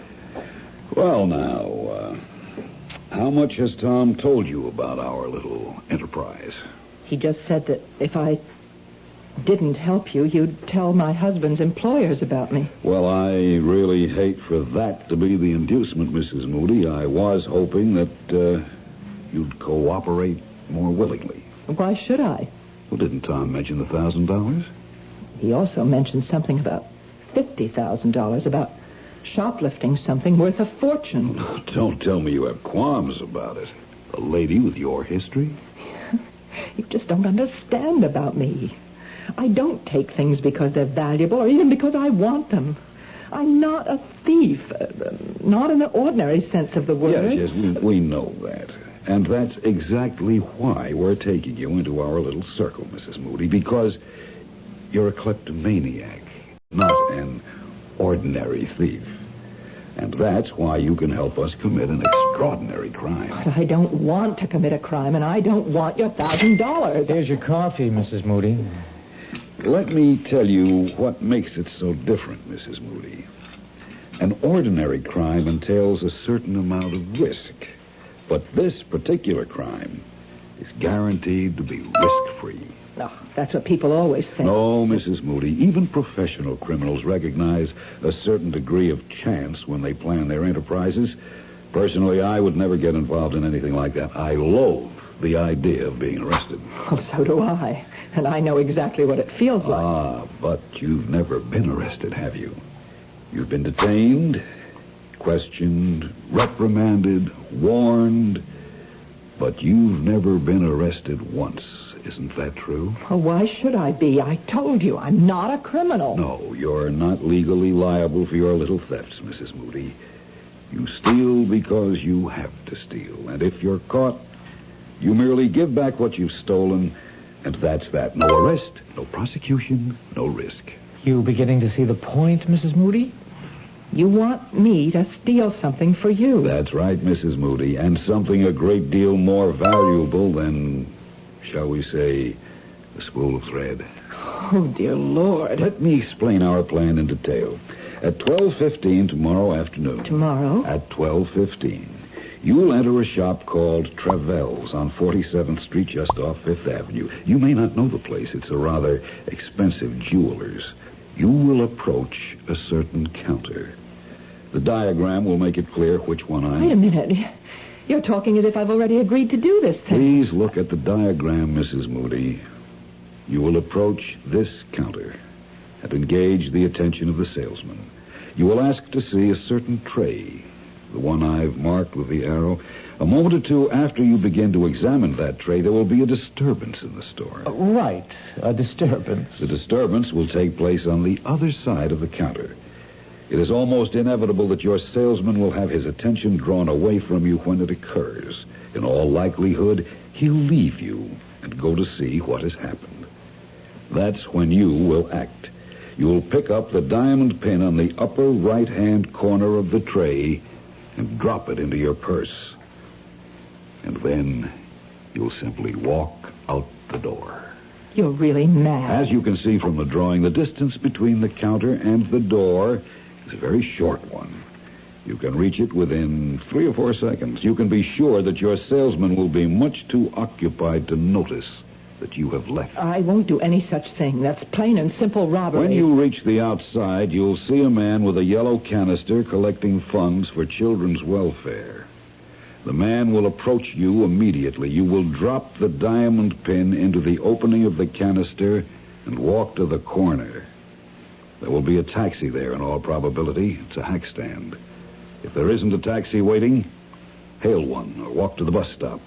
Speaker 17: Well, now, how much has Tom told you about our little enterprise?
Speaker 12: He just said that if I didn't help you, you'd tell my husband's employers about me.
Speaker 17: Well, I really hate for that to be the inducement, Mrs. Moody. I was hoping that you'd cooperate more willingly.
Speaker 12: Why should I?
Speaker 17: Well, didn't Tom mention the $1,000?
Speaker 12: He also mentioned something about $50,000, about shoplifting something worth a fortune.
Speaker 17: Don't tell me you have qualms about it. A lady with your history?
Speaker 12: You just don't understand about me. I don't take things because they're valuable or even because I want them. I'm not a thief, not in the ordinary sense of the word.
Speaker 17: Yes, we know that. And that's exactly why we're taking you into our little circle, Mrs. Moody, because you're a kleptomaniac, not an ordinary thief. And that's why you can help us commit an extraordinary crime.
Speaker 12: I don't want to commit a crime, and I don't want your $1,000.
Speaker 10: Here's your coffee, Mrs. Moody.
Speaker 17: Let me tell you what makes it so different, Mrs. Moody. An ordinary crime entails a certain amount of risk. But this particular crime is guaranteed to be risk-free.
Speaker 12: No, that's what people always think.
Speaker 17: No, Mrs. Moody. Even professional criminals recognize a certain degree of chance when they plan their enterprises. Personally, I would never get involved in anything like that. I loathe the idea of being arrested.
Speaker 12: Oh, so do I. And I know exactly what it feels like.
Speaker 17: Ah, but you've never been arrested, have you? You've been detained, questioned, reprimanded, warned, but you've never been arrested once. Isn't that true?
Speaker 12: Well, why should I be? I told you, I'm not a criminal.
Speaker 17: No, you're not legally liable for your little thefts, Mrs. Moody. You steal because you have to steal. And if you're caught, you merely give back what you've stolen, and that's that. No arrest, no prosecution, no risk.
Speaker 10: You beginning to see the point, Mrs. Moody?
Speaker 12: You want me to steal something for you.
Speaker 17: That's right, Mrs. Moody, and something a great deal more valuable than, shall we say, a spool of thread.
Speaker 12: Oh, dear Lord.
Speaker 17: Let me explain our plan in detail. At 12:15 tomorrow afternoon.
Speaker 12: Tomorrow?
Speaker 17: At 12:15. You'll enter a shop called Travell's on 47th Street, just off 5th Avenue. You may not know the place. It's a rather expensive jeweler's. You will approach a certain counter. The diagram will make it clear which one
Speaker 12: Wait a minute. You're talking as if I've already agreed to do this thing.
Speaker 17: Please look at the diagram, Mrs. Moody. You will approach this counter and engage the attention of the salesman. You will ask to see a certain tray, the one I've marked with the arrow. A moment or two after you begin to examine that tray, there will be a disturbance in the store.
Speaker 10: Right, a disturbance.
Speaker 17: The disturbance will take place on the other side of the counter. It is almost inevitable that your salesman will have his attention drawn away from you when it occurs. In all likelihood, he'll leave you and go to see what has happened. That's when you will act. You'll pick up the diamond pin on the upper right-hand corner of the tray and drop it into your purse. And then you'll simply walk out the door.
Speaker 12: You're really mad.
Speaker 17: As you can see from the drawing, the distance between the counter and the door is a very short one. You can reach it within 3 or 4 seconds. You can be sure that your salesman will be much too occupied to notice that you have left.
Speaker 12: I won't do any such thing. That's plain and simple robbery.
Speaker 17: When you reach the outside, you'll see a man with a yellow canister collecting funds for children's welfare. The man will approach you immediately. You will drop the diamond pin into the opening of the canister and walk to the corner. There will be a taxi there in all probability. It's a hack stand. If there isn't a taxi waiting, hail one or walk to the bus stop.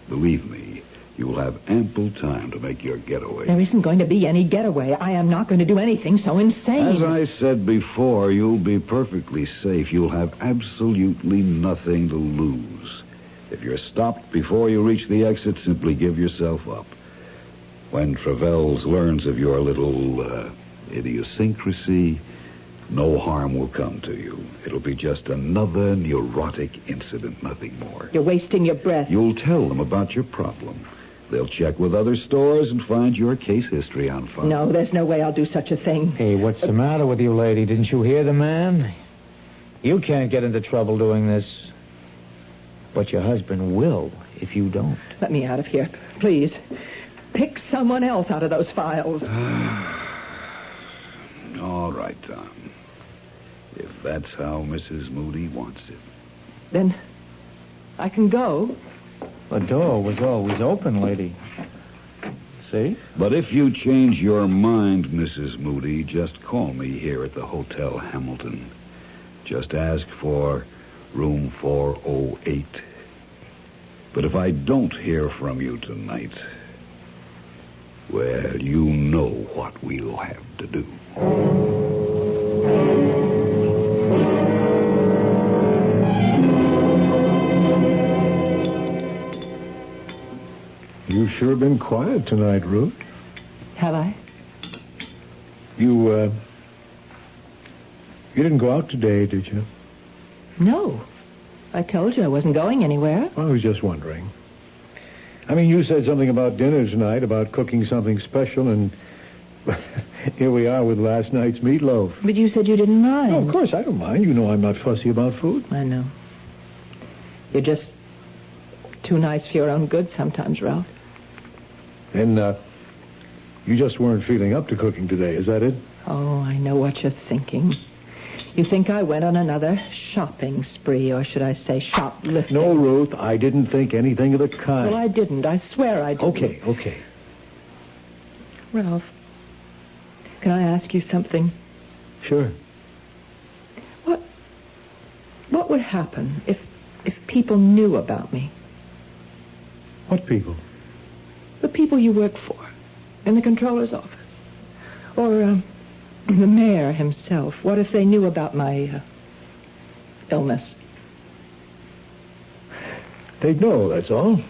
Speaker 17: Believe me, you will have ample time to make your getaway.
Speaker 12: There isn't going to be any getaway. I am not going to do anything so insane.
Speaker 17: As I said before, you'll be perfectly safe. You'll have absolutely nothing to lose. If you're stopped before you reach the exit, simply give yourself up. When Travels learns of your little idiosyncrasy, no harm will come to you. It'll be just another neurotic incident, nothing more.
Speaker 12: You're wasting your breath.
Speaker 17: You'll tell them about your problem. They'll check with other stores and find your case history on file.
Speaker 12: No, there's no way I'll do such a thing.
Speaker 10: Hey, what's the matter with you, lady? Didn't you hear the man? You can't get into trouble doing this. But your husband will if you don't.
Speaker 12: Let me out of here, please. Pick someone else out of those files.
Speaker 17: All right, Tom. If that's how Mrs. Moody wants it.
Speaker 12: Then I can go.
Speaker 10: The door was always open, lady. See?
Speaker 17: But if you change your mind, Mrs. Moody, just call me here at the Hotel Hamilton. Just ask for room 408. But if I don't hear from you tonight, well, you know what we'll have to do.
Speaker 9: You've sure been quiet tonight, Ruth.
Speaker 12: Have I?
Speaker 9: You didn't go out today, did you?
Speaker 12: No. I told you I wasn't going anywhere.
Speaker 9: I was just wondering. I mean, you said something about dinner tonight, about cooking something special, and here we are with last night's meatloaf.
Speaker 12: But you said you didn't mind.
Speaker 9: Oh, of course, I don't mind. You know I'm not fussy about food.
Speaker 12: I know. You're just too nice for your own good sometimes, Ralph.
Speaker 9: And, you just weren't feeling up to cooking today, is that it?
Speaker 12: Oh, I know what you're thinking. You think I went on another shopping spree, or should I say shoplifting?
Speaker 9: No, Ruth, I didn't think anything of the kind.
Speaker 12: Well, I didn't. I swear I didn't.
Speaker 9: Okay.
Speaker 12: Ralph, can I ask you something?
Speaker 9: Sure.
Speaker 12: What would happen if people knew about me?
Speaker 9: What people?
Speaker 12: The people you work for, in the controller's office. Or, the mayor himself. What if they knew about my illness?
Speaker 9: They'd know, that's all.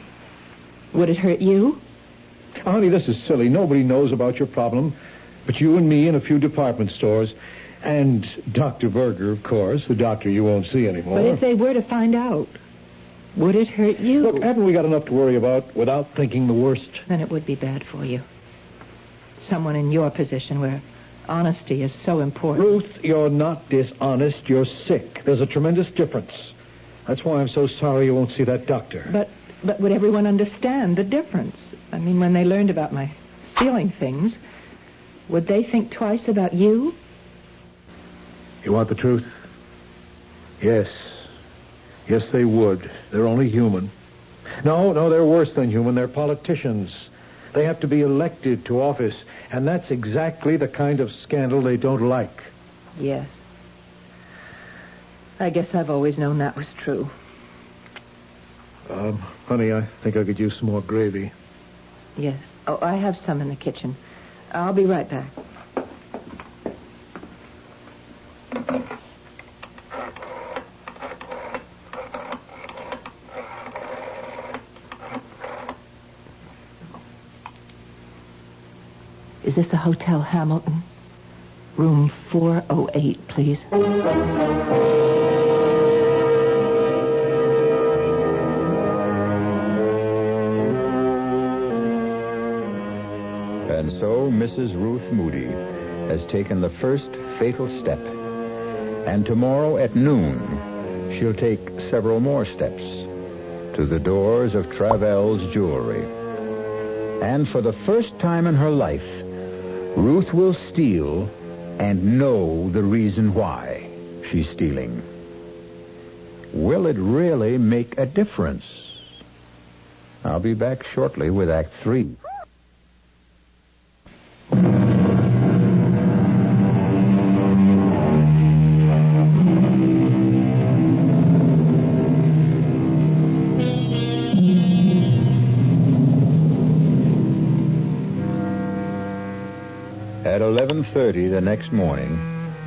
Speaker 12: Would it hurt you?
Speaker 9: Honey, this is silly. Nobody knows about your problem but you and me and a few department stores. And Dr. Berger, of course, the doctor you won't see anymore.
Speaker 12: But if they were to find out, would it hurt you?
Speaker 9: Look, haven't we got enough to worry about without thinking the worst?
Speaker 12: Then it would be bad for you. Someone in your position where honesty is so important.
Speaker 9: Ruth, you're not dishonest. You're sick. There's a tremendous difference. That's why I'm so sorry you won't see that doctor.
Speaker 12: But would everyone understand the difference? I mean, when they learned about my stealing things, would they think twice about you?
Speaker 9: You want the truth? Yes. Yes, they would. They're only human. No, they're worse than human. They're politicians. They have to be elected to office, and that's exactly the kind of scandal they don't like.
Speaker 12: Yes. I guess I've always known that was true.
Speaker 9: Honey, I think I could use some more gravy.
Speaker 12: Yes. Oh, I have some in the kitchen. I'll be right back. Is this the Hotel Hamilton? Room 408, please.
Speaker 1: And so Mrs. Ruth Moody has taken the first fatal step. And tomorrow at noon, she'll take several more steps to the doors of Travell's Jewelry. And for the first time in her life, Ruth will steal and know the reason why she's stealing. Will it really make a difference? I'll be back shortly with Act 3. At 11:30 the next morning,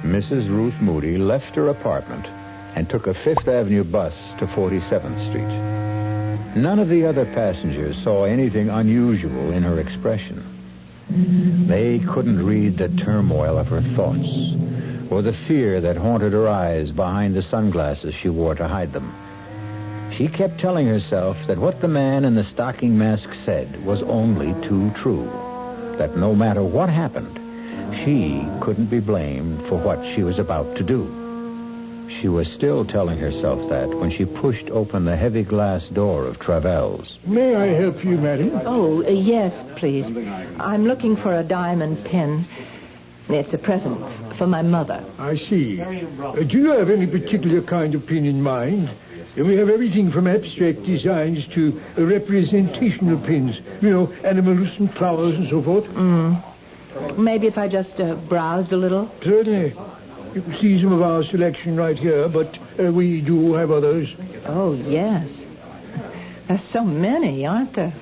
Speaker 1: Mrs. Ruth Moody left her apartment and took a Fifth Avenue bus to 47th Street. None of the other passengers saw anything unusual in her expression. They couldn't read the turmoil of her thoughts or the fear that haunted her eyes behind the sunglasses she wore to hide them. She kept telling herself that what the man in the stocking mask said was only too true, that no matter what happened, she couldn't be blamed for what she was about to do. She was still telling herself that when she pushed open the heavy glass door of Travell's.
Speaker 5: May I help you, madam?
Speaker 12: Oh, yes, please. I'm looking for a diamond pin. It's a present for my mother.
Speaker 5: I see. Do you have any particular kind of pin in mind? We have everything from abstract designs to representational pins. You know, animals and flowers and so forth.
Speaker 12: Maybe if I just browsed a little?
Speaker 5: Certainly. You can see some of our selection right here, but we do have others.
Speaker 12: Oh, yes. There's so many, aren't there?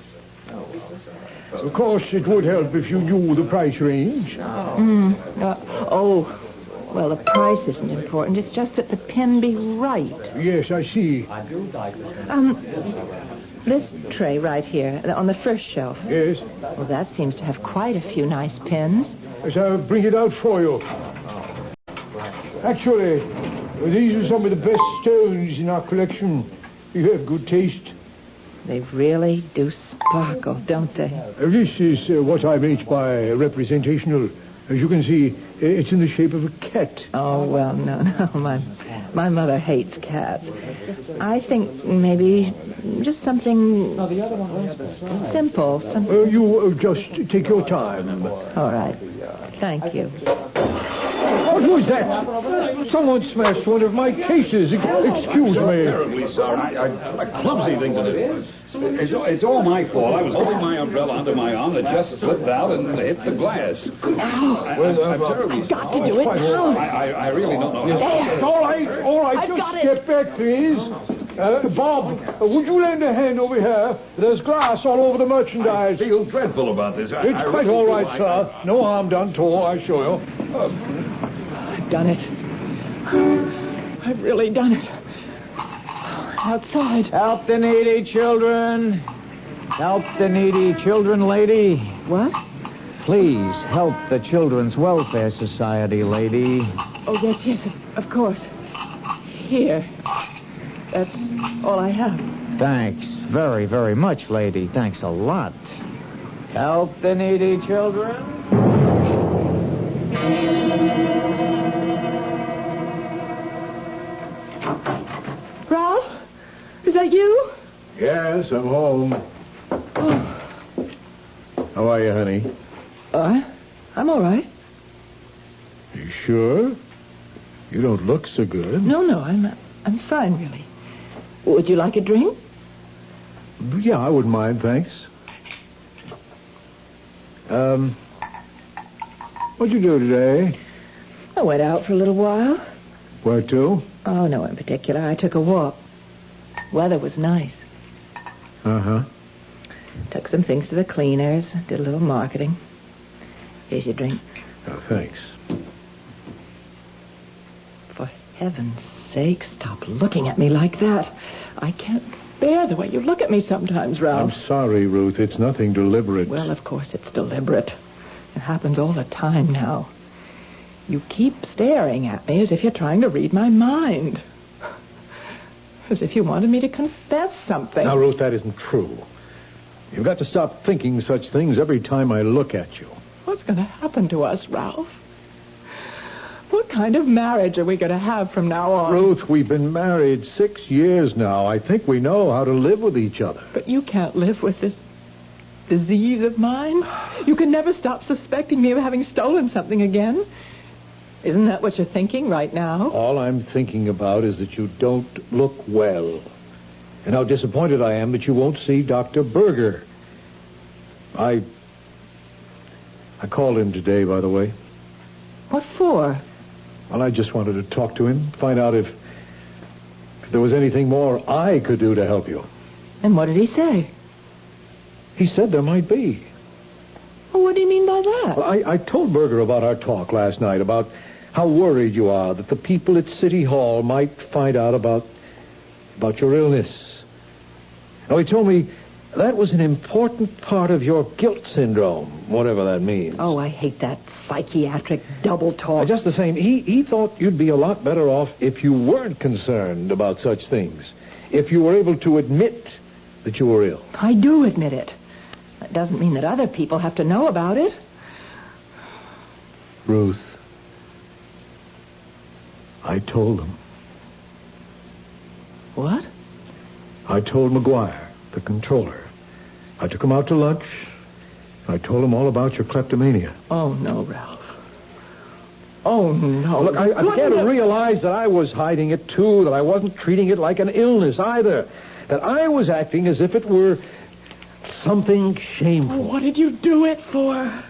Speaker 5: Of course, it would help if you knew the price range.
Speaker 12: Well, the price isn't important. It's just that the pin be right.
Speaker 5: Yes, I see.
Speaker 12: This tray right here, on the first shelf.
Speaker 5: Yes?
Speaker 12: Well, that seems to have quite a few nice pins.
Speaker 5: Yes, I'll bring it out for you. Actually, these are some of the best stones in our collection. You have good taste.
Speaker 12: They really do sparkle, don't they?
Speaker 5: This is what I meant by representational. As you can see, it's in the shape of a cat.
Speaker 12: Oh, well, no. My mother hates cats. I think maybe just something simple.
Speaker 5: You just take your time.
Speaker 12: All right. Thank you.
Speaker 5: What was that? Someone smashed one of my cases. Excuse me.
Speaker 18: Terribly sorry. I clumsy thing to do. It's all my fault. I was holding my umbrella under my arm. It just slipped out and hit the glass. I'm terribly
Speaker 12: I've got to do it now.
Speaker 18: I really don't know.
Speaker 12: There.
Speaker 5: All right.
Speaker 12: I've got
Speaker 5: Step back, please. Bob, would you lend a hand over here? There's glass all over the merchandise.
Speaker 18: I feel dreadful about this.
Speaker 5: It's quite all right, sir. No harm done to all, I assure you.
Speaker 12: I've done it. I've really done it. Outside.
Speaker 1: Help the needy children. Help the needy children, lady.
Speaker 12: What?
Speaker 1: Please help the Children's Welfare Society, lady.
Speaker 12: Oh, yes, of course. Here. That's all I have.
Speaker 1: Thanks very, very much, lady. Thanks a lot. Help the needy children.
Speaker 12: Ralph? Is that you?
Speaker 5: Yes, I'm home.
Speaker 12: Oh.
Speaker 5: How are you, honey?
Speaker 12: I'm all right.
Speaker 5: You sure? You don't look so good.
Speaker 12: No, I'm fine, really. Would you like a drink?
Speaker 5: Yeah, I wouldn't mind, thanks. What'd you do today?
Speaker 12: I went out for a little while.
Speaker 5: Where to?
Speaker 12: Oh, no in particular. I took a walk. Weather was nice.
Speaker 5: Uh-huh.
Speaker 12: Took some things to the cleaners. Did a little marketing. Here's your drink.
Speaker 5: Oh, thanks.
Speaker 12: For heaven's sake, stop looking at me like that. I can't bear the way you look at me sometimes, Ralph.
Speaker 5: I'm sorry, Ruth. It's nothing deliberate.
Speaker 12: Well, of course it's deliberate. It happens all the time now. You keep staring at me as if you're trying to read my mind. As if you wanted me to confess something.
Speaker 5: Now, Ruth, that isn't true. You've got to stop thinking such things every time I look at you.
Speaker 12: What's going to happen to us, Ralph? What kind of marriage are we going to have from now on?
Speaker 5: Ruth, we've been married 6 years now. I think we know how to live with each other.
Speaker 12: But you can't live with this disease of mine? You can never stop suspecting me of having stolen something again. Isn't that what you're thinking right now?
Speaker 9: All I'm thinking about is that you don't look well. And how disappointed I am that you won't see Dr. Berger. I called him today, by the way.
Speaker 12: What for?
Speaker 9: Well, I just wanted to talk to him, find out if there was anything more I could do to help you.
Speaker 12: And what did he say?
Speaker 9: He said there might be.
Speaker 12: Well, what do you mean by that?
Speaker 9: Well, I told Berger about our talk last night, about how worried you are that the people at City Hall might find out about your illness. Now, he told me that was an important part of your guilt syndrome, whatever that means.
Speaker 12: Oh, I hate that psychiatric double talk.
Speaker 9: Just the same, he thought you'd be a lot better off if you weren't concerned about such things. If you were able to admit that you were ill.
Speaker 12: I do admit it. That doesn't mean that other people have to know about it.
Speaker 9: Ruth, I told them.
Speaker 12: What?
Speaker 9: I told McGuire, the controller. I took him out to lunch. I told him all about your kleptomania.
Speaker 12: Oh, no, Ralph. Oh, no.
Speaker 9: Look, I began to realize that I was hiding it, too, that I wasn't treating it like an illness, either. That I was acting as if it were something shameful.
Speaker 12: Oh, what did you do it for?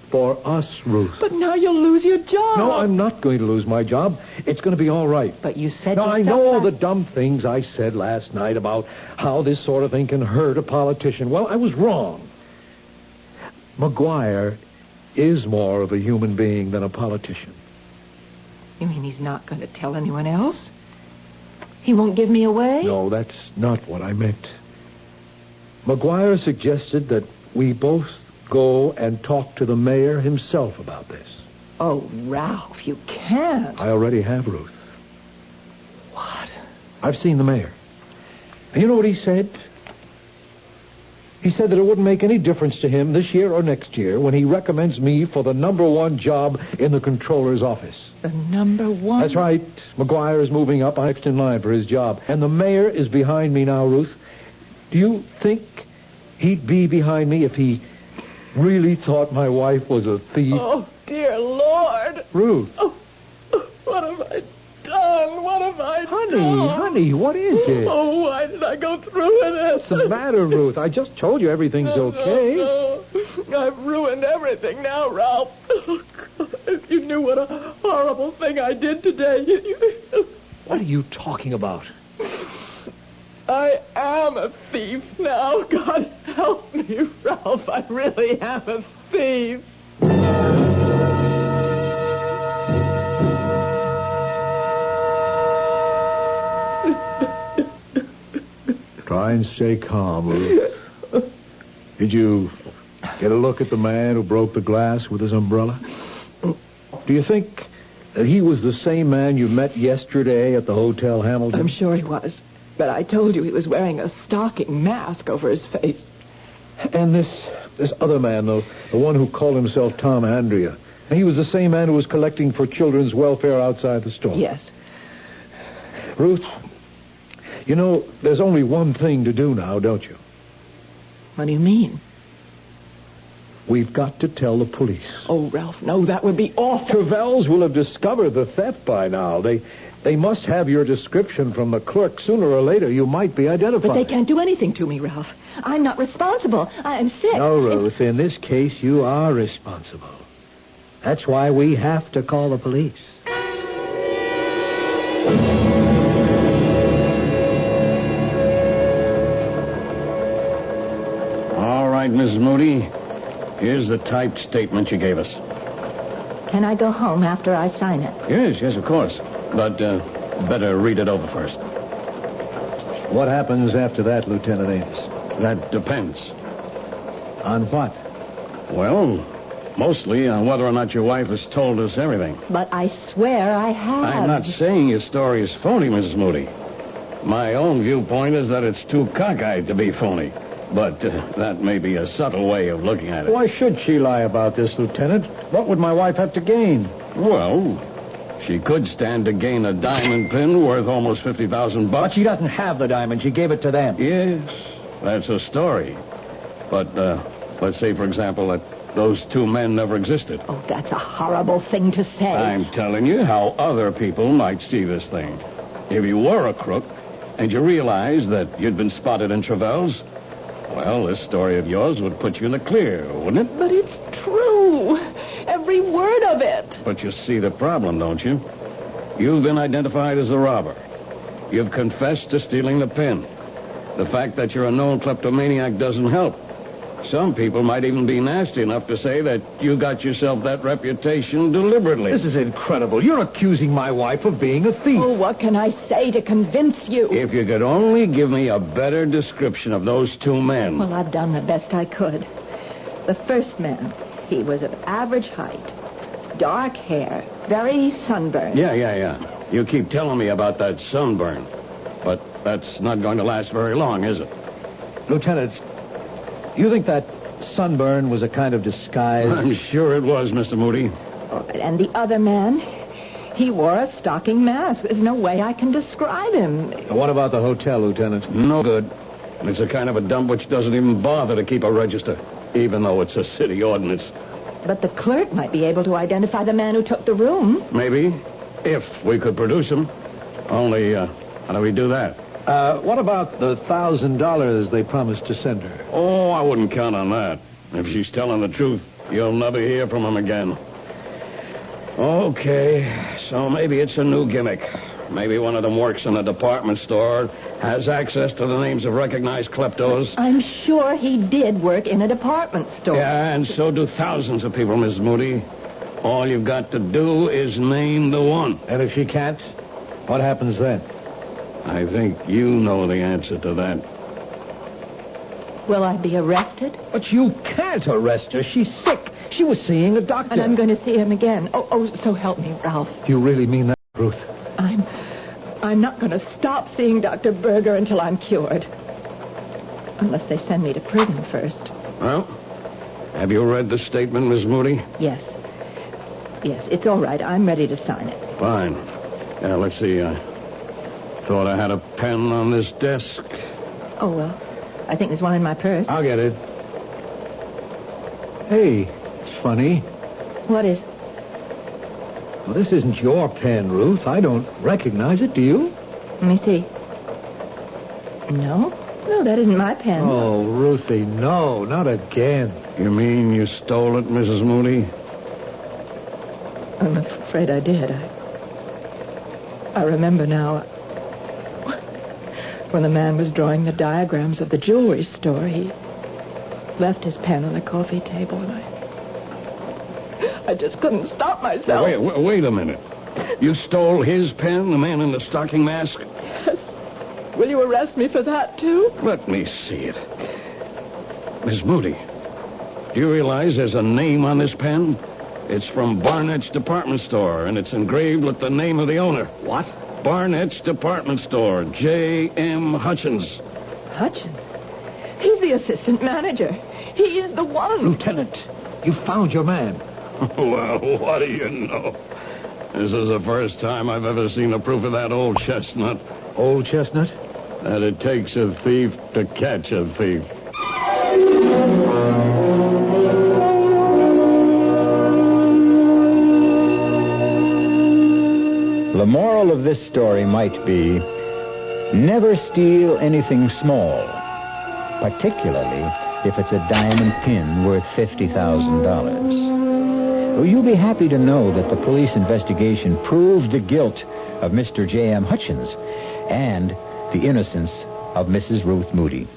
Speaker 9: For us, Ruth.
Speaker 12: But now you'll lose your job.
Speaker 9: No, I'm not going to lose my job. It's going to be all right.
Speaker 12: But you said
Speaker 9: now, I know the dumb things I said last night about how this sort of thing can hurt a politician. Well, I was wrong. McGuire is more of a human being than a politician.
Speaker 12: You mean he's not going to tell anyone else? He won't give me away?
Speaker 9: No, that's not what I meant. McGuire suggested that we both go and talk to the mayor himself about this.
Speaker 12: Oh, Ralph, you can't.
Speaker 9: I already have, Ruth.
Speaker 12: What?
Speaker 9: I've seen the mayor. And you know what he said? He said that it wouldn't make any difference to him this year or next year when he recommends me for the #1 job in the controller's office.
Speaker 12: The #1?
Speaker 9: That's right. McGuire is moving up next in line for his job. And the mayor is behind me now, Ruth. Do you think he'd be behind me if he really thought my wife was a thief?
Speaker 12: Oh, dear Lord.
Speaker 9: Ruth.
Speaker 12: Oh, what have I done? What have I done?
Speaker 9: Honey, what is it?
Speaker 12: Oh, why did I go through with it?
Speaker 9: What's the matter, Ruth? I just told you everything's okay.
Speaker 12: No. I've ruined everything now, Ralph. Oh, God, if you knew what a horrible thing I did today.
Speaker 9: What are you talking about?
Speaker 12: I am a thief now. God help me, Ralph. I really am a thief.
Speaker 9: Try and stay calm, Ruth. Did you get a look at the man who broke the glass with his umbrella? Do you think that he was the same man you met yesterday at the Hotel Hamilton?
Speaker 12: I'm sure he was. But I told you he was wearing a stocking mask over his face.
Speaker 9: And this other man, though, the one who called himself Tom Andrea, he was the same man who was collecting for children's welfare outside the store?
Speaker 12: Yes.
Speaker 9: Ruth, you know, there's only one thing to do now, don't you?
Speaker 12: What do you mean?
Speaker 9: We've got to tell the police.
Speaker 12: Oh, Ralph, no, that would be awful.
Speaker 9: Trevells will have discovered the theft by now. They must have your description from the clerk. Sooner or later, you might be identified.
Speaker 12: But they can't do anything to me, Ralph. I'm not responsible. I'm sick.
Speaker 9: No, Ruth, in this case, you are responsible. That's why we have to call the police.
Speaker 18: All right, Mrs. Moody. Here's the typed statement you gave us.
Speaker 12: Can I go home after I sign it?
Speaker 18: Yes, of course. But better read it over first.
Speaker 9: What happens after that, Lieutenant Ames?
Speaker 18: That depends.
Speaker 9: On what?
Speaker 18: Well, mostly on whether or not your wife has told us everything.
Speaker 12: But I swear I have.
Speaker 18: I'm not saying your story is phony, Mrs. Moody. My own viewpoint is that it's too cockeyed to be phony. But that may be a subtle way of looking at it.
Speaker 9: Why should she lie about this, Lieutenant? What would my wife have to gain?
Speaker 18: Well, she could stand to gain a diamond pin worth almost $50,000.
Speaker 9: But she doesn't have the diamond. She gave it to them.
Speaker 18: Yes, that's a story. But Let's say, for example, that those two men never existed.
Speaker 12: Oh, that's a horrible thing to say.
Speaker 18: I'm telling you how other people might see this thing. If you were a crook and you realized that you'd been spotted in Travell's, well, this story of yours would put you in the clear, wouldn't it?
Speaker 12: But it's true. Every word of it.
Speaker 18: But you see the problem, don't you? You've been identified as the robber. You've confessed to stealing the pen. The fact that you're a known kleptomaniac doesn't help. Some people might even be nasty enough to say that you got yourself that reputation deliberately.
Speaker 9: This is incredible. You're accusing my wife of being a thief.
Speaker 12: Oh, what can I say to convince you?
Speaker 18: If you could only give me a better description of those two men.
Speaker 12: Well, I've done the best I could. The first man, he was of average height, dark hair, very sunburned.
Speaker 18: Yeah. You keep telling me about that sunburn. But that's not going to last very long, is it?
Speaker 9: Lieutenant, you think that sunburn was a kind of disguise?
Speaker 18: I'm sure it was, Mr. Moody.
Speaker 12: And the other man, he wore a stocking mask. There's no way I can describe him.
Speaker 9: What about the hotel, Lieutenant?
Speaker 18: No good. It's a kind of a dump which doesn't even bother to keep a register, even though it's a city ordinance.
Speaker 12: But the clerk might be able to identify the man who took the room.
Speaker 18: Maybe, if we could produce him. Only, how do we do that?
Speaker 9: What about the $1,000 they promised to send her?
Speaker 18: Oh, I wouldn't count on that. If she's telling the truth, you'll never hear from him again. Okay, so maybe it's a new gimmick. Maybe one of them works in a department store, has access to the names of recognized kleptos.
Speaker 12: I'm sure he did work in a department store.
Speaker 18: Yeah, and so do thousands of people, Miss Moody. All you've got to do is name the one.
Speaker 9: And if she can't, what happens then?
Speaker 18: I think you know the answer to that.
Speaker 12: Will I be arrested?
Speaker 9: But you can't arrest her. She's sick. She was seeing a doctor.
Speaker 12: And I'm going to see him again. Oh, so help me, Ralph.
Speaker 9: Do you really mean that, Ruth?
Speaker 12: I'm not going to stop seeing Dr. Berger until I'm cured. Unless they send me to prison first.
Speaker 18: Well, have you read the statement, Miss Moody?
Speaker 12: Yes, it's all right. I'm ready to sign it.
Speaker 18: Fine. Yeah, let's see. I thought I had a pen on this desk.
Speaker 12: Oh, well, I think there's one in my purse.
Speaker 9: I'll get it. Hey, it's funny.
Speaker 12: What is?
Speaker 9: Well, this isn't your pen, Ruth. I don't recognize it, do you?
Speaker 12: Let me see. No, that isn't my pen.
Speaker 9: Oh, Ruthie, no, not again.
Speaker 18: You mean you stole it, Mrs. Moody?
Speaker 12: I'm afraid I did. I remember now. When the man was drawing the diagrams of the jewelry store, he left his pen on the coffee table, and I just couldn't stop myself.
Speaker 18: Wait a minute. You stole his pen, the man in the stocking mask?
Speaker 12: Yes. Will you arrest me for that, too?
Speaker 18: Let me see it. Miss Moody, do you realize there's a name on this pen? It's from Barnett's department store, and it's engraved with the name of the owner.
Speaker 24: What?
Speaker 18: Barnett's department store, J.M. Hutchins.
Speaker 12: Hutchins? He's the assistant manager. He is the one.
Speaker 9: Lieutenant, you found your man.
Speaker 18: Well, what do you know? This is the first time I've ever seen a proof of that old chestnut.
Speaker 9: Old chestnut?
Speaker 18: That it takes a thief to catch a thief.
Speaker 1: The moral of this story might be, never steal anything small, particularly if it's a diamond pin worth $50,000. You'll be happy to know that the police investigation proved the guilt of Mr. J.M. Hutchins and the innocence of Mrs. Ruth Moody.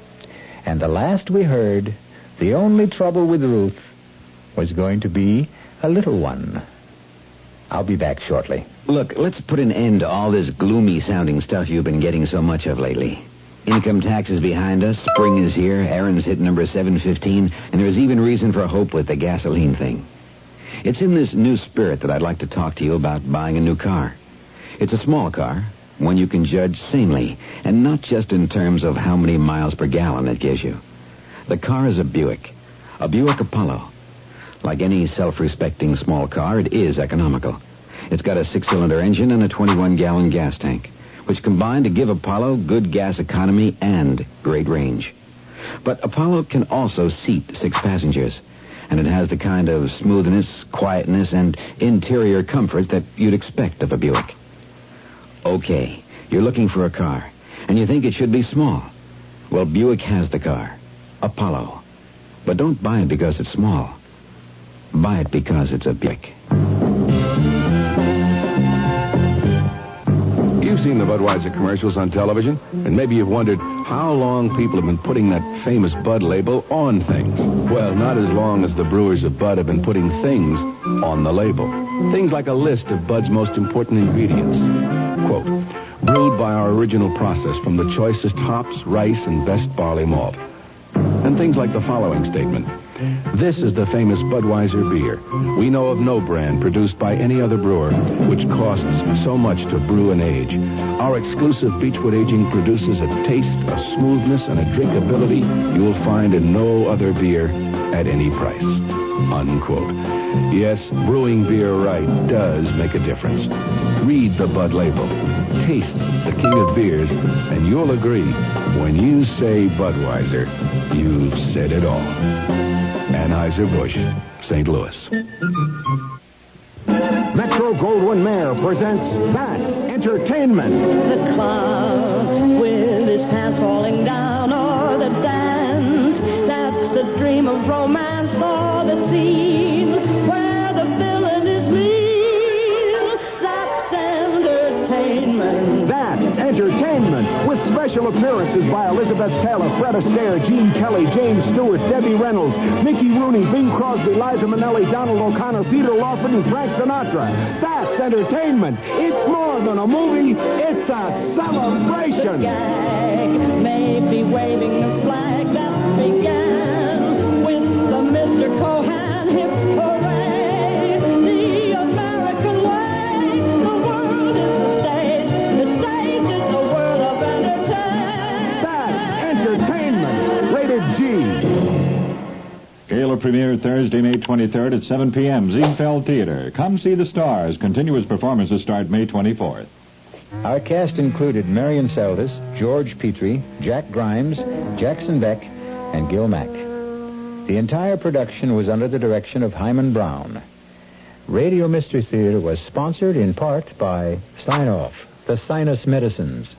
Speaker 1: And the last we heard, the only trouble with Ruth was going to be a little one. I'll be back shortly.
Speaker 2: Look, let's put an end to all this gloomy-sounding stuff you've been getting so much of lately. Income tax is behind us, spring is here, Aaron's hit number 715, and there's even reason for hope with the gasoline thing. It's in this new spirit that I'd like to talk to you about buying a new car. It's a small car, one you can judge sanely, and not just in terms of how many miles per gallon it gives you. The car is a Buick Apollo. Like any self-respecting small car, it is economical. It's got a 6-cylinder engine and a 21-gallon gas tank, which combine to give Apollo good gas economy and great range. But Apollo can also seat 6 passengers, and it has the kind of smoothness, quietness, and interior comfort that you'd expect of a Buick. Okay, you're looking for a car, and you think it should be small. Well, Buick has the car, Apollo. But don't buy it because it's small. Buy it because it's a Buick.
Speaker 6: You've seen the Budweiser commercials on television, and maybe you've wondered how long people have been putting that famous Bud label on things. Well, not as long as the brewers of Bud have been putting things on the label. Things like a list of Bud's most important ingredients. Quote, brewed by our original process from the choicest hops, rice, and best barley malt. And things like the following statement. This is the famous Budweiser beer. We know of no brand produced by any other brewer which costs so much to brew and age. Our exclusive Beechwood aging produces a taste, a smoothness, and a drinkability you will find in no other beer at any price. Unquote. Yes, brewing beer right does make a difference. Read the Bud label. Taste the king of beers, and you'll agree, when you say Budweiser, you've said it all. Anheuser-Busch, St. Louis.
Speaker 11: Metro-Goldwyn-Mayer presents That's Entertainment.
Speaker 13: The clown with his pants falling down, or the dance that's the dream of romance, or the scene where the villain is mean. That's entertainment.
Speaker 11: That's Entertainment, with special appearances by Elizabeth Taylor, Fred Astaire, Gene Kelly, James Stewart, Debbie Reynolds, Mickey Rooney, Bing Crosby, Liza Minnelli, Donald O'Connor, Peter Lawford, and Frank Sinatra. That's Entertainment. It's more than a movie. It's a celebration.
Speaker 13: The gag may be waving the flag that began with the Mr. Cohan hip hooray. The American way. The world is the stage. The stage is the world of entertainment.
Speaker 11: That's Entertainment. Rated G.
Speaker 23: Gala premiered Thursday, May 23rd at 7 p.m. Ziegfeld Theater. Come see the stars. Continuous performances start May 24th.
Speaker 1: Our cast included Marion Seldes, George Petrie, Jack Grimes, Jackson Beck, and Gil Mack. The entire production was under the direction of Hyman Brown. Radio Mystery Theater was sponsored in part by Sign-Off, the Sinus Medicines,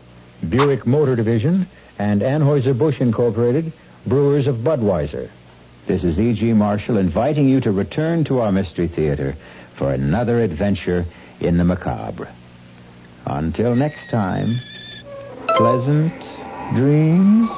Speaker 1: Buick Motor Division, and Anheuser-Busch Incorporated, brewers of Budweiser. This is E.G. Marshall inviting you to return to our Mystery Theater for another adventure in the macabre. Until next time, pleasant dreams.